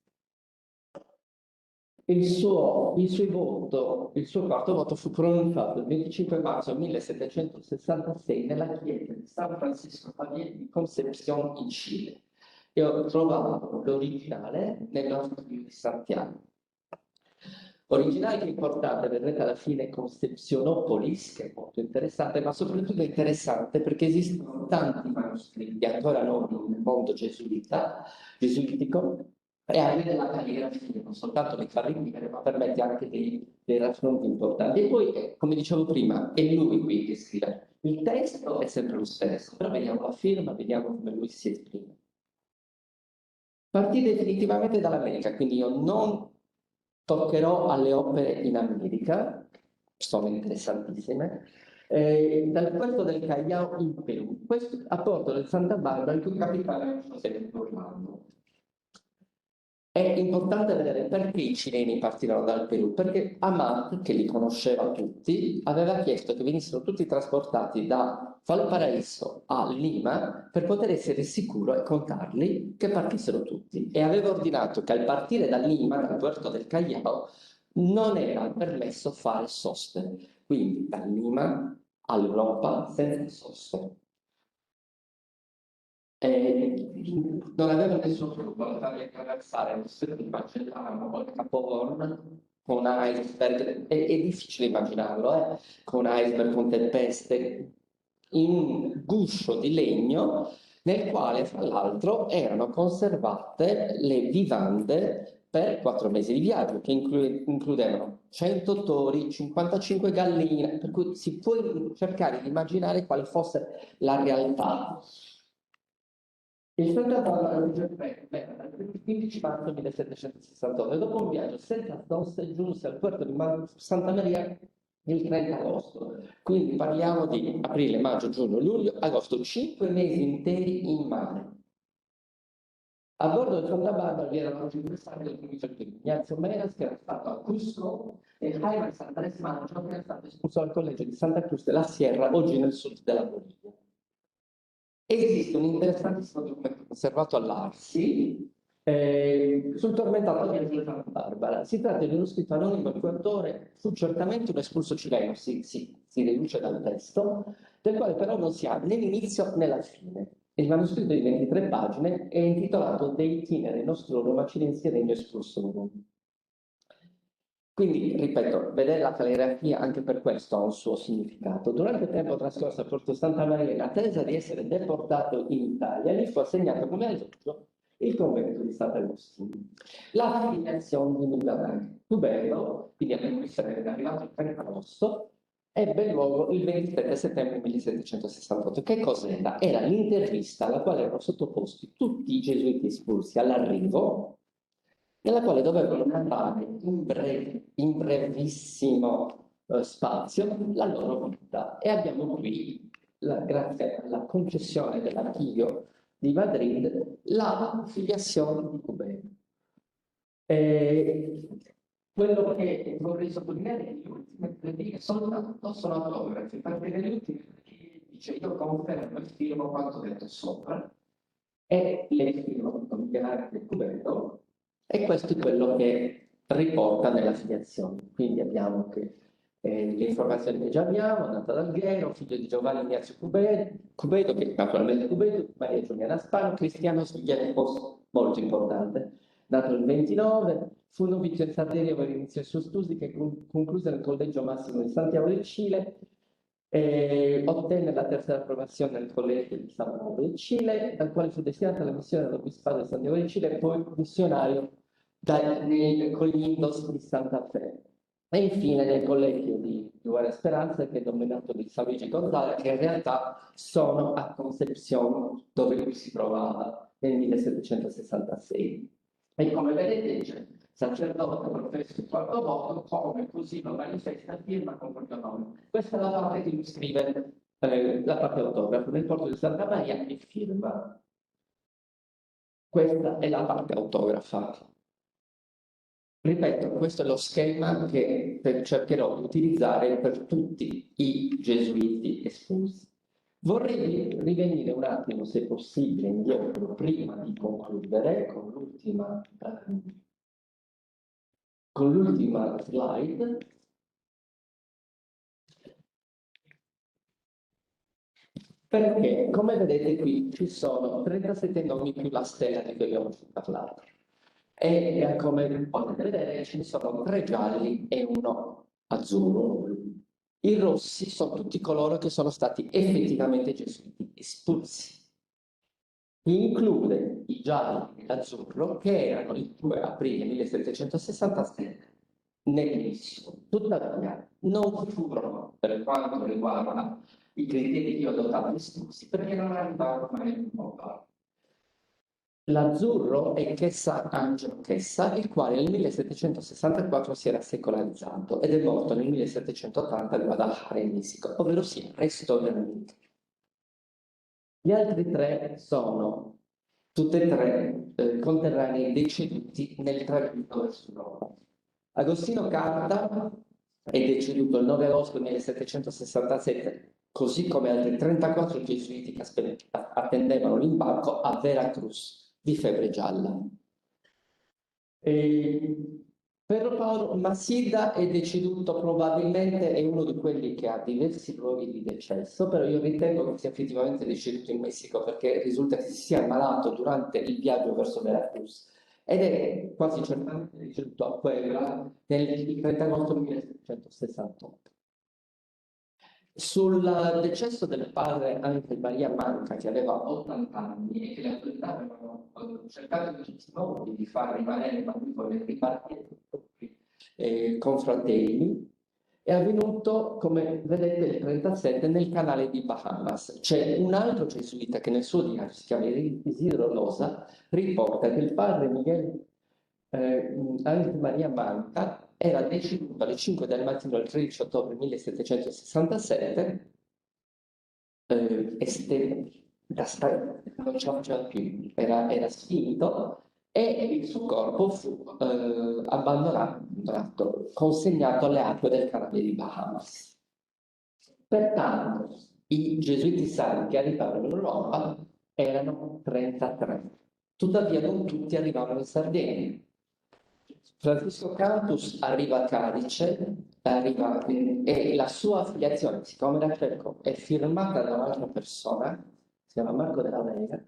Speaker 6: il suo quarto voto fu pronunciato il 25 marzo 1766 nella chiesa di San Francisco Javier di Concepción in Cile. E ho trovato l'originale nell'Evangelio di Santiago. Originale che è importante, vedrete alla fine Concepcionopolis, che è molto interessante, ma soprattutto interessante perché esistono tanti manoscritti ancora non nel mondo gesuitico, e anche della calligrafia, non soltanto mi fa ridere, ma permette anche dei raffronti importanti. E poi, come dicevo prima, è lui qui che scrive. Il testo è sempre lo stesso, però vediamo la firma, vediamo come lui si esprime. Partì definitivamente dall'America, quindi io non toccherò alle opere in America, sono interessantissime, dal puerto del Callao in Perù, questo a Porto del Santa Barbara, il cui capitale è José Orlando. È importante vedere perché i cileni partirono dal Perù, perché Amat, che li conosceva tutti, aveva chiesto che venissero tutti trasportati da Valparaíso a Lima per poter essere sicuro e contarli che partissero tutti. E aveva ordinato che al partire da Lima, dal puerto del Callao, non era permesso fare soste. Quindi da Lima all'Europa senza soste. Non aveva nessun problema a farli attraversare lo Stretto di Magellano o il Capo Horn con iceberg, è difficile immaginarlo, con iceberg, con tempeste, in un guscio di legno nel quale fra l'altro erano conservate le vivande per 4 mesi di viaggio, che includevano 100 tori, 55 galline, per cui si può cercare di immaginare quale fosse la realtà. Il Santa Barbara di Geppetto il 15 marzo 1768, dopo un viaggio senza soste, giunse al porto di Santa Maria il 30 agosto. Quindi parliamo di aprile, maggio, giugno, luglio, agosto, 5 mesi interi in mare. A bordo del Santa Barbara vi erano oggi due santi del provincia di Ignazio Menas, che era stato a Cusco, e Jaime Sandrés Maggio, che era stato espulso dal collegio di Santa Cruz de la Sierra, oggi nel sud della Bolivia. Esiste un interessantissimo documento conservato all'Arsi sul tormentato viaggio di Santa Barbara. Si tratta di uno scritto anonimo il cui autore fu certamente un espulso cileno, si deduce dal testo, del quale però non si ha né l'inizio né la fine. Il manoscritto di 23 pagine è intitolato De itinere nostrorum acidensi regno expulsorum. Quindi, ripeto, vedere la calligrafia anche per questo ha un suo significato. Durante il tempo trascorso a Porto Santa Maria, in attesa di essere deportato in Italia, gli fu assegnato come alloggio il convento di Sant'Agostino. La filiazione di Milano, Tubero, quindi a cui sarebbe arrivato il 30 agosto, ebbe luogo il 27 settembre 1768. Che cos'era? Era l'intervista alla quale erano sottoposti tutti i gesuiti espulsi all'arrivo, nella quale dovevano narrare in brevissimo spazio la loro vita. E abbiamo qui, grazie alla concessione dell'archivio di Madrid, la filiazione di Cubero. Quello che vorrei sottolineare è che le ultime 3 righe soltanto sono autografi, perché nelle ultime 3 righe dice io confermo e firmo quanto detto sopra, e le firmo con il del Cubero. E questo è quello che riporta nella filiazione. Quindi abbiamo che le informazioni che già abbiamo, nata da Alghero, figlio di Giovanni Ignazio Cubedo, che naturalmente Cubedo, Maria Giuliana Spano, Cristiano Sviglietto, molto importante, nato il 29, fu novizio in Sardegna per iniziò i suoi studi che concluse nel Collegio Massimo di Santiago del Cile. Ottenne la terza approvazione nel collegio di San Paolo del Cile, dal quale fu destinata alla missione dell'Obispato di Santiago del Cile e poi missionario nei Colindos di Santa Fe. E infine nel collegio di Guardia Speranza, che è dominato di San Luigi Gonzaga, che in realtà sono a Concepción, dove lui si trovava nel 1766. E come vedete dice sacerdote professo il quarto voto, come così lo manifesta, firma con proprio nome. Questa è la parte che lui scrive, la parte autografa, nel porto di Santa Maria e firma. Questa è la parte autografa. Ripeto, questo è lo schema che cercherò di utilizzare per tutti i gesuiti espulsi. Vorrei rivenire un attimo, se possibile, indietro, prima di concludere con l'ultima con l'ultima slide. Perché, come vedete qui, ci sono 37 nomi più la stella di cui abbiamo parlato. E come potete vedere ci sono 3 gialli e 1 azzurro. I rossi sono tutti coloro che sono stati effettivamente gesuiti espulsi. Include i gialli e l'azzurro che erano il 2 aprile 1767 nelle missioni. Tuttavia non furono, per quanto riguarda i criteri che io ho adottato espulsi, perché non arrivavano mai in Europa. L'azzurro è Chessa Angelo Chessa, il quale nel 1764 si era secolarizzato ed è morto nel 1780 a Guadalajara in Messico, ovvero sia resto veramente. Gli altri 3 sono tutte e 3 conterranei deceduti nel tragitto verso Roma. Agostino Carta è deceduto il 9 agosto 1767, così come altri 34 gesuiti che attendevano l'imbarco a Veracruz di febbre gialla. Pedro Paolo Massidda è deceduto, probabilmente è uno di quelli che ha diversi luoghi di decesso, però io ritengo che sia effettivamente deceduto in Messico perché risulta che si sia ammalato durante il viaggio verso Veracruz ed è quasi certamente deceduto a Puebla nel 30 agosto 1768. Sul decesso del padre Angel Maria Manca, che aveva 80 anni e che le autorità avevano cercato in tutti i modi di far rimanere, ma lui volle ripartire con i propri confratelli, è avvenuto, come vedete, il 37 nel canale di Bahamas. C'è un altro gesuita che nel suo diario, si chiama Isidro Losa, riporta che il padre Miguel Angel Maria Manca era deceduto alle 5 del mattino del 13 ottobre 1767 non ce la faceva più, era sfinito e il suo corpo fu abbandonato, consegnato alle acque del canale di Bahamas. Pertanto i gesuiti sardi che arrivarono in Europa erano 33, tuttavia non tutti arrivavano in Sardegna. Francisco Cantus arriva a Cadice e la sua affiliazione, siccome era cieco, è firmata da un'altra persona, si chiama Marco della Vega,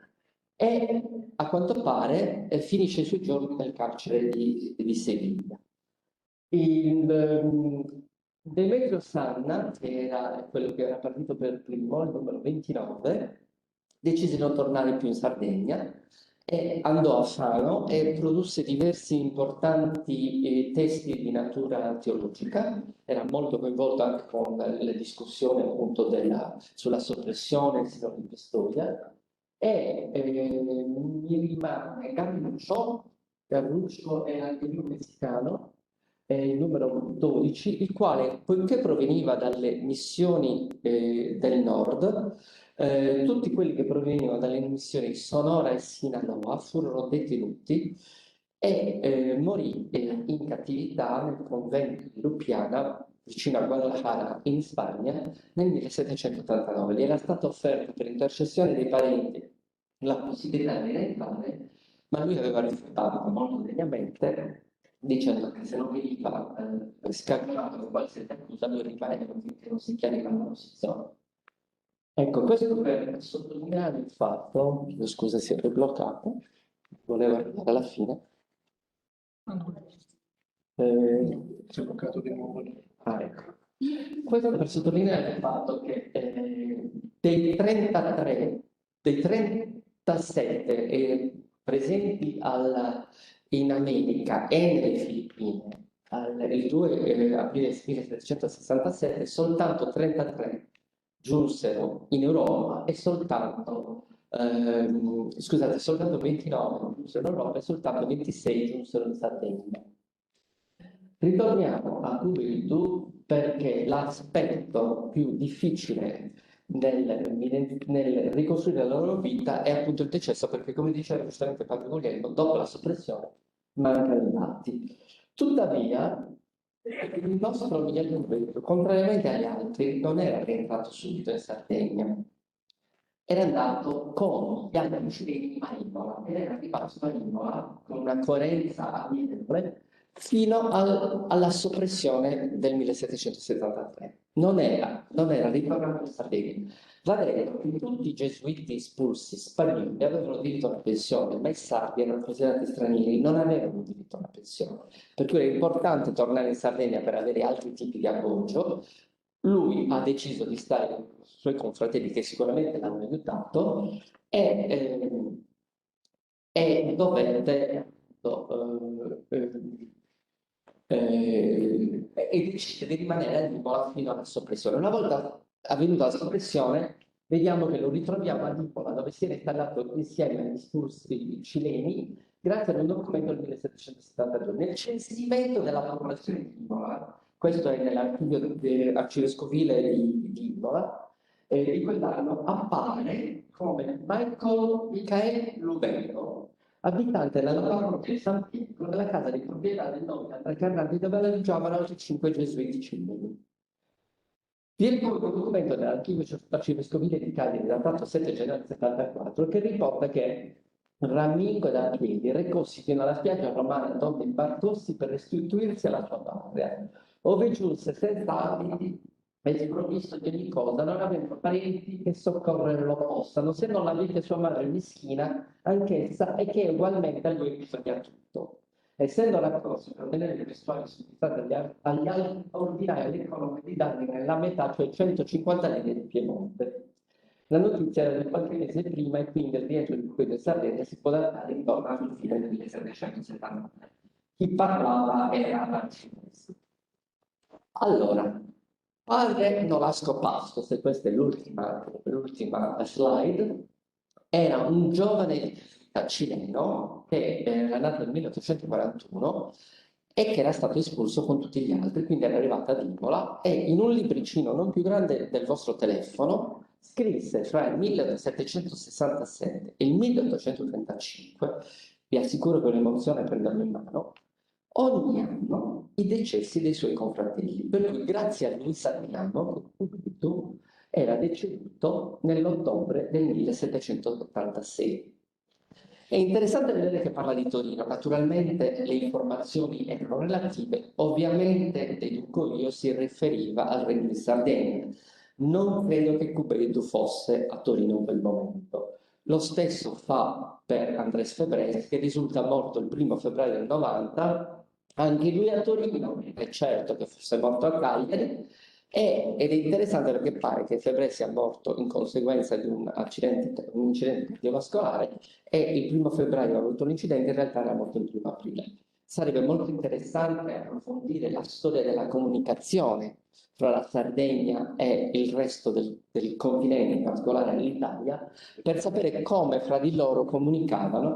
Speaker 6: e a quanto pare finisce i suoi giorni nel carcere di Seviglia. Demetrio Sanna, che era quello che era partito per primo, il numero 29, decise di non tornare più in Sardegna e andò a Fano e produsse diversi importanti testi di natura teologica. Era molto coinvolto anche con le discussioni appunto sulla soppressione del sindaco di Pistoia e mi rimane Garruccio era anche lui messicano, il numero 12, il quale, poiché proveniva dalle missioni del nord, tutti quelli che provenivano dalle missioni Sonora e Sinaloa furono detenuti e morì in cattività nel convento di Lupiana, vicino a Guadalajara, in Spagna, nel 1789. Gli era stato offerto per intercessione dei parenti la possibilità di rientrare, ma lui aveva rifiutato molto degnamente, dicendo che se non veniva scaricato con qualsiasi accusa lui rimaneva finché non si chiariva la posizione. Ecco, questo per sottolineare il fatto, scusa si è bloccato, volevo arrivare alla fine. Si è bloccato di nuovo. Ecco. Questo per sottolineare il fatto che dei 33, dei 37 presenti in America e nelle Filippine il 2 aprile 1767, soltanto 33 giunsero in Europa e soltanto 29 giunsero in Europa e soltanto 26 giunsero in Sardegna. Ritorniamo a Cubildo perché l'aspetto più difficile nel ricostruire la loro vita è appunto il decesso, perché come diceva giustamente Padre Guglielmo, dopo la soppressione mancano i dati. Tuttavia, il nostro Miguel Cubildo, contrariamente agli altri, non era rientrato subito in Sardegna. Era andato con gli amici a Imola ed era arrivato a Imola con una coerenza ammirevole fino alla soppressione del 1773. Non era ritornato in Sardegna. Va detto che tutti i gesuiti espulsi spagnoli avevano diritto a una pensione, ma i sardi erano considerati stranieri, non avevano diritto a una pensione. Per cui era importante tornare in Sardegna per avere altri tipi di appoggio. Lui ha deciso di stare con i suoi confratelli che sicuramente l'hanno aiutato e dovette e decide di rimanere a Imola fino alla soppressione. Una volta avvenuta la soppressione, vediamo che lo ritroviamo a Imola, dove si era installato insieme agli espulsi cileni, grazie ad un documento del 1772. Nel censimento della popolazione di Imola, questo è nell'archivio arcivescovile di Imola, di quell'anno appare come Michael Lubero, abitante della parrocchia di San Pietro, della casa di proprietà del nome Andrea Carrandi, dove alloggiavano altri 5 gesuiti cileni. Viene poi un documento dell'archivio arcivescovile di Cagliari, datato 7 gennaio 74, che riporta che Ramingo da piedi recossi fino alla spiaggia romana donde imbarcossi per restituirsi alla sua patria, ove giunse senza abiti e sprovvisto di ogni cosa, non avendo parenti che soccorrere lo possano, se non la vita sua madre mischina, anch'essa, e che ugualmente a lui bisogna tutto. Essendo raccolto per ottenere le visuali suddivise agli ordinari economi di danni nella metà, cioè 150 linee di Piemonte. La notizia era di qualche mese prima e quindi il rientro di Duque del Sardegna si può datare intorno alla fine del 1770. Chi parlava era Lancinesi. Allora, padre Nolasco Pasto, se questa è l'ultima slide, era un giovane cileno che era nato nel 1841 e che era stato espulso con tutti gli altri, quindi era arrivato ad Imola e in un libricino non più grande del vostro telefono scrisse fra il 1767 e il 1835, vi assicuro che è un'emozione prenderlo in mano, ogni anno i decessi dei suoi confratelli, per cui grazie a lui sappiamo che Cupido era deceduto nell'ottobre del 1786. È interessante vedere che parla di Torino, naturalmente le informazioni erano relative, ovviamente deduco io si riferiva al Regno di Sardegna. Non credo che Cupido fosse a Torino in quel momento. Lo stesso fa per Andrés Febrés, che risulta morto il 1 febbraio del 90, anche lui a Torino, è certo che fosse morto a Cagliari, ed è interessante perché pare che Febrés sia morto in conseguenza di un incidente cardiovascolare e il 1 febbraio ha avuto l'incidente, in realtà era morto il 1 aprile. Sarebbe molto interessante approfondire la storia della comunicazione fra la Sardegna e il resto del continente, in particolare l'Italia, per sapere come fra di loro comunicavano.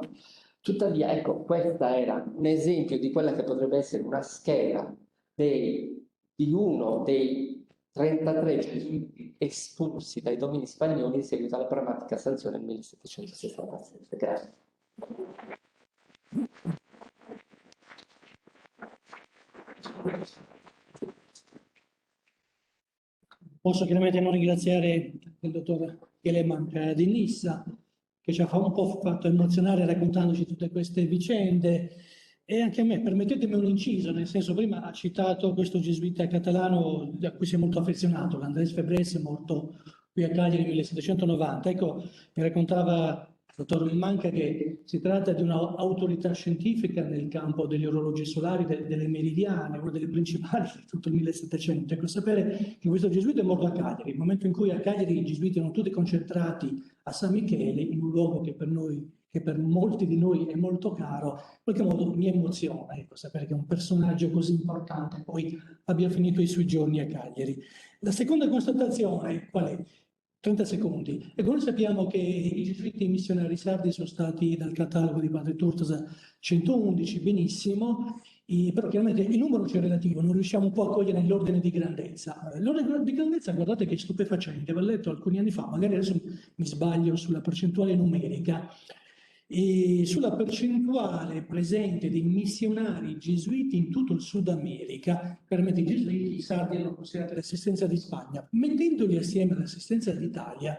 Speaker 6: Tuttavia, ecco, questa era un esempio di quella che potrebbe essere una scheda di uno dei 33 gesuiti espulsi dai domini spagnoli in seguito alla pragmatica sanzione del 1767. Grazie.
Speaker 1: Posso chiaramente non ringraziare il dottor Chieleman di Nissa, che ci ha un po' fatto emozionare raccontandoci tutte queste vicende, e anche a me, permettetemi un inciso, nel senso, prima ha citato questo gesuita catalano a cui si è molto affezionato, l'Andrés Febrés, morto qui a Cagliari nel 1790. Ecco, mi raccontava il dottor Manca che si tratta di un'autorità scientifica nel campo degli orologi solari, delle meridiane, una delle principali di tutto il 1700. Ecco, sapere che questo gesuita è morto a Cagliari, nel momento in cui a Cagliari i gesuiti erano tutti concentrati a San Michele, in un luogo che per noi, che per molti di noi è molto caro, in qualche modo mi emoziona, ecco, sapere che un personaggio così importante poi abbia finito i suoi giorni a Cagliari. La seconda constatazione, qual è? 30 secondi. Ecco, noi sappiamo che i gesuiti missionari sardi sono stati dal catalogo di Padre Tortosa 111, benissimo, però chiaramente il numero c'è relativo, non riusciamo un po' a cogliere l'ordine di grandezza. L'ordine di grandezza, guardate che è stupefacente, avevo letto alcuni anni fa, magari adesso mi sbaglio sulla percentuale numerica, e sulla percentuale presente dei missionari gesuiti in tutto il Sud America, chiaramente i gesuiti, i sardi erano considerati l'assistenza di Spagna, mettendoli assieme all'assistenza d'Italia,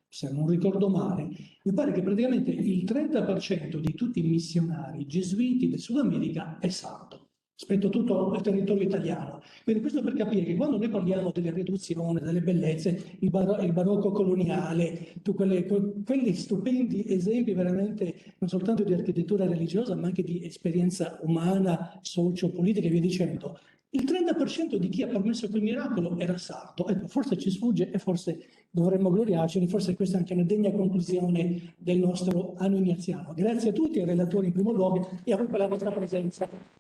Speaker 1: se non ricordo male, mi pare che praticamente il 30% di tutti i missionari gesuiti del Sud America è sardo. rispetto a tutto il territorio italiano. Quindi questo per capire che quando noi parliamo delle riduzioni, delle bellezze, il barocco coloniale, quelli stupendi esempi veramente non soltanto di architettura religiosa, ma anche di esperienza umana, socio-politica e via dicendo, il 30% di chi ha permesso quel miracolo era sardo. Ecco, forse ci sfugge e forse dovremmo gloriarcene, forse questa è anche una degna conclusione del nostro anno ignaziano. Grazie a tutti, ai relatori in primo luogo e a voi per la vostra presenza.